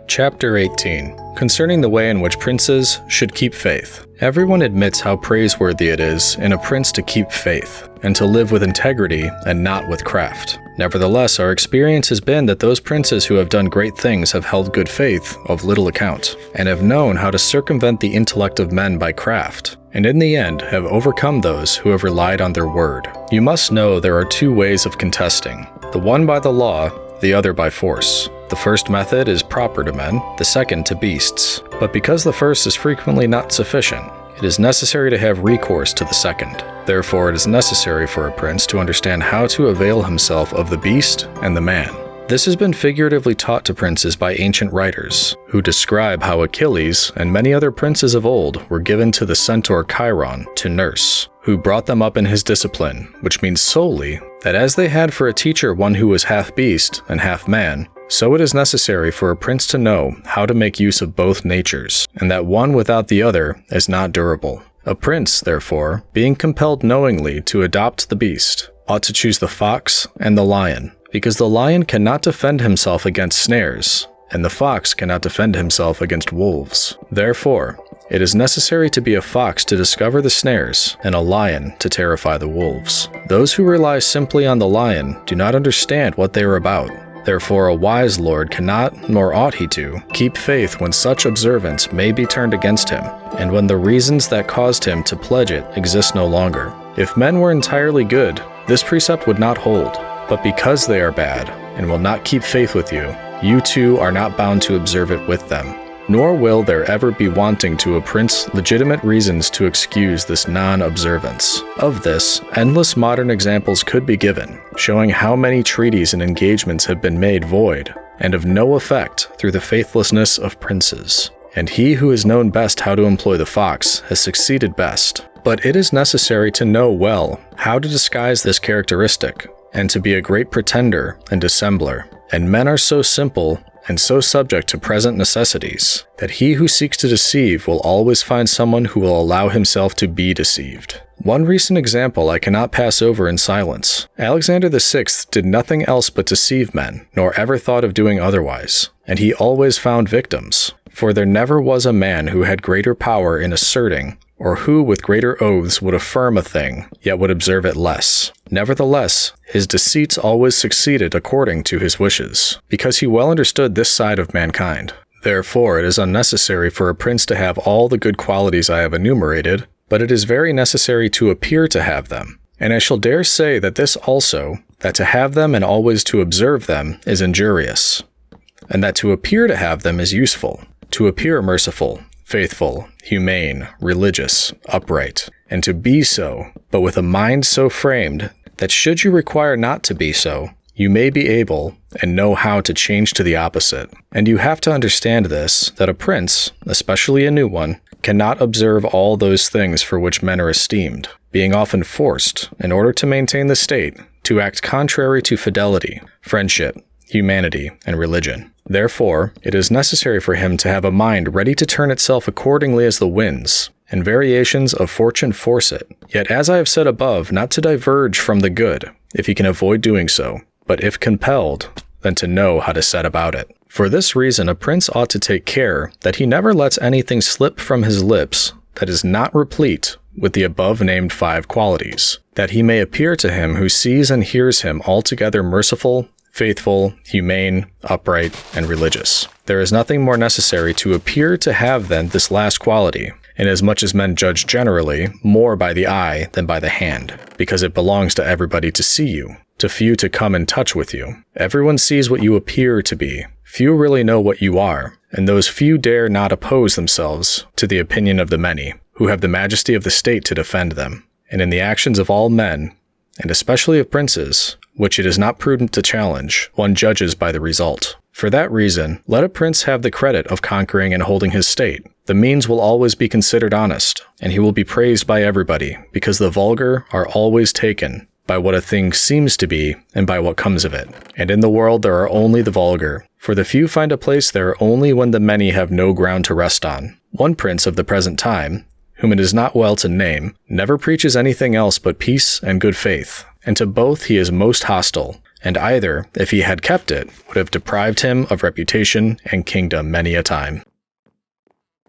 Chapter 18. Concerning the way in which princes should keep faith. Everyone admits how praiseworthy it is in a prince to keep faith, and to live with integrity and not with craft. Nevertheless, our experience has been that those princes who have done great things have held good faith of little account, and have known how to circumvent the intellect of men by craft, and in the end have overcome those who have relied on their word. You must know there are two ways of contesting, the one by the law, the other by force. The first method is proper to men, the second to beasts. But because the first is frequently not sufficient, it is necessary to have recourse to the second. Therefore, it is necessary for a prince to understand how to avail himself of the beast and the man. This has been figuratively taught to princes by ancient writers, who describe how Achilles and many other princes of old were given to the centaur Chiron to nurse, who brought them up in his discipline, which means solely that as they had for a teacher one who was half beast and half man, so it is necessary for a prince to know how to make use of both natures, and that one without the other is not durable. A prince, therefore, being compelled knowingly to adopt the beast, ought to choose the fox and the lion, because the lion cannot defend himself against snares, and the fox cannot defend himself against wolves. Therefore, it is necessary to be a fox to discover the snares, and a lion to terrify the wolves. Those who rely simply on the lion do not understand what they are about. Therefore, a wise lord cannot, nor ought he to, keep faith when such observance may be turned against him, and when the reasons that caused him to pledge it exist no longer. If men were entirely good, this precept would not hold. But because they are bad, and will not keep faith with you, you too are not bound to observe it with them. nor will there ever be wanting to a prince legitimate reasons to excuse this non-observance. Of this, endless modern examples could be given, showing how many treaties and engagements have been made void, and of no effect through the faithlessness of princes. And he who has known best how to employ the fox has succeeded best. But it is necessary to know well how to disguise this characteristic, and to be a great pretender and dissembler. And men are so simple and so subject to present necessities, that he who seeks to deceive will always find someone who will allow himself to be deceived. One recent example I cannot pass over in silence. Alexander VI did nothing else but deceive men, nor ever thought of doing otherwise, and he always found victims. For there never was a man who had greater power in asserting, or who with greater oaths would affirm a thing, yet would observe it less. Nevertheless, his deceits always succeeded according to his wishes, because he well understood this side of mankind. Therefore, it is unnecessary for a prince to have all the good qualities I have enumerated, but it is very necessary to appear to have them. And I shall dare say that this also, that to have them and always to observe them is injurious, and that to appear to have them is useful, to appear merciful, faithful, humane, religious, upright, and to be so, but with a mind so framed that should you require not to be so, you may be able and know how to change to the opposite. And you have to understand this, that a prince, especially a new one, cannot observe all those things for which men are esteemed, being often forced, in order to maintain the state, to act contrary to fidelity, friendship, humanity, and religion. Therefore, it is necessary for him to have a mind ready to turn itself accordingly as the winds, and variations of fortune force it. Yet as I have said above, not to diverge from the good, if he can avoid doing so, but if compelled, then to know how to set about it. For this reason, a prince ought to take care that he never lets anything slip from his lips that is not replete with the above-named 5 qualities, that he may appear to him who sees and hears him altogether merciful, faithful, humane, upright, and religious. There is nothing more necessary to appear to have than this last quality, inasmuch as men judge generally more by the eye than by the hand, because it belongs to everybody to see you, to few to come in touch with you. Everyone sees what you appear to be. Few really know what you are, and those few dare not oppose themselves to the opinion of the many, who have the majesty of the state to defend them. And in the actions of all men, and especially of princes, which it is not prudent to challenge, one judges by the result. For that reason, let a prince have the credit of conquering and holding his state. The means will always be considered honest, and he will be praised by everybody, because the vulgar are always taken by what a thing seems to be and by what comes of it. And in the world there are only the vulgar, for the few find a place there only when the many have no ground to rest on. One prince of the present time, whom it is not well to name, never preaches anything else but peace and good faith, and to both he is most hostile, and either, if he had kept it, would have deprived him of reputation and kingdom many a time.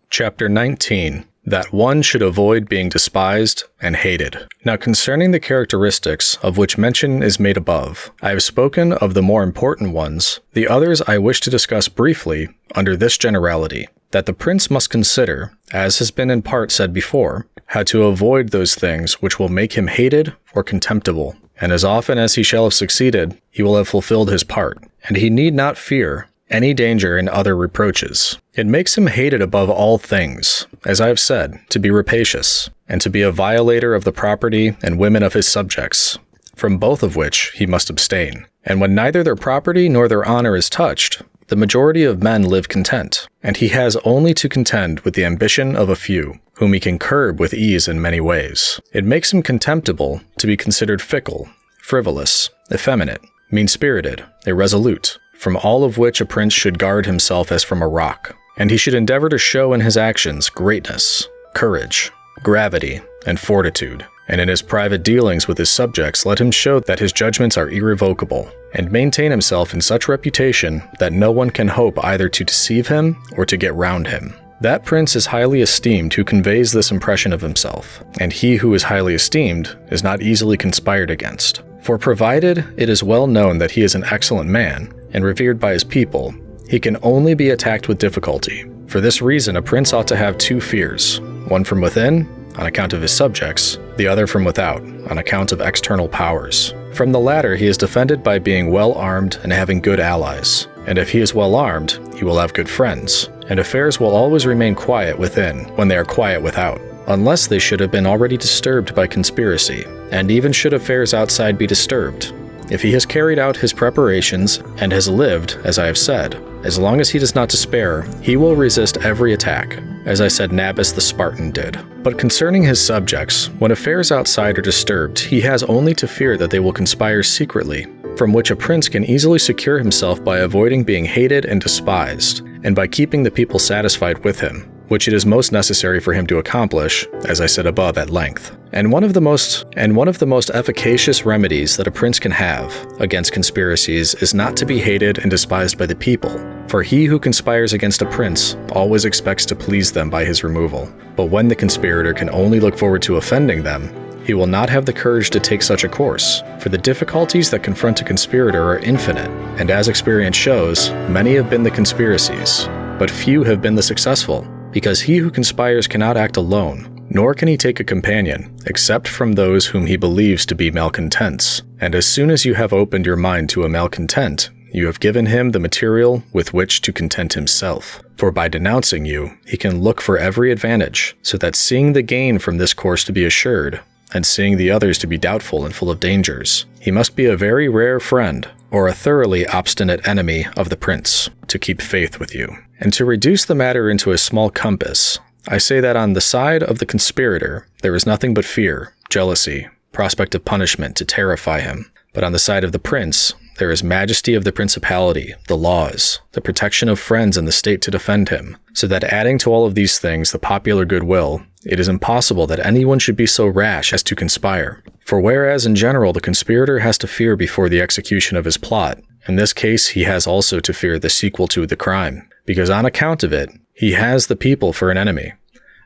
Chapter 19. That one should avoid being despised and hated. Now concerning the characteristics of which mention is made above, I have spoken of the more important ones. The others I wish to discuss briefly under this generality, that the prince must consider, as has been in part said before, how to avoid those things which will make him hated or contemptible. And as often as he shall have succeeded, he will have fulfilled his part, and he need not fear any danger in other reproaches. It makes him hated above all things, as I have said, to be rapacious, and to be a violator of the property and women of his subjects, from both of which he must abstain. And when neither their property nor their honor is touched, the majority of men live content, and he has only to contend with the ambition of a few, whom he can curb with ease in many ways. It makes him contemptible to be considered fickle, frivolous, effeminate, mean-spirited, irresolute, from all of which a prince should guard himself as from a rock, and he should endeavor to show in his actions greatness, courage, gravity, and fortitude, and in his private dealings with his subjects let him show that his judgments are irrevocable, and maintain himself in such reputation that no one can hope either to deceive him or to get round him. That prince is highly esteemed who conveys this impression of himself, and he who is highly esteemed is not easily conspired against. For provided it is well known that he is an excellent man, and revered by his people, he can only be attacked with difficulty. For this reason, a prince ought to have 2 fears, one from within, on account of his subjects, the other from without, on account of external powers. From the latter, he is defended by being well-armed and having good allies. And if he is well-armed, he will have good friends. And affairs will always remain quiet within when they are quiet without, unless they should have been already disturbed by conspiracy, and even should affairs outside be disturbed. If he has carried out his preparations and has lived, as I have said, as long as he does not despair, he will resist every attack, as I said Nabis the Spartan did. But concerning his subjects, when affairs outside are disturbed, he has only to fear that they will conspire secretly, from which a prince can easily secure himself by avoiding being hated and despised, and by keeping the people satisfied with him, which it is most necessary for him to accomplish, as I said above at length. And one of the most efficacious remedies that a prince can have against conspiracies is not to be hated and despised by the people, for he who conspires against a prince always expects to please them by his removal. But when the conspirator can only look forward to offending them, he will not have the courage to take such a course, for the difficulties that confront a conspirator are infinite, and as experience shows, many have been the conspiracies, but few have been the successful, because he who conspires cannot act alone, nor can he take a companion, except from those whom he believes to be malcontents. And as soon as you have opened your mind to a malcontent, you have given him the material with which to content himself. For by denouncing you, he can look for every advantage, so that seeing the gain from this course to be assured, and seeing the others to be doubtful and full of dangers, he must be a very rare friend, or a thoroughly obstinate enemy of the prince, to keep faith with you. And to reduce the matter into a small compass, I say that on the side of the conspirator, there is nothing but fear, jealousy, prospect of punishment to terrify him. But on the side of the prince, there is majesty of the principality, the laws, the protection of friends and the state to defend him, so that adding to all of these things the popular goodwill, it is impossible that anyone should be so rash as to conspire. For whereas in general the conspirator has to fear before the execution of his plot, in this case he has also to fear the sequel to the crime, because on account of it, he has the people for an enemy,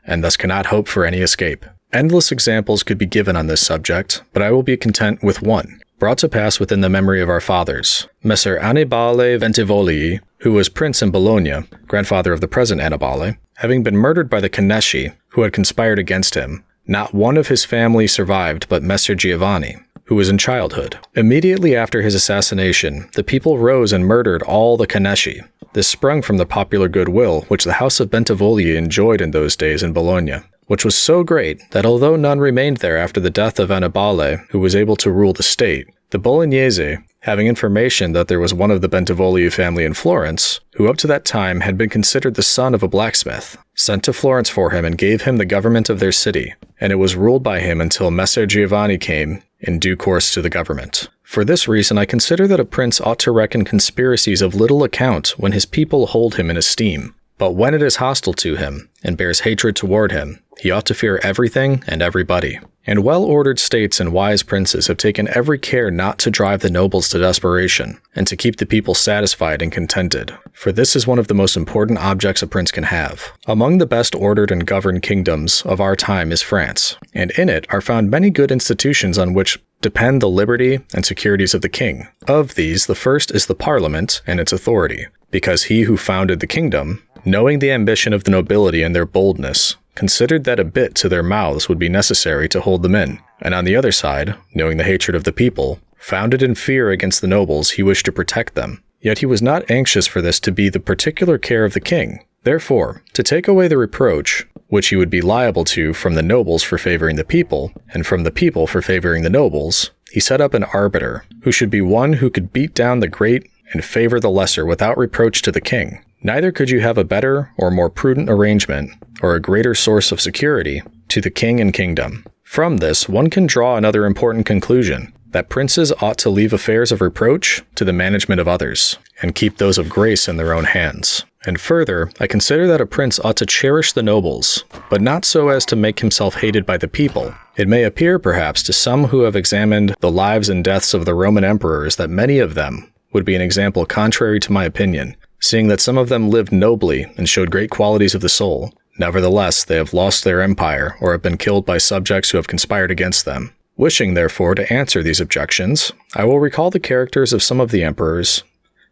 and thus cannot hope for any escape. Endless examples could be given on this subject, but I will be content with one, brought to pass within the memory of our fathers. Messer Annibale Bentivogli, who was prince in Bologna, grandfather of the present Annibale, having been murdered by the Canesci, who had conspired against him, not one of his family survived but Messer Giovanni, who was in childhood. Immediately after his assassination, the people rose and murdered all the Canesci. This sprung from the popular goodwill which the house of Bentivogli enjoyed in those days in Bologna, which was so great that although none remained there after the death of Annibale, who was able to rule the state, the Bolognese, having information that there was one of the Bentivogli family in Florence, who up to that time had been considered the son of a blacksmith, sent to Florence for him and gave him the government of their city, and it was ruled by him until Messer Giovanni came in due course to the government. For this reason, I consider that a prince ought to reckon conspiracies of little account when his people hold him in esteem, but when it is hostile to him and bears hatred toward him, he ought to fear everything and everybody. And well-ordered states and wise princes have taken every care not to drive the nobles to desperation, and to keep the people satisfied and contented, for this is one of the most important objects a prince can have. Among the best ordered and governed kingdoms of our time is France, and in it are found many good institutions on which depend the liberty and securities of the king. Of these, the first is the Parliament and its authority, because he who founded the kingdom, knowing the ambition of the nobility and their boldness, considered that a bit to their mouths would be necessary to hold them in, and on the other side, knowing the hatred of the people, founded in fear against the nobles, he wished to protect them. Yet he was not anxious for this to be the particular care of the king. Therefore, to take away the reproach, which he would be liable to from the nobles for favoring the people, and from the people for favoring the nobles, he set up an arbiter, who should be one who could beat down the great and favor the lesser without reproach to the king. Neither could you have a better or more prudent arrangement, or a greater source of security, to the king and kingdom. From this, one can draw another important conclusion, that princes ought to leave affairs of reproach to the management of others, and keep those of grace in their own hands. And further, I consider that a prince ought to cherish the nobles, but not so as to make himself hated by the people. It may appear, perhaps, to some who have examined the lives and deaths of the Roman emperors that many of them would be an example contrary to my opinion, seeing that some of them lived nobly and showed great qualities of the soul. Nevertheless, they have lost their empire or have been killed by subjects who have conspired against them. Wishing, therefore, to answer these objections, I will recall the characters of some of the emperors,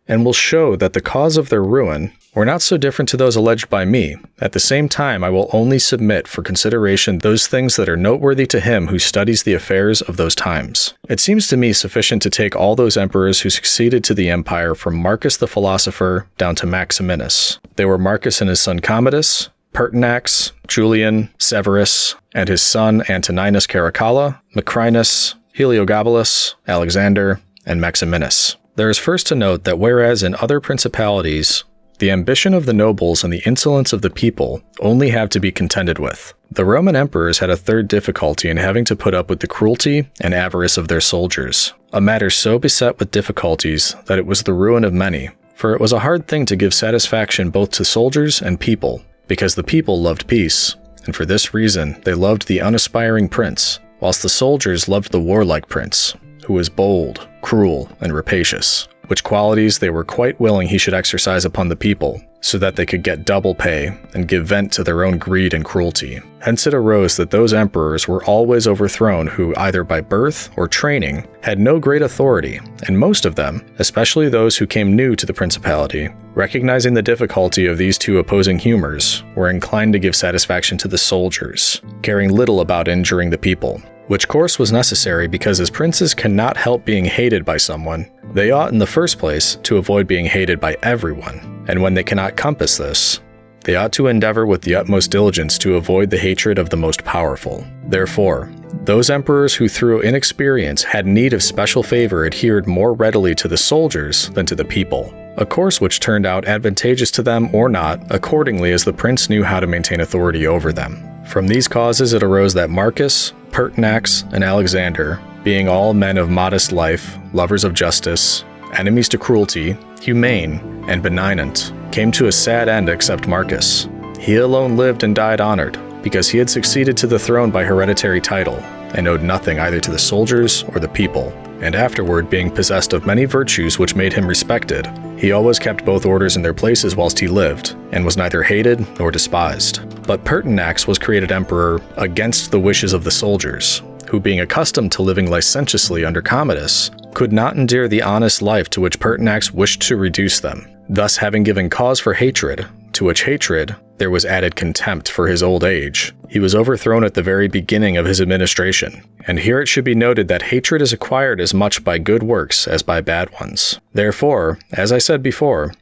and will show that the cause of their ruin were not so different to those alleged by me. At the same time, I will only submit for consideration those things that are noteworthy to him who studies the affairs of those times. It seems to me sufficient to take all those emperors who succeeded to the empire from Marcus the philosopher down to Maximinus. They were Marcus and his son Commodus, Pertinax, Julian, Severus, and his son Antoninus Caracalla, Macrinus, Heliogabalus, Alexander, and Maximinus. There is first to note that whereas in other principalities, the ambition of the nobles and the insolence of the people only have to be contended with, the Roman emperors had a third difficulty in having to put up with the cruelty and avarice of their soldiers, a matter so beset with difficulties that it was the ruin of many, for it was a hard thing to give satisfaction both to soldiers and people, because the people loved peace, and for this reason they loved the unaspiring prince, whilst the soldiers loved the warlike prince, who was bold, cruel, and rapacious, which qualities they were quite willing he should exercise upon the people, so that they could get double pay and give vent to their own greed and cruelty. Hence it arose that those emperors were always overthrown who, either by birth or training, had no great authority, and most of them, especially those who came new to the principality, recognizing the difficulty of these two opposing humors, were inclined to give satisfaction to the soldiers, caring little about injuring the people. Which course was necessary because as princes cannot help being hated by someone, they ought in the first place to avoid being hated by everyone, and when they cannot compass this, they ought to endeavor with the utmost diligence to avoid the hatred of the most powerful. Therefore, those emperors who through inexperience had need of special favor adhered more readily to the soldiers than to the people, a course which turned out advantageous to them or not, accordingly as the prince knew how to maintain authority over them. From these causes it arose that Marcus, Pertinax, and Alexander, being all men of modest life, lovers of justice, enemies to cruelty, humane, and benignant, came to a sad end except Marcus. He alone lived and died honored, because he had succeeded to the throne by hereditary title, and owed nothing either to the soldiers or the people, and afterward being possessed of many virtues which made him respected, he always kept both orders in their places whilst he lived, and was neither hated nor despised. But Pertinax was created emperor against the wishes of the soldiers, who being accustomed to living licentiously under Commodus, could not endure the honest life to which Pertinax wished to reduce them, thus having given cause for hatred, to which hatred there was added contempt for his old age. He was overthrown at the very beginning of his administration, and here it should be noted that hatred is acquired as much by good works as by bad ones. Therefore, as I said before,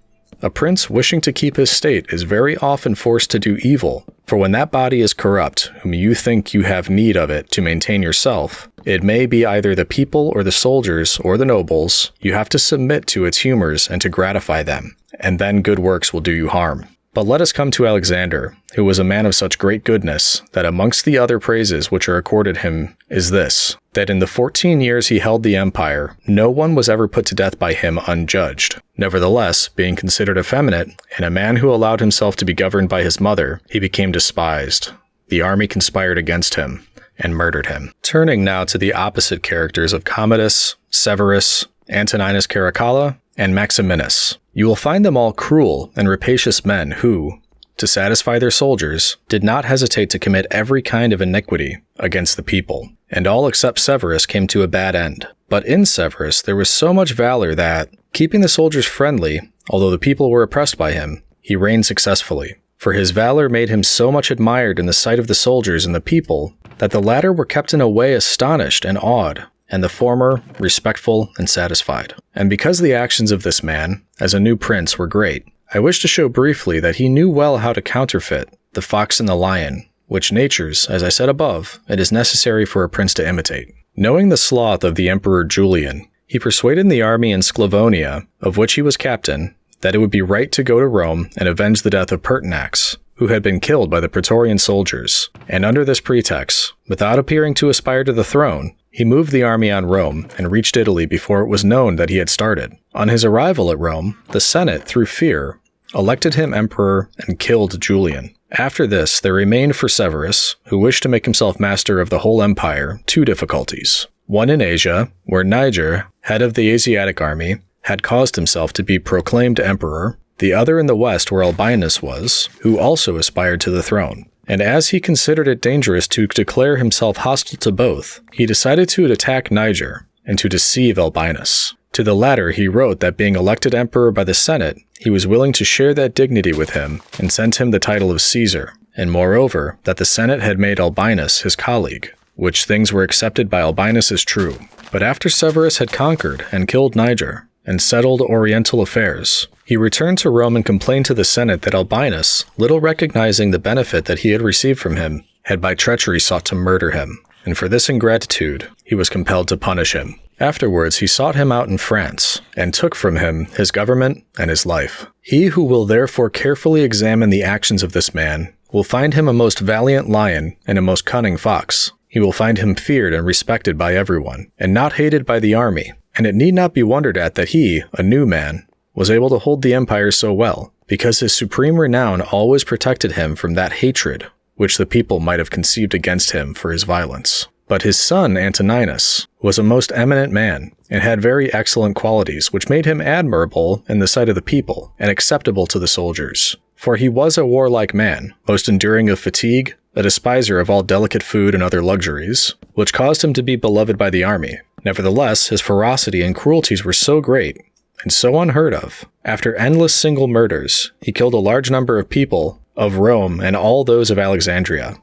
a prince wishing to keep his state is very often forced to do evil, for when that body is corrupt, whom you think you have need of it to maintain yourself, it may be either the people or the soldiers or the nobles, you have to submit to its humors and to gratify them, and then good works will do you harm. But let us come to Alexander, who was a man of such great goodness, that amongst the other praises which are accorded him is this, that in the 14 years he held the empire, no one was ever put to death by him unjudged. Nevertheless, being considered effeminate, and a man who allowed himself to be governed by his mother, he became despised. The army conspired against him, and murdered him. Turning now to the opposite characters of Commodus, Severus, Antoninus Caracalla, and Maximinus. You will find them all cruel and rapacious men who, to satisfy their soldiers, did not hesitate to commit every kind of iniquity against the people, and all except Severus came to a bad end. But in Severus there was so much valor that, keeping the soldiers friendly, although the people were oppressed by him, he reigned successfully. For his valor made him so much admired in the sight of the soldiers and the people, that the latter were kept in a way astonished and awed, and the former respectful and satisfied. And because the actions of this man, as a new prince, were great, I wish to show briefly that he knew well how to counterfeit the fox and the lion, which natures, as I said above, it is necessary for a prince to imitate. Knowing the sloth of the Emperor Julian, he persuaded the army in Sclavonia, of which he was captain, that it would be right to go to Rome and avenge the death of Pertinax, who had been killed by the Praetorian soldiers, and under this pretext, without appearing to aspire to the throne, he moved the army on Rome and reached Italy before it was known that he had started. On his arrival at Rome, the Senate, through fear, elected him emperor and killed Julian. After this, there remained for Severus, who wished to make himself master of the whole empire, two difficulties. One in Asia, where Niger, head of the Asiatic army, had caused himself to be proclaimed emperor, the other in the west where Albinus was, who also aspired to the throne. And as he considered it dangerous to declare himself hostile to both, he decided to attack Niger and to deceive Albinus. To the latter, he wrote that being elected emperor by the Senate, he was willing to share that dignity with him and sent him the title of Caesar, and moreover, that the Senate had made Albinus his colleague, which things were accepted by Albinus as true. But after Severus had conquered and killed Niger, and settled Oriental affairs, he returned to Rome and complained to the Senate that Albinus, little recognizing the benefit that he had received from him, had by treachery sought to murder him, and for this ingratitude, he was compelled to punish him. Afterwards, he sought him out in France, and took from him his government and his life. He who will therefore carefully examine the actions of this man will find him a most valiant lion and a most cunning fox. He will find him feared and respected by everyone, and not hated by the army. And it need not be wondered at that he, a new man, was able to hold the empire so well, because his supreme renown always protected him from that hatred which the people might have conceived against him for his violence. But his son, Antoninus, was a most eminent man, and had very excellent qualities which made him admirable in the sight of the people, and acceptable to the soldiers. For he was a warlike man, most enduring of fatigue, a despiser of all delicate food and other luxuries, which caused him to be beloved by the army. Nevertheless, his ferocity and cruelties were so great, and so unheard of. After endless single murders, he killed a large number of people of Rome and all those of Alexandria.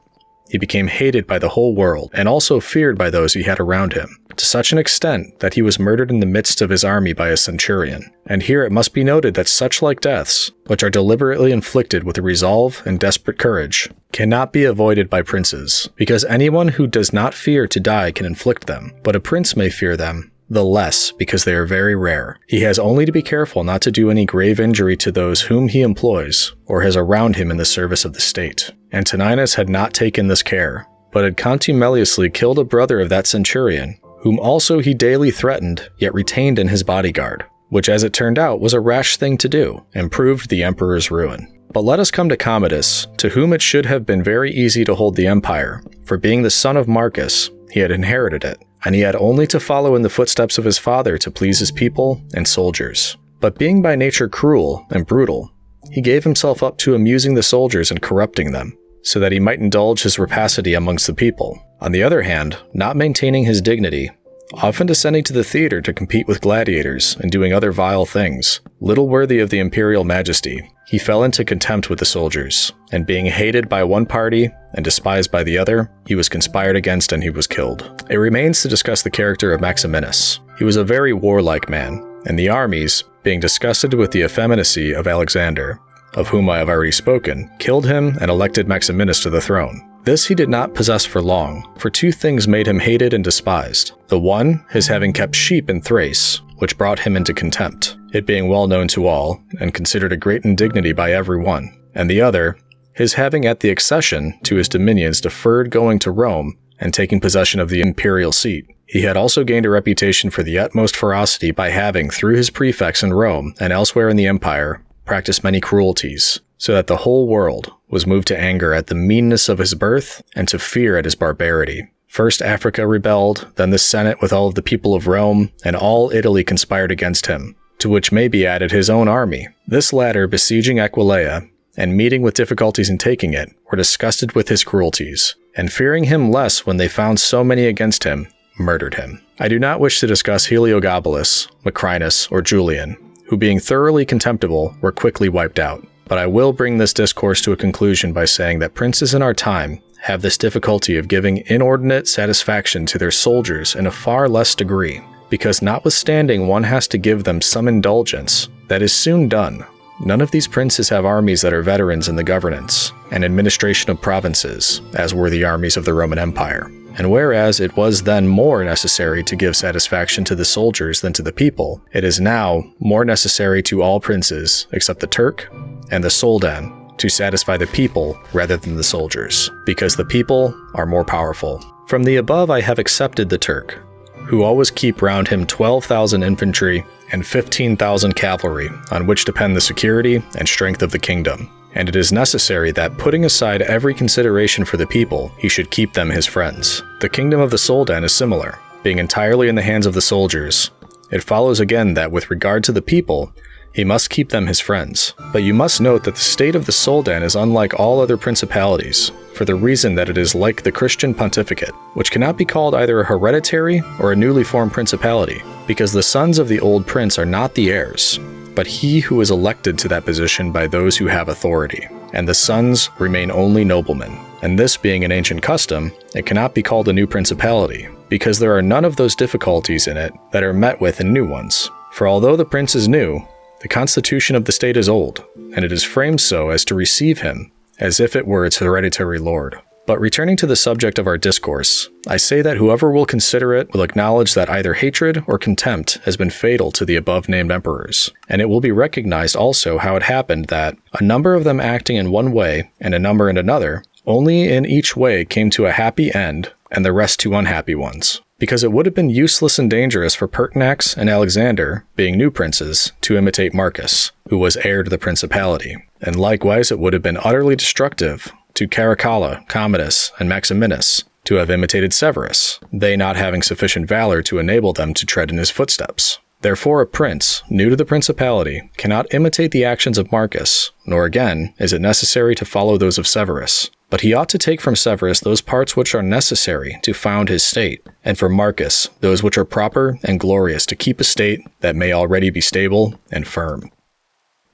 He became hated by the whole world, and also feared by those he had around him, to such an extent that he was murdered in the midst of his army by a centurion. And here it must be noted that such like deaths, which are deliberately inflicted with resolve and desperate courage, cannot be avoided by princes, because anyone who does not fear to die can inflict them, but a prince may fear them, the less because they are very rare. He has only to be careful not to do any grave injury to those whom he employs, or has around him in the service of the state. Antoninus had not taken this care, but had contumeliously killed a brother of that centurion, whom also he daily threatened, yet retained in his bodyguard, which as it turned out was a rash thing to do, and proved the emperor's ruin. But let us come to Commodus, to whom it should have been very easy to hold the empire, for being the son of Marcus, he had inherited it, and he had only to follow in the footsteps of his father to please his people and soldiers. But being by nature cruel and brutal, he gave himself up to amusing the soldiers and corrupting them, so that he might indulge his rapacity amongst the people. On the other hand, not maintaining his dignity, often descending to the theater to compete with gladiators and doing other vile things, little worthy of the imperial majesty, he fell into contempt with the soldiers, and being hated by one party and despised by the other, he was conspired against and he was killed. It remains to discuss the character of Maximinus. He was a very warlike man, and the armies, being disgusted with the effeminacy of Alexander, of whom I have already spoken, killed him and elected Maximinus to the throne. This he did not possess for long, for two things made him hated and despised. The one, his having kept sheep in Thrace, which brought him into contempt, it being well known to all, and considered a great indignity by every one. And the other, his having at the accession to his dominions deferred going to Rome and taking possession of the imperial seat. He had also gained a reputation for the utmost ferocity by having, through his prefects in Rome and elsewhere in the empire, practiced many cruelties, so that the whole world was moved to anger at the meanness of his birth and to fear at his barbarity. First Africa rebelled, then the Senate with all of the people of Rome, and all Italy conspired against him, to which may be added his own army. This latter, besieging Aquileia, and meeting with difficulties in taking it, were disgusted with his cruelties, and fearing him less when they found so many against him, murdered him. I do not wish to discuss Heliogabalus, Macrinus, or Julian, who being thoroughly contemptible, were quickly wiped out. But I will bring this discourse to a conclusion by saying that princes in our time have this difficulty of giving inordinate satisfaction to their soldiers in a far less degree, because notwithstanding one has to give them some indulgence, that is soon done. None of these princes have armies that are veterans in the governance and administration of provinces, as were the armies of the Roman Empire. And whereas it was then more necessary to give satisfaction to the soldiers than to the people, it is now more necessary to all princes, except the Turk and the Soldan, to satisfy the people rather than the soldiers, because the people are more powerful. From the above I have accepted the Turk, who always keep round him 12,000 infantry and 15,000 cavalry, on which depend the security and strength of the kingdom. And it is necessary that, putting aside every consideration for the people, he should keep them his friends. The kingdom of the Soldan is similar, being entirely in the hands of the soldiers, it follows again that with regard to the people, he must keep them his friends. But you must note that the state of the Soldan is unlike all other principalities, for the reason that it is like the Christian pontificate, which cannot be called either a hereditary or a newly formed principality, because the sons of the old prince are not the heirs, but he who is elected to that position by those who have authority, and the sons remain only noblemen. And this being an ancient custom, it cannot be called a new principality, because there are none of those difficulties in it that are met with in new ones. For although the prince is new, the constitution of the state is old, and it is framed so as to receive him, as if it were its hereditary lord. But returning to the subject of our discourse, I say that whoever will consider it will acknowledge that either hatred or contempt has been fatal to the above-named emperors, and it will be recognized also how it happened that, a number of them acting in one way and a number in another, only in each way came to a happy end, and the rest to unhappy ones. Because it would have been useless and dangerous for Pertinax and Alexander, being new princes, to imitate Marcus, who was heir to the principality. And likewise it would have been utterly destructive to Caracalla, Commodus, and Maximinus to have imitated Severus, they not having sufficient valor to enable them to tread in his footsteps. Therefore a prince, new to the principality, cannot imitate the actions of Marcus, nor again is it necessary to follow those of Severus. But he ought to take from Severus those parts which are necessary to found his state, and from Marcus those which are proper and glorious to keep a state that may already be stable and firm.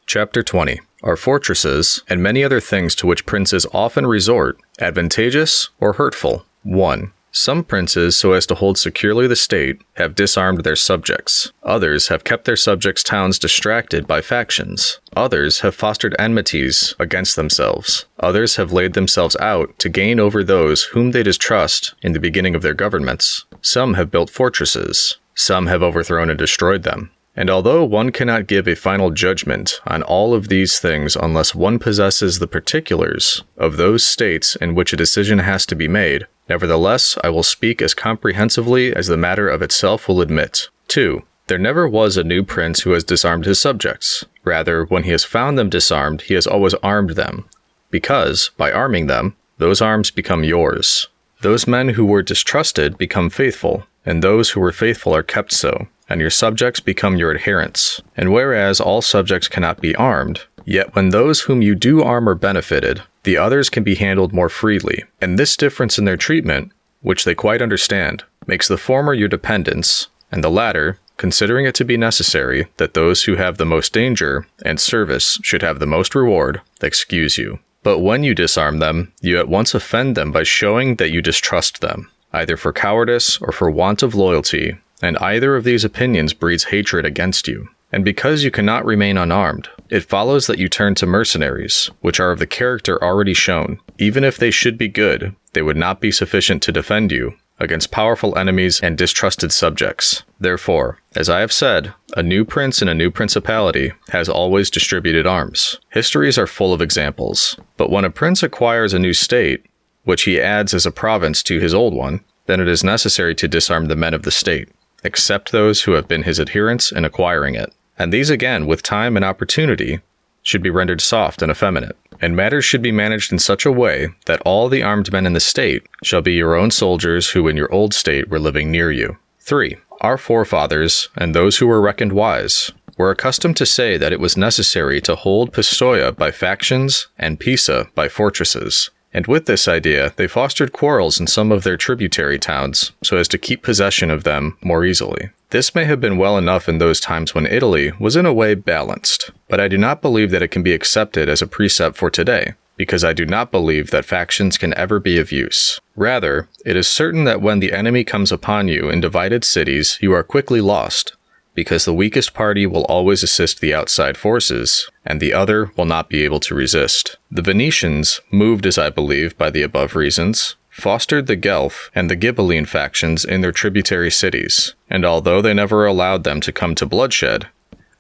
Chapter 20. Are fortresses, and many other things to which princes often resort, advantageous or hurtful? 1. Some princes, so as to hold securely the state, have disarmed their subjects. Others have kept their subjects' towns distracted by factions. Others have fostered enmities against themselves. Others have laid themselves out to gain over those whom they distrust in the beginning of their governments. Some have built fortresses. Some have overthrown and destroyed them. And although one cannot give a final judgment on all of these things unless one possesses the particulars of those states in which a decision has to be made, nevertheless, I will speak as comprehensively as the matter of itself will admit. 2. There never was a new prince who has disarmed his subjects. Rather, when he has found them disarmed, he has always armed them, because, by arming them, those arms become yours. Those men who were distrusted become faithful, and those who were faithful are kept so, and your subjects become your adherents. And whereas all subjects cannot be armed, yet when those whom you do arm are benefited, the others can be handled more freely. And this difference in their treatment, which they quite understand, makes the former your dependents, and the latter, considering it to be necessary that those who have the most danger and service should have the most reward, excuse you. But when you disarm them, you at once offend them by showing that you distrust them, either for cowardice or for want of loyalty, and either of these opinions breeds hatred against you. And because you cannot remain unarmed, it follows that you turn to mercenaries, which are of the character already shown. Even if they should be good, they would not be sufficient to defend you against powerful enemies and distrusted subjects. Therefore, as I have said, a new prince in a new principality has always distributed arms. Histories are full of examples. But when a prince acquires a new state, which he adds as a province to his old one, then it is necessary to disarm the men of the state, except those who have been his adherents in acquiring it. And these again, with time and opportunity, should be rendered soft and effeminate. And matters should be managed in such a way that all the armed men in the state shall be your own soldiers who in your old state were living near you. 3. Our forefathers, and those who were reckoned wise, were accustomed to say that it was necessary to hold Pistoia by factions and Pisa by fortresses. And with this idea, they fostered quarrels in some of their tributary towns, so as to keep possession of them more easily. This may have been well enough in those times when Italy was in a way balanced, but I do not believe that it can be accepted as a precept for today, because I do not believe that factions can ever be of use. Rather, it is certain that when the enemy comes upon you in divided cities, you are quickly lost, because the weakest party will always assist the outside forces, and the other will not be able to resist. The Venetians, moved as I believe by the above reasons, fostered the Guelph and the Ghibelline factions in their tributary cities, and although they never allowed them to come to bloodshed,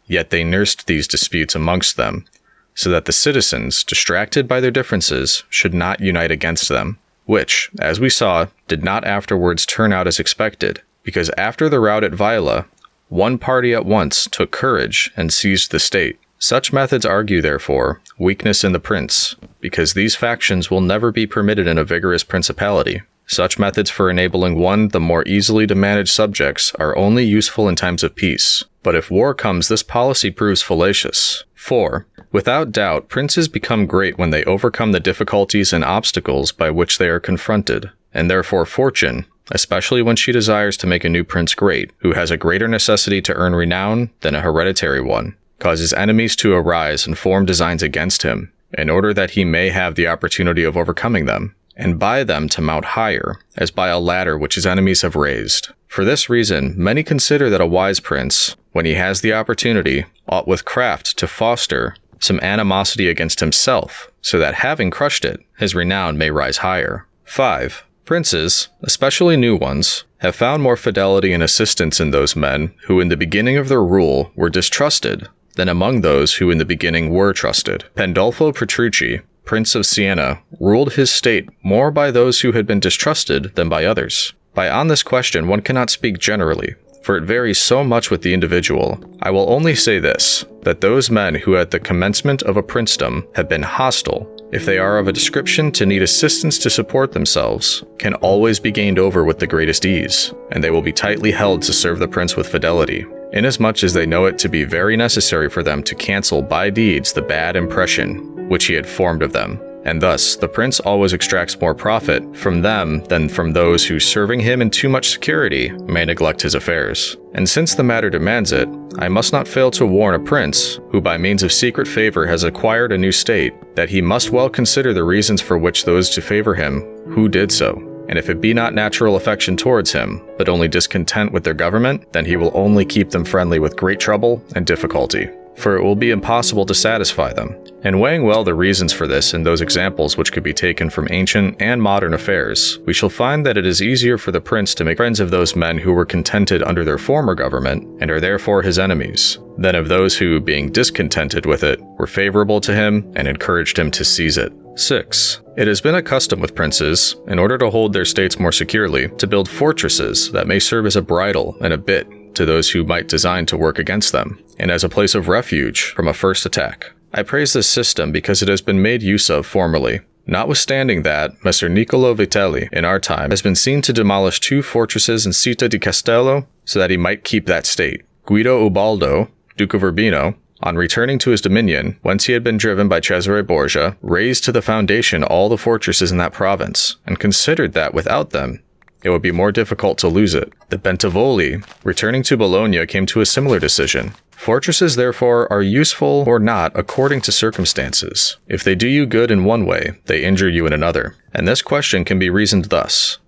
yet they nursed these disputes amongst them, so that the citizens, distracted by their differences, should not unite against them, which, as we saw, did not afterwards turn out as expected, because after the rout at Vaila, one party at once took courage and seized the state. Such methods argue, therefore, weakness in the prince, because these factions will never be permitted in a vigorous principality. Such methods for enabling one the more easily to manage subjects are only useful in times of peace, but if war comes, this policy proves fallacious. 4. Without doubt, princes become great when they overcome the difficulties and obstacles by which they are confronted, and therefore fortune, especially when she desires to make a new prince great, who has a greater necessity to earn renown than a hereditary one, causes enemies to arise and form designs against him, in order that he may have the opportunity of overcoming them, and by them to mount higher, as by a ladder which his enemies have raised. For this reason, many consider that a wise prince, when he has the opportunity, ought with craft to foster some animosity against himself, so that having crushed it, his renown may rise higher. 5. Princes, especially new ones, have found more fidelity and assistance in those men who in the beginning of their rule were distrusted than among those who in the beginning were trusted. Pandolfo Petrucci, Prince of Siena, ruled his state more by those who had been distrusted than by others. On this question one cannot speak generally, for it varies so much with the individual. I will only say this, that those men who at the commencement of a princedom have been hostile, if they are of a description to need assistance to support themselves, can always be gained over with the greatest ease, and they will be tightly held to serve the prince with fidelity, inasmuch as they know it to be very necessary for them to cancel by deeds the bad impression which he had formed of them. And thus, the prince always extracts more profit from them than from those who, serving him in too much security, may neglect his affairs. And since the matter demands it, I must not fail to warn a prince, who by means of secret favor has acquired a new state, that he must well consider the reasons for which those to favor him who did so. And if it be not natural affection towards him, but only discontent with their government, then he will only keep them friendly with great trouble and difficulty, for it will be impossible to satisfy them. And weighing well the reasons for this in those examples which could be taken from ancient and modern affairs, we shall find that it is easier for the prince to make friends of those men who were contented under their former government, and are therefore his enemies, than of those who, being discontented with it, were favorable to him and encouraged him to seize it. 6. It has been a custom with princes, in order to hold their states more securely, to build fortresses that may serve as a bridle and a bit to those who might design to work against them, and as a place of refuge from a first attack. I praise this system because it has been made use of formerly, notwithstanding that Messer Niccolò Machiavelli, in our time, has been seen to demolish 2 fortresses in Città di Castello, so that he might keep that state. Guido Ubaldo, Duke of Urbino, on returning to his dominion, whence he had been driven by Cesare Borgia, razed to the foundation all the fortresses in that province, and considered that without them, it would be more difficult to lose it. The Bentivogli, returning to Bologna, came to a similar decision. Fortresses, therefore, are useful or not according to circumstances. If they do you good in one way, they injure you in another. And this question can be reasoned thus.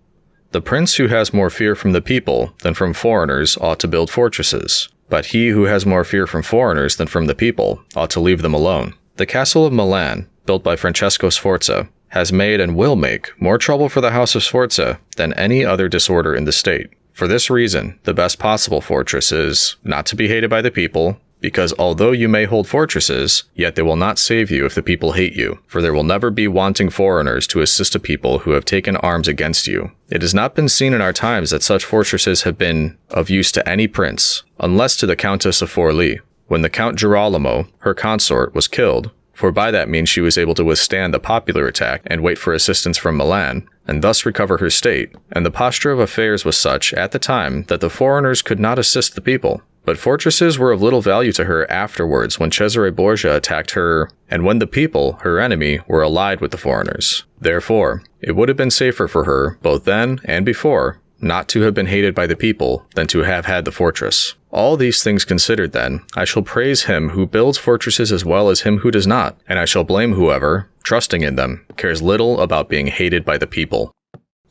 The prince who has more fear from the people than from foreigners ought to build fortresses, but he who has more fear from foreigners than from the people ought to leave them alone. The castle of Milan, built by Francesco Sforza, has made and will make more trouble for the house of Sforza than any other disorder in the state. For this reason, the best possible fortress is not to be hated by the people, because although you may hold fortresses, yet they will not save you if the people hate you, for there will never be wanting foreigners to assist a people who have taken arms against you. It has not been seen in our times that such fortresses have been of use to any prince, unless to the Countess of Forlì, when the Count Girolamo, her consort, was killed, for by that means she was able to withstand the popular attack and wait for assistance from Milan, and thus recover her state, and the posture of affairs was such at the time that the foreigners could not assist the people. But fortresses were of little value to her afterwards when Cesare Borgia attacked her, and when the people, her enemy, were allied with the foreigners. Therefore, it would have been safer for her, both then and before, not to have been hated by the people than to have had the fortress. All these things considered, then, I shall praise him who builds fortresses as well as him who does not, and I shall blame whoever, trusting in them, cares little about being hated by the people.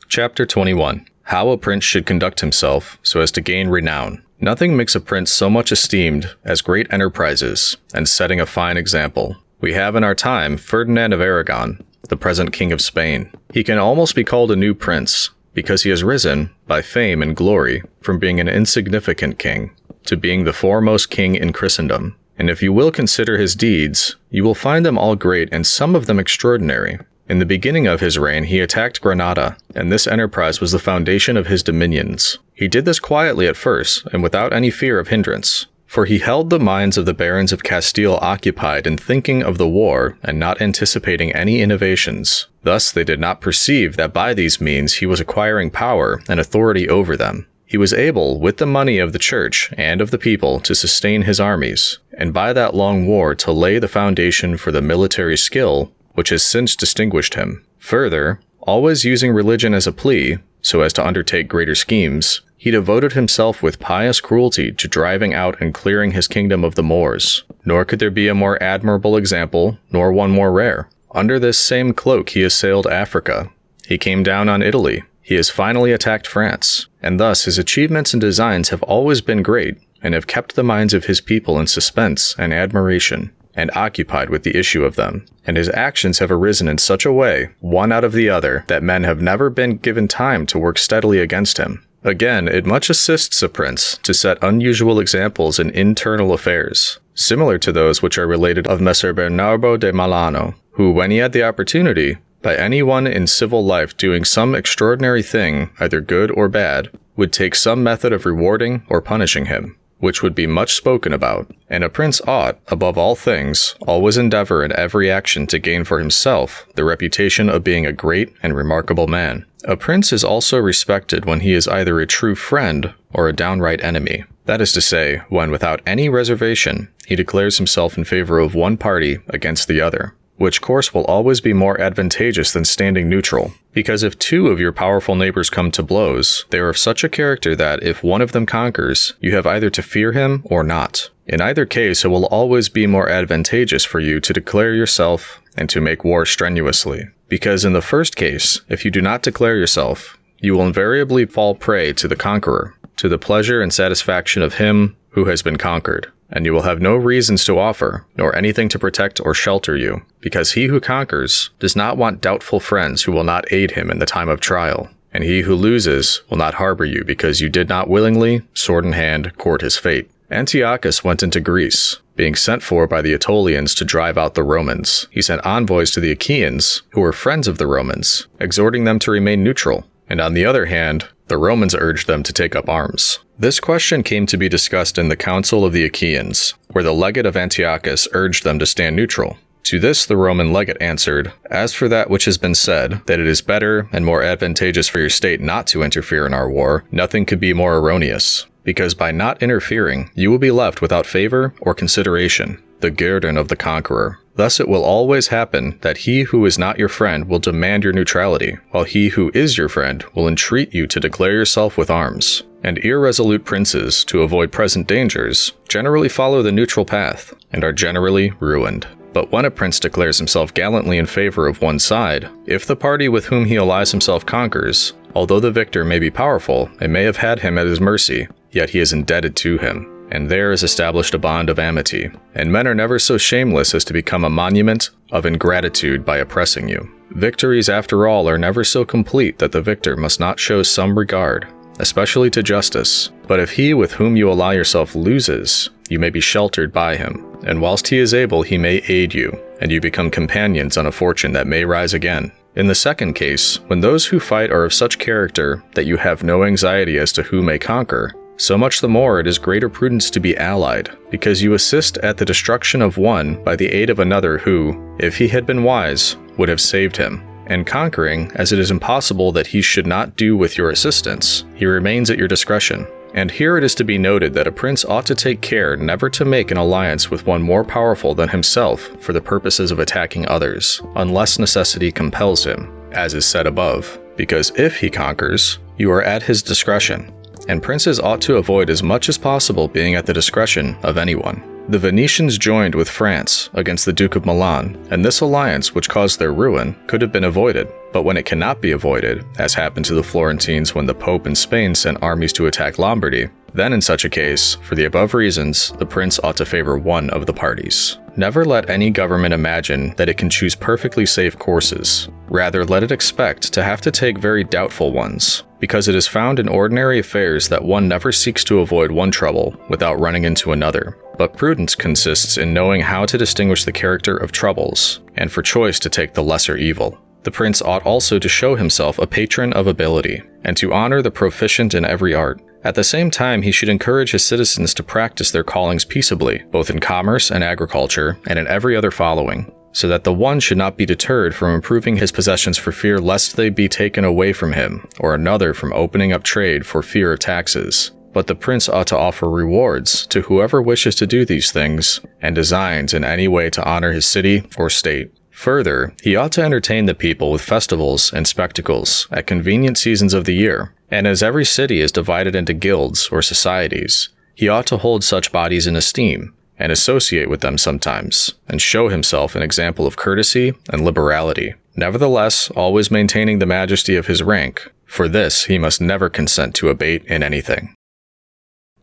Chapter 21. How a Prince Should Conduct Himself so as to Gain Renown. Nothing makes a prince so much esteemed as great enterprises and setting a fine example. We have in our time Ferdinand of Aragon, the present King of Spain. He can almost be called a new prince, because he has risen, by fame and glory, from being an insignificant king to being the foremost king in Christendom. And if you will consider his deeds, you will find them all great and some of them extraordinary. In the beginning of his reign, he attacked Granada, and this enterprise was the foundation of his dominions. He did this quietly at first, and without any fear of hindrance, For he held the minds of the barons of Castile occupied in thinking of the war and not anticipating any innovations. Thus they did not perceive that by these means he was acquiring power and authority over them. He was able, with the money of the church and of the people, to sustain his armies, and by that long war to lay the foundation for the military skill which has since distinguished him. Further, always using religion as a plea, so as to undertake greater schemes, he devoted himself with pious cruelty to driving out and clearing his kingdom of the Moors. Nor could there be a more admirable example, nor one more rare. Under this same cloak he assailed Africa. He came down on Italy. He has finally attacked France. And thus his achievements and designs have always been great, and have kept the minds of his people in suspense and admiration, and occupied with the issue of them. And his actions have arisen in such a way, one out of the other, that men have never been given time to work steadily against him. Again, it much assists a prince to set unusual examples in internal affairs, similar to those which are related of Messer Bernardo de Milano, who, when he had the opportunity, by anyone in civil life doing some extraordinary thing, either good or bad, would take some method of rewarding or punishing him, which would be much spoken about. And a prince ought, above all things, always endeavor in every action to gain for himself the reputation of being a great and remarkable man. A prince is also respected when he is either a true friend or a downright enemy. That is to say, when without any reservation, he declares himself in favor of one party against the other, which course will always be more advantageous than standing neutral. Because if two of your powerful neighbors come to blows, they are of such a character that if one of them conquers, you have either to fear him or not. In either case, it will always be more advantageous for you to declare yourself and to make war strenuously. Because in the first case, if you do not declare yourself, you will invariably fall prey to the conqueror, to the pleasure and satisfaction of him who has been conquered. And you will have no reasons to offer, nor anything to protect or shelter you, because he who conquers does not want doubtful friends who will not aid him in the time of trial, and he who loses will not harbor you because you did not willingly, sword in hand, court his fate. Antiochus went into Greece, being sent for by the Aetolians to drive out the Romans. He sent envoys to the Achaeans, who were friends of the Romans, exhorting them to remain neutral, and on the other hand, the Romans urged them to take up arms. This question came to be discussed in the Council of the Achaeans, where the legate of Antiochus urged them to stand neutral. To this the Roman legate answered, "As for that which has been said, that it is better and more advantageous for your state not to interfere in our war, nothing could be more erroneous, because by not interfering, you will be left without favor or consideration, the guerdon of the conqueror. Thus it will always happen that he who is not your friend will demand your neutrality, while he who is your friend will entreat you to declare yourself with arms. And irresolute princes, to avoid present dangers, generally follow the neutral path, and are generally ruined. But when a prince declares himself gallantly in favor of one side, if the party with whom he allies himself conquers, although the victor may be powerful and may have had him at his mercy, yet he is indebted to him, and there is established a bond of amity. And men are never so shameless as to become a monument of ingratitude by oppressing you. Victories, after all, are never so complete that the victor must not show some regard, especially to justice. But if he with whom you ally yourself loses, you may be sheltered by him, and whilst he is able he may aid you, and you become companions on a fortune that may rise again. In the second case, when those who fight are of such character that you have no anxiety as to who may conquer, so much the more it is greater prudence to be allied, because you assist at the destruction of one by the aid of another who, if he had been wise, would have saved him. And conquering, as it is impossible that he should not do with your assistance, he remains at your discretion. And here it is to be noted that a prince ought to take care never to make an alliance with one more powerful than himself for the purposes of attacking others, unless necessity compels him, as is said above, because if he conquers, you are at his discretion, and princes ought to avoid as much as possible being at the discretion of anyone. The Venetians joined with France against the Duke of Milan, and this alliance, which caused their ruin, could have been avoided. But when it cannot be avoided, as happened to the Florentines when the Pope in Spain sent armies to attack Lombardy, then in such a case, for the above reasons, the prince ought to favor one of the parties. Never let any government imagine that it can choose perfectly safe courses. Rather, let it expect to have to take very doubtful ones, because it is found in ordinary affairs that one never seeks to avoid one trouble without running into another. But prudence consists in knowing how to distinguish the character of troubles, and for choice to take the lesser evil. The prince ought also to show himself a patron of ability, and to honor the proficient in every art, At the same time, he should encourage his citizens to practice their callings peaceably, both in commerce and agriculture, and in every other following, so that the one should not be deterred from improving his possessions for fear lest they be taken away from him, or another from opening up trade for fear of taxes. But the prince ought to offer rewards to whoever wishes to do these things, and designs in any way to honor his city or state. Further, he ought to entertain the people with festivals and spectacles at convenient seasons of the year, and as every city is divided into guilds or societies, he ought to hold such bodies in esteem, and associate with them sometimes, and show himself an example of courtesy and liberality, nevertheless always maintaining the majesty of his rank. For this he must never consent to abate in anything.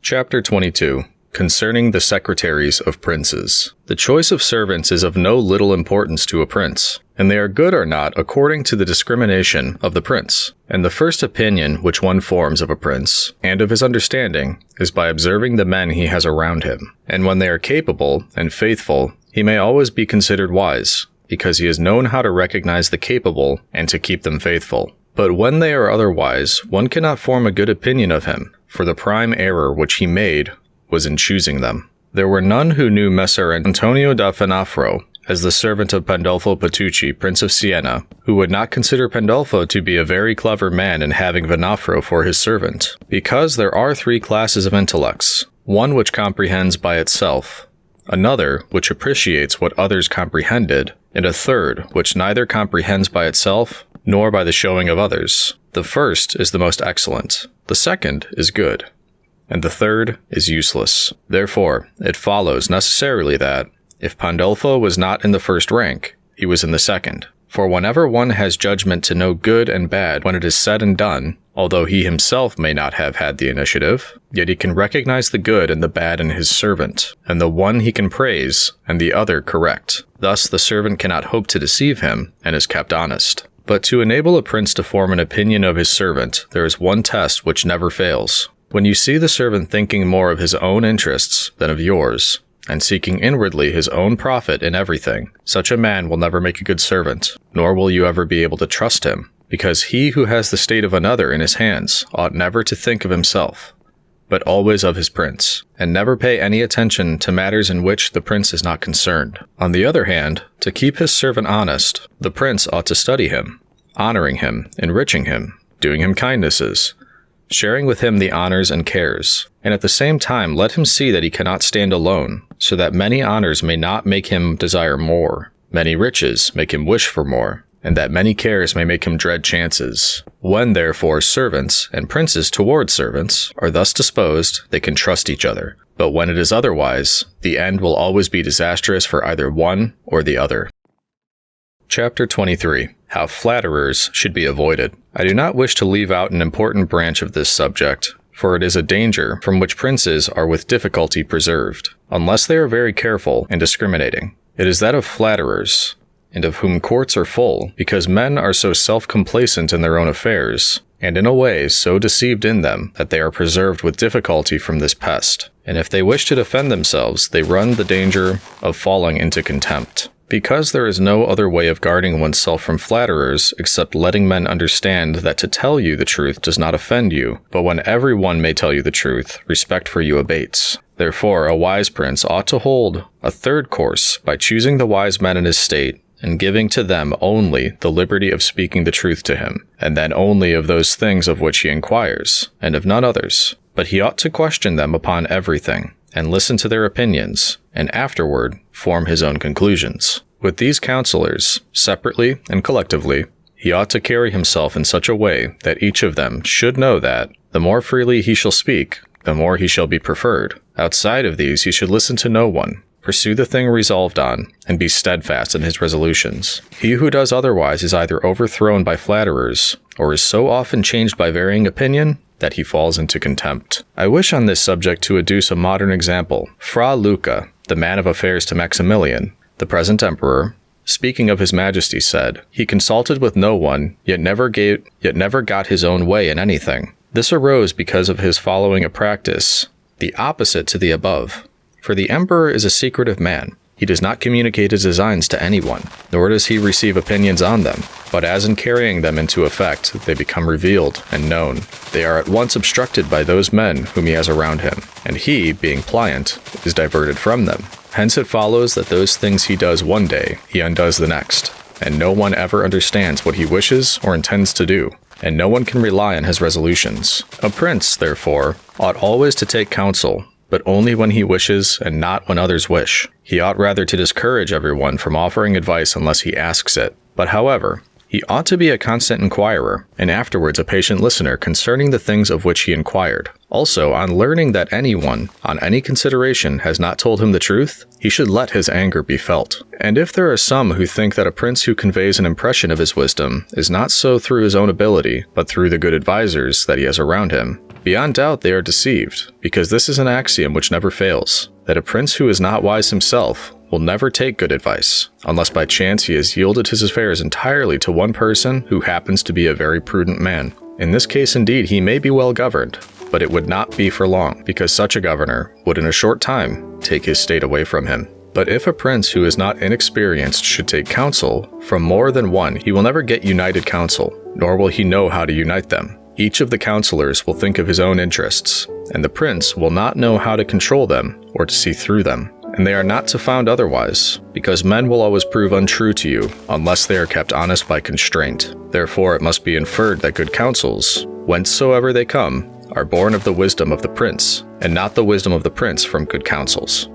Chapter 22. Concerning the secretaries of princes. The choice of servants is of no little importance to a prince, and they are good or not according to the discrimination of the prince. And the first opinion which one forms of a prince, and of his understanding, is by observing the men he has around him. And when they are capable and faithful, he may always be considered wise, because he has known how to recognize the capable and to keep them faithful. But when they are otherwise, one cannot form a good opinion of him, for the prime error which he made was in choosing them. There were none who knew Messer Antonio da Finafro as the servant of Pandolfo Petrucci, Prince of Siena, who would not consider Pandolfo to be a very clever man in having Finafro for his servant, because there are three classes of intellects, one which comprehends by itself, another which appreciates what others comprehended, and a third which neither comprehends by itself nor by the showing of others. The first is the most excellent, the second is good, and the third is useless. Therefore, it follows necessarily that, if Pandolfo was not in the first rank, he was in the second. For whenever one has judgment to know good and bad when it is said and done, although he himself may not have had the initiative, yet he can recognize the good and the bad in his servant, and the one he can praise, and the other correct. Thus the servant cannot hope to deceive him, and is kept honest. But to enable a prince to form an opinion of his servant, there is one test which never fails. When you see the servant thinking more of his own interests than of yours, and seeking inwardly his own profit in everything, such a man will never make a good servant, nor will you ever be able to trust him, because he who has the state of another in his hands ought never to think of himself, but always of his prince, and never pay any attention to matters in which the prince is not concerned. On the other hand, to keep his servant honest, the prince ought to study him, honoring him, enriching him, doing him kindnesses, sharing with him the honors and cares, and at the same time let him see that he cannot stand alone, so that many honors may not make him desire more, many riches make him wish for more, and that many cares may make him dread chances. When therefore servants, and princes towards servants, are thus disposed, they can trust each other. But when it is otherwise, the end will always be disastrous for either one or the other. Chapter 23. How flatterers should be avoided. I do not wish to leave out an important branch of this subject, for it is a danger from which princes are with difficulty preserved, unless they are very careful and discriminating. It is that of flatterers, and of whom courts are full, because men are so self-complacent in their own affairs, and in a way so deceived in them that they are preserved with difficulty from this pest, and if they wish to defend themselves, they run the danger of falling into contempt. Because there is no other way of guarding oneself from flatterers except letting men understand that to tell you the truth does not offend you, but when every one may tell you the truth, respect for you abates. Therefore, a wise prince ought to hold a third course by choosing the wise men in his state, and giving to them only the liberty of speaking the truth to him, and then only of those things of which he inquires, and of none others. But he ought to question them upon everything, and listen to their opinions, and afterward form his own conclusions. With these counselors, separately and collectively, he ought to carry himself in such a way that each of them should know that, the more freely he shall speak, the more he shall be preferred. Outside of these he should listen to no one, pursue the thing resolved on, and be steadfast in his resolutions. He who does otherwise is either overthrown by flatterers, or is so often changed by varying opinion, that he falls into contempt. I wish on this subject to adduce a modern example. Fra Luca, the man of affairs to Maximilian, the present emperor, speaking of his majesty, said, "He consulted with no one, yet never got his own way in anything." This arose because of his following a practice, the opposite to the above. For the emperor is a secretive man. He does not communicate his designs to anyone, nor does he receive opinions on them. but as in carrying them into effect, they become revealed and known. They are at once obstructed by those men whom he has around him, and he, being pliant, is diverted from them. Hence it follows that those things he does one day, he undoes the next, and no one ever understands what he wishes or intends to do, and no one can rely on his resolutions. A prince, therefore, ought always to take counsel, but only when he wishes and not when others wish. He ought rather to discourage everyone from offering advice unless he asks it. But however, he ought to be a constant inquirer, and afterwards a patient listener concerning the things of which he inquired. Also, on learning that anyone, on any consideration, has not told him the truth, he should let his anger be felt. And if there are some who think that a prince who conveys an impression of his wisdom is not so through his own ability, but through the good advisers that he has around him, beyond doubt they are deceived, because this is an axiom which never fails, that a prince who is not wise himself will never take good advice, unless by chance he has yielded his affairs entirely to one person who happens to be a very prudent man. In this case indeed he may be well governed, but it would not be for long, because such a governor would in a short time take his state away from him. But if a prince who is not inexperienced should take counsel from more than one, he will never get united counsel, nor will he know how to unite them. Each of the counselors will think of his own interests, and the prince will not know how to control them or to see through them. And they are not to found otherwise, because men will always prove untrue to you, unless they are kept honest by constraint. Therefore it must be inferred that good counsels, whencesoever they come, are born of the wisdom of the prince, and not the wisdom of the prince from good counsels.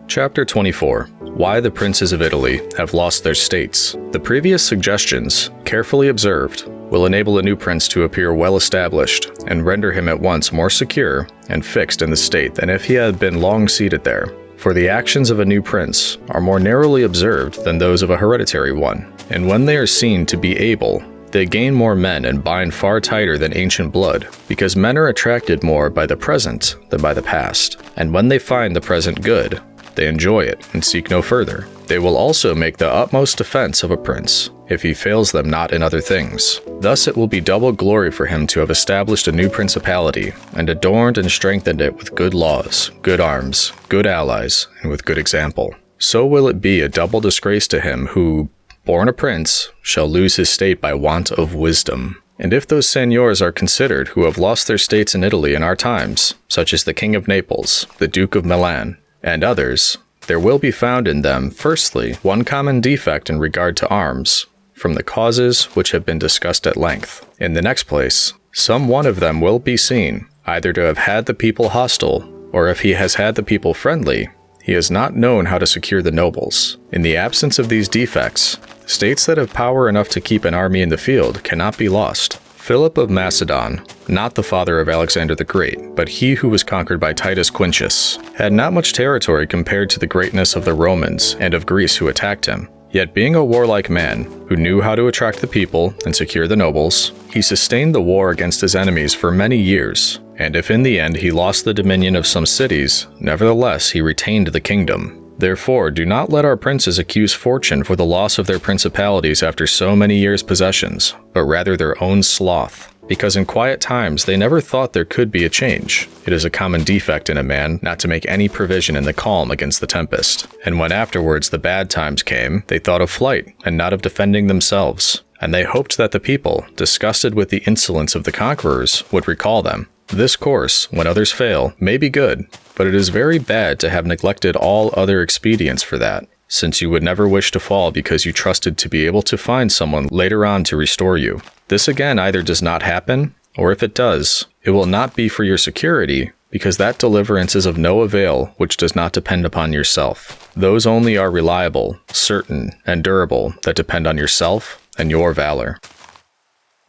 Chapter 24. Why the Princes of Italy have lost their states. The previous suggestions, carefully observed, will enable a new prince to appear well established, and render him at once more secure and fixed in the state than if he had been long seated there. For the actions of a new prince are more narrowly observed than those of a hereditary one, and when they are seen to be able, they gain more men and bind far tighter than ancient blood, because men are attracted more by the present than by the past, and when they find the present good, they enjoy it and seek no further. They will also make the utmost defense of a prince, if he fails them not in other things. Thus it will be double glory for him to have established a new principality, and adorned and strengthened it with good laws, good arms, good allies, and with good example. So will it be a double disgrace to him who, born a prince, shall lose his state by want of wisdom. And if those seigneurs are considered who have lost their states in Italy in our times, such as the King of Naples, the Duke of Milan, and others, there will be found in them, firstly, one common defect in regard to arms, from the causes which have been discussed at length. In the next place, some one of them will be seen, either to have had the people hostile, or if he has had the people friendly, he has not known how to secure the nobles. In the absence of these defects, states that have power enough to keep an army in the field cannot be lost. Philip of Macedon, not the father of Alexander the Great, but he who was conquered by Titus Quintius, had not much territory compared to the greatness of the Romans and of Greece who attacked him. Yet being a warlike man, who knew how to attract the people and secure the nobles, he sustained the war against his enemies for many years, and if in the end he lost the dominion of some cities, nevertheless he retained the kingdom. Therefore, do not let our princes accuse fortune for the loss of their principalities after so many years' possessions, but rather their own sloth, because in quiet times they never thought there could be a change. It is a common defect in a man not to make any provision in the calm against the tempest, and when afterwards the bad times came, they thought of flight and not of defending themselves, and they hoped that the people, disgusted with the insolence of the conquerors, would recall them. This course, when others fail, may be good, but it is very bad to have neglected all other expedients for that, since you would never wish to fall because you trusted to be able to find someone later on to restore you. This again either does not happen, or if it does, it will not be for your security, because that deliverance is of no avail which does not depend upon yourself. Those only are reliable, certain, and durable that depend on yourself and your valor.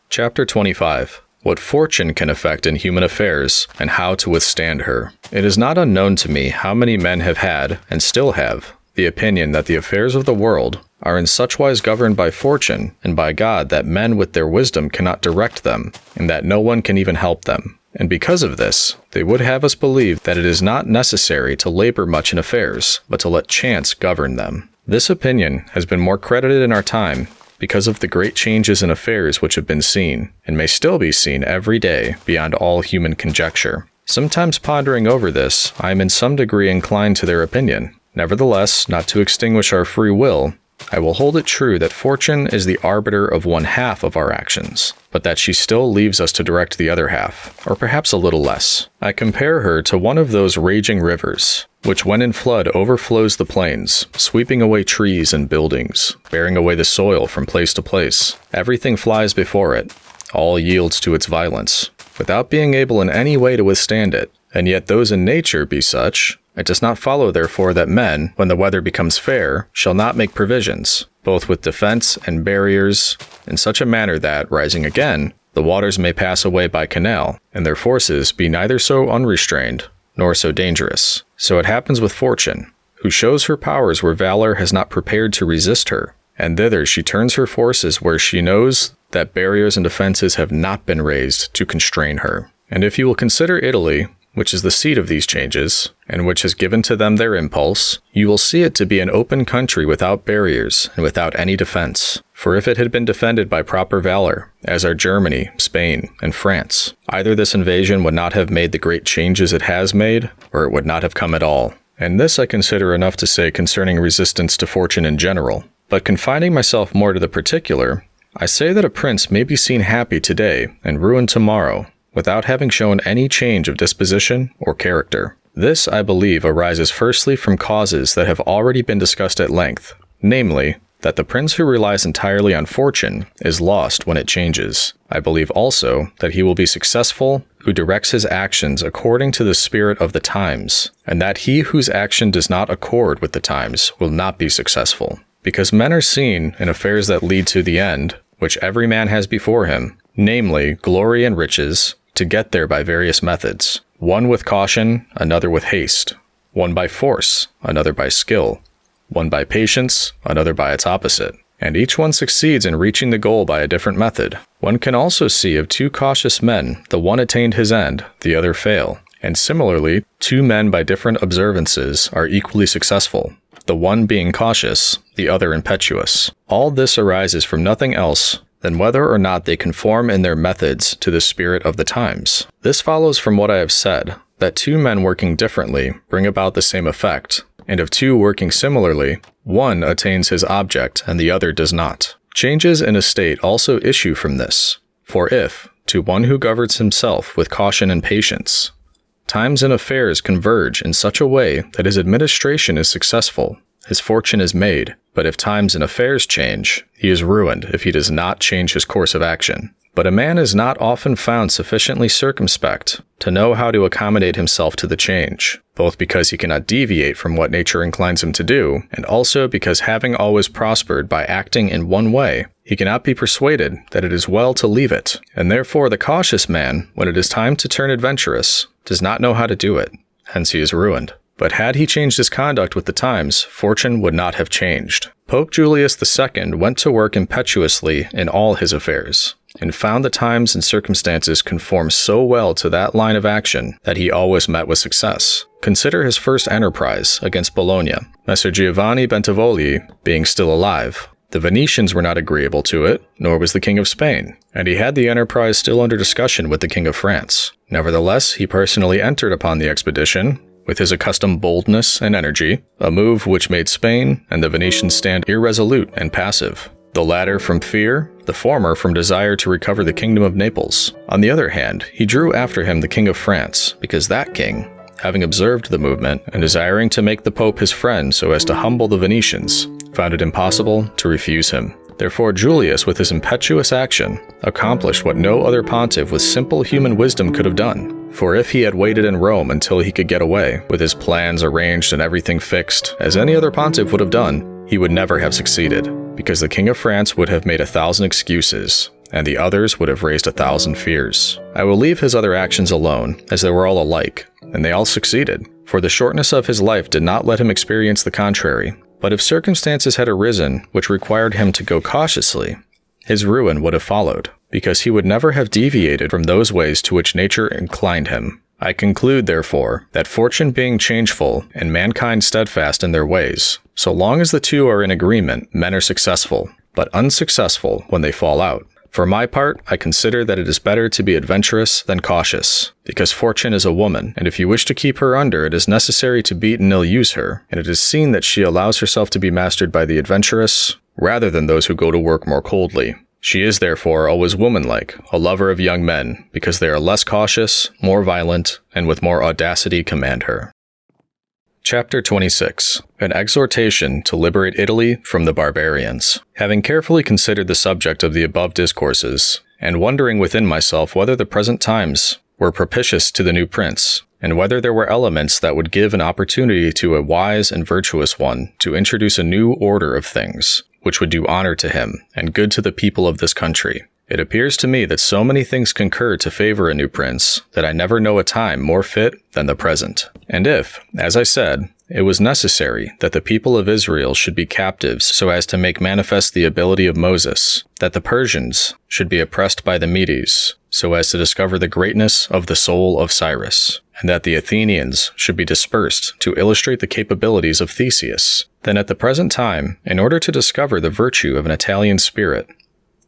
Chapter 25. What fortune can effect in human affairs, and how to withstand her. It is not unknown to me how many men have had, and still have, the opinion that the affairs of the world are in such wise governed by fortune and by God that men with their wisdom cannot direct them, and that no one can even help them. And because of this, they would have us believe that it is not necessary to labor much in affairs, but to let chance govern them. This opinion has been more credited in our time, because of the great changes in affairs which have been seen, and may still be seen every day beyond all human conjecture. Sometimes pondering over this, I am in some degree inclined to their opinion. Nevertheless, not to extinguish our free will, I will hold it true that fortune is the arbiter of one half of our actions, but that she still leaves us to direct the other half, or perhaps a little less. I compare her to one of those raging rivers, which when in flood overflows the plains, sweeping away trees and buildings, bearing away the soil from place to place. Everything flies before it, all yields to its violence, without being able in any way to withstand it. And yet those in nature be such, it does not follow therefore that men, when the weather becomes fair, shall not make provisions, both with defense and barriers, in such a manner that, rising again, the waters may pass away by canal, and their forces be neither so unrestrained, nor so dangerous. So it happens with fortune, who shows her powers where valor has not prepared to resist her, and thither she turns her forces where she knows that barriers and defenses have not been raised to constrain her. And if you will consider Italy, which is the seat of these changes, and which has given to them their impulse, you will see it to be an open country without barriers and without any defense. For if it had been defended by proper valor, as are Germany, Spain, and France, either this invasion would not have made the great changes it has made, or it would not have come at all. And this I consider enough to say concerning resistance to fortune in general. But confining myself more to the particular, I say that a prince may be seen happy today and ruined tomorrow, without having shown any change of disposition or character. This, I believe, arises firstly from causes that have already been discussed at length, namely, that the prince who relies entirely on fortune is lost when it changes. I believe also that he will be successful who directs his actions according to the spirit of the times, and that he whose action does not accord with the times will not be successful. Because men are seen in affairs that lead to the end, which every man has before him, namely, glory and riches, to get there by various methods, one with caution, another with haste, one by force, another by skill, one by patience, another by its opposite, and each one succeeds in reaching the goal by a different method. One can also see of two cautious men, the one attained his end, the other fail, and similarly, two men by different observances are equally successful, the one being cautious, the other impetuous. All this arises from nothing else than whether or not they conform in their methods to the spirit of the times. This follows from what I have said, that two men working differently bring about the same effect, and of two working similarly, one attains his object and the other does not. Changes in a state also issue from this, for if, to one who governs himself with caution and patience, times and affairs converge in such a way that his administration is successful, his fortune is made, but if times and affairs change, he is ruined if he does not change his course of action. But a man is not often found sufficiently circumspect to know how to accommodate himself to the change, both because he cannot deviate from what nature inclines him to do, and also because having always prospered by acting in one way, he cannot be persuaded that it is well to leave it, and therefore the cautious man, when it is time to turn adventurous, does not know how to do it, hence he is ruined. But had he changed his conduct with the times, fortune would not have changed. Pope Julius II went to work impetuously in all his affairs, and found the times and circumstances conform so well to that line of action that he always met with success. Consider his first enterprise against Bologna, Messer Giovanni Bentivogli being still alive. The Venetians were not agreeable to it, nor was the King of Spain, and he had the enterprise still under discussion with the King of France. Nevertheless, he personally entered upon the expedition, with his accustomed boldness and energy, a move which made Spain and the Venetians stand irresolute and passive. The latter from fear, the former from desire to recover the kingdom of Naples. On the other hand, he drew after him the King of France, because that king, having observed the movement and desiring to make the Pope his friend so as to humble the Venetians, found it impossible to refuse him. Therefore Julius, with his impetuous action, accomplished what no other pontiff with simple human wisdom could have done. For if he had waited in Rome until he could get away, with his plans arranged and everything fixed, as any other pontiff would have done, he would never have succeeded, because the King of France would have made 1,000 excuses, and the others would have raised 1,000 fears. I will leave his other actions alone, as they were all alike, and they all succeeded, for the shortness of his life did not let him experience the contrary. But if circumstances had arisen which required him to go cautiously, his ruin would have followed, because he would never have deviated from those ways to which nature inclined him. I conclude, therefore, that fortune being changeful and mankind steadfast in their ways, so long as the two are in agreement, men are successful, but unsuccessful when they fall out. For my part, I consider that it is better to be adventurous than cautious, because fortune is a woman, and if you wish to keep her under, it is necessary to beat and ill-use her, and it is seen that she allows herself to be mastered by the adventurous, rather than those who go to work more coldly. She is therefore always womanlike, a lover of young men, because they are less cautious, more violent, and with more audacity command her. Chapter 26. An exhortation to liberate Italy from the barbarians. Having carefully considered the subject of the above discourses, and wondering within myself whether the present times were propitious to the new prince, and whether there were elements that would give an opportunity to a wise and virtuous one to introduce a new order of things, which would do honor to him, and good to the people of this country. It appears to me that so many things concur to favor a new prince, that I never know a time more fit than the present. And if, as I said, it was necessary that the people of Israel should be captives so as to make manifest the ability of Moses, that the Persians should be oppressed by the Medes, so as to discover the greatness of the soul of Cyrus, and that the Athenians should be dispersed to illustrate the capabilities of Theseus, then at the present time, in order to discover the virtue of an Italian spirit,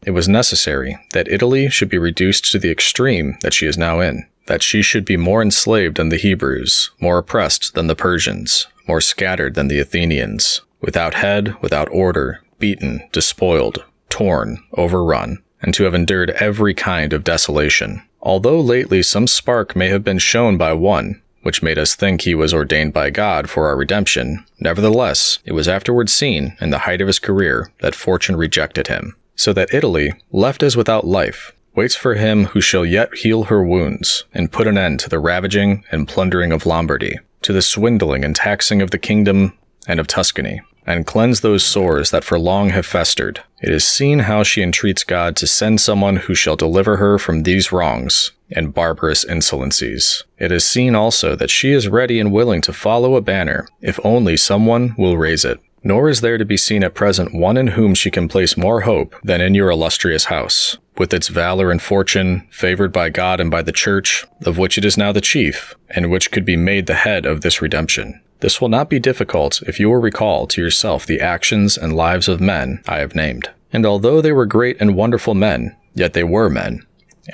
it was necessary that Italy should be reduced to the extreme that she is now in, that she should be more enslaved than the Hebrews, more oppressed than the Persians, more scattered than the Athenians, without head, without order, beaten, despoiled, torn, overrun, and to have endured every kind of desolation. Although lately some spark may have been shown by one, which made us think he was ordained by God for our redemption, nevertheless, it was afterwards seen, in the height of his career, that fortune rejected him. So that Italy, left as without life, waits for him who shall yet heal her wounds, and put an end to the ravaging and plundering of Lombardy, to the swindling and taxing of the kingdom and of Tuscany, and cleanse those sores that for long have festered. It is seen how she entreats God to send someone who shall deliver her from these wrongs and barbarous insolencies. It is seen also that she is ready and willing to follow a banner, if only someone will raise it. Nor is there to be seen at present one in whom she can place more hope than in your illustrious house, with its valor and fortune, favored by God and by the Church, of which it is now the chief, and which could be made the head of this redemption. This will not be difficult if you will recall to yourself the actions and lives of men I have named. And although they were great and wonderful men, yet they were men,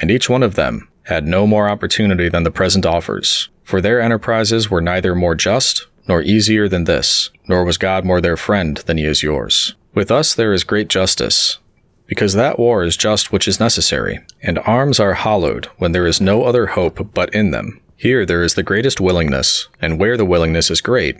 and each one of them had no more opportunity than the present offers, for their enterprises were neither more just nor easier than this, nor was God more their friend than he is yours. With us there is great justice, because that war is just which is necessary, and arms are hallowed when there is no other hope but in them. Here there is the greatest willingness, and where the willingness is great,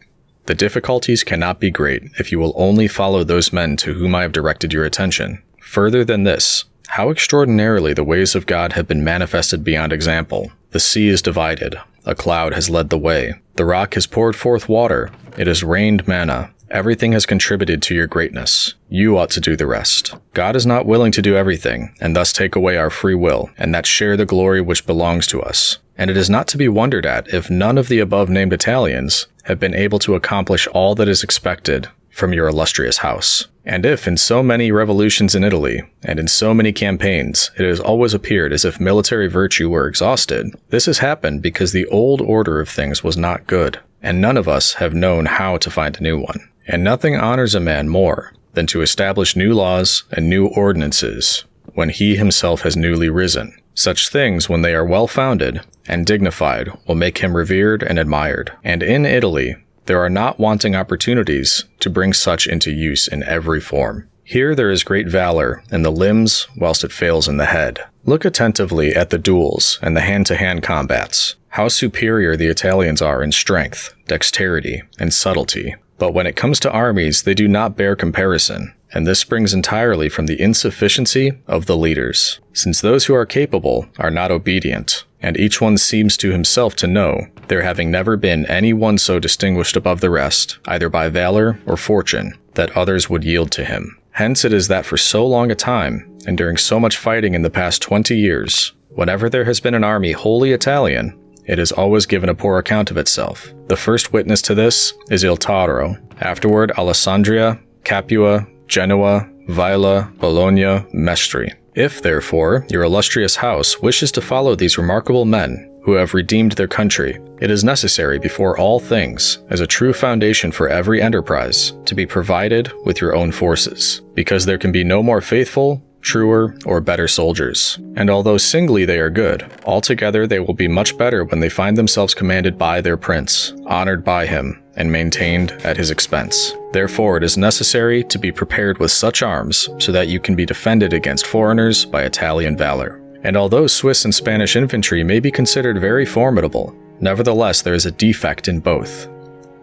the difficulties cannot be great if you will only follow those men to whom I have directed your attention. Further than this, how extraordinarily the ways of God have been manifested beyond example. The sea is divided, a cloud has led the way, the rock has poured forth water, it has rained manna, everything has contributed to your greatness. You ought to do the rest. God is not willing to do everything, and thus take away our free will, and that share the glory which belongs to us. And it is not to be wondered at if none of the above-named Italians have been able to accomplish all that is expected from your illustrious house. And if in so many revolutions in Italy, and in so many campaigns, it has always appeared as if military virtue were exhausted, this has happened because the old order of things was not good, and none of us have known how to find a new one. And nothing honors a man more than to establish new laws and new ordinances when he himself has newly risen. Such things, when they are well-founded and dignified, will make him revered and admired. And in Italy, there are not wanting opportunities to bring such into use in every form. Here there is great valor in the limbs, whilst it fails in the head. Look attentively at the duels and the hand-to-hand combats. How superior the Italians are in strength, dexterity, and subtlety. But when it comes to armies, they do not bear comparison, and this springs entirely from the insufficiency of the leaders, since those who are capable are not obedient, and each one seems to himself to know, there having never been any one so distinguished above the rest, either by valor or fortune, that others would yield to him. Hence it is that for so long a time, and during so much fighting in the past 20 years, whenever there has been an army wholly Italian, it has always given a poor account of itself. The first witness to this is Il Taro, afterward Alessandria, Capua, Genoa, Vaila, Bologna, Mestre. If, therefore, your illustrious house wishes to follow these remarkable men who have redeemed their country, it is necessary before all things, as a true foundation for every enterprise, to be provided with your own forces, because there can be no more faithful, truer, or better soldiers. And although singly they are good, altogether they will be much better when they find themselves commanded by their prince, honored by him, and maintained at his expense. Therefore, it is necessary to be prepared with such arms so that you can be defended against foreigners by Italian valor. And although Swiss and Spanish infantry may be considered very formidable, nevertheless there is a defect in both,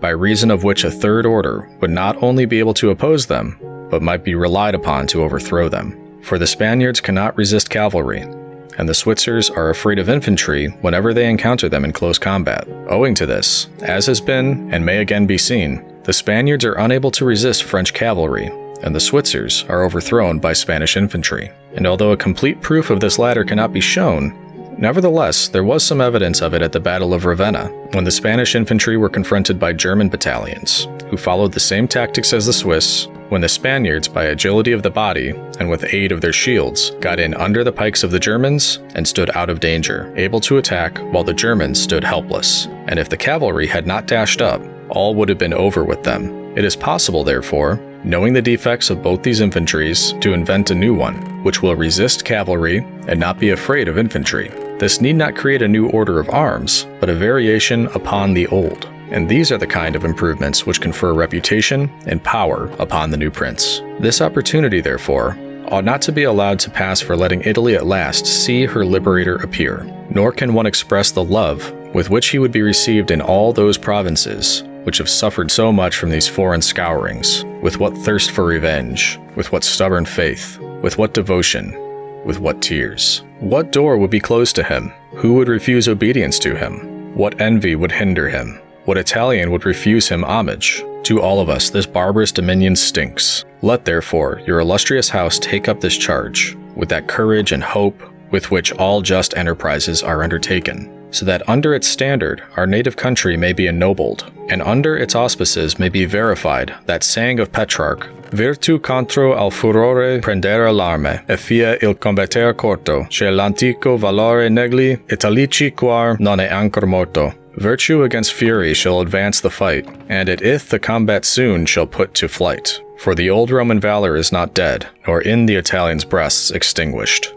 by reason of which a third order would not only be able to oppose them, but might be relied upon to overthrow them. For the Spaniards cannot resist cavalry, and the Switzers are afraid of infantry whenever they encounter them in close combat. Owing to this, as has been and may again be seen, the Spaniards are unable to resist French cavalry, and the Switzers are overthrown by Spanish infantry. And although a complete proof of this latter cannot be shown, nevertheless, there was some evidence of it at the Battle of Ravenna, when the Spanish infantry were confronted by German battalions, who followed the same tactics as the Swiss, when the Spaniards, by agility of the body, and with aid of their shields, got in under the pikes of the Germans and stood out of danger, able to attack while the Germans stood helpless. And if the cavalry had not dashed up, all would have been over with them. It is possible, therefore, knowing the defects of both these infantries, to invent a new one, which will resist cavalry and not be afraid of infantry. This need not create a new order of arms, but a variation upon the old. And these are the kind of improvements which confer reputation and power upon the new prince. This opportunity, therefore, ought not to be allowed to pass for letting Italy at last see her liberator appear, nor can one express the love with which he would be received in all those provinces which have suffered so much from these foreign scourings, with what thirst for revenge, with what stubborn faith, with what devotion, with what tears. What door would be closed to him? Who would refuse obedience to him? What envy would hinder him? What Italian would refuse him homage? To all of us this barbarous dominion stinks. Let therefore your illustrious house take up this charge, with that courage and hope with which all just enterprises are undertaken, so that under its standard our native country may be ennobled, and under its auspices may be verified that saying of Petrarch, Virtu contro al furore prendere l'arme, e fia il combatter corto, che l'antico valore negli Italici quar non è ancor morto. Virtue against fury shall advance the fight, and it ith the combat soon shall put to flight. For the old Roman valor is not dead, nor in the Italians' breasts extinguished.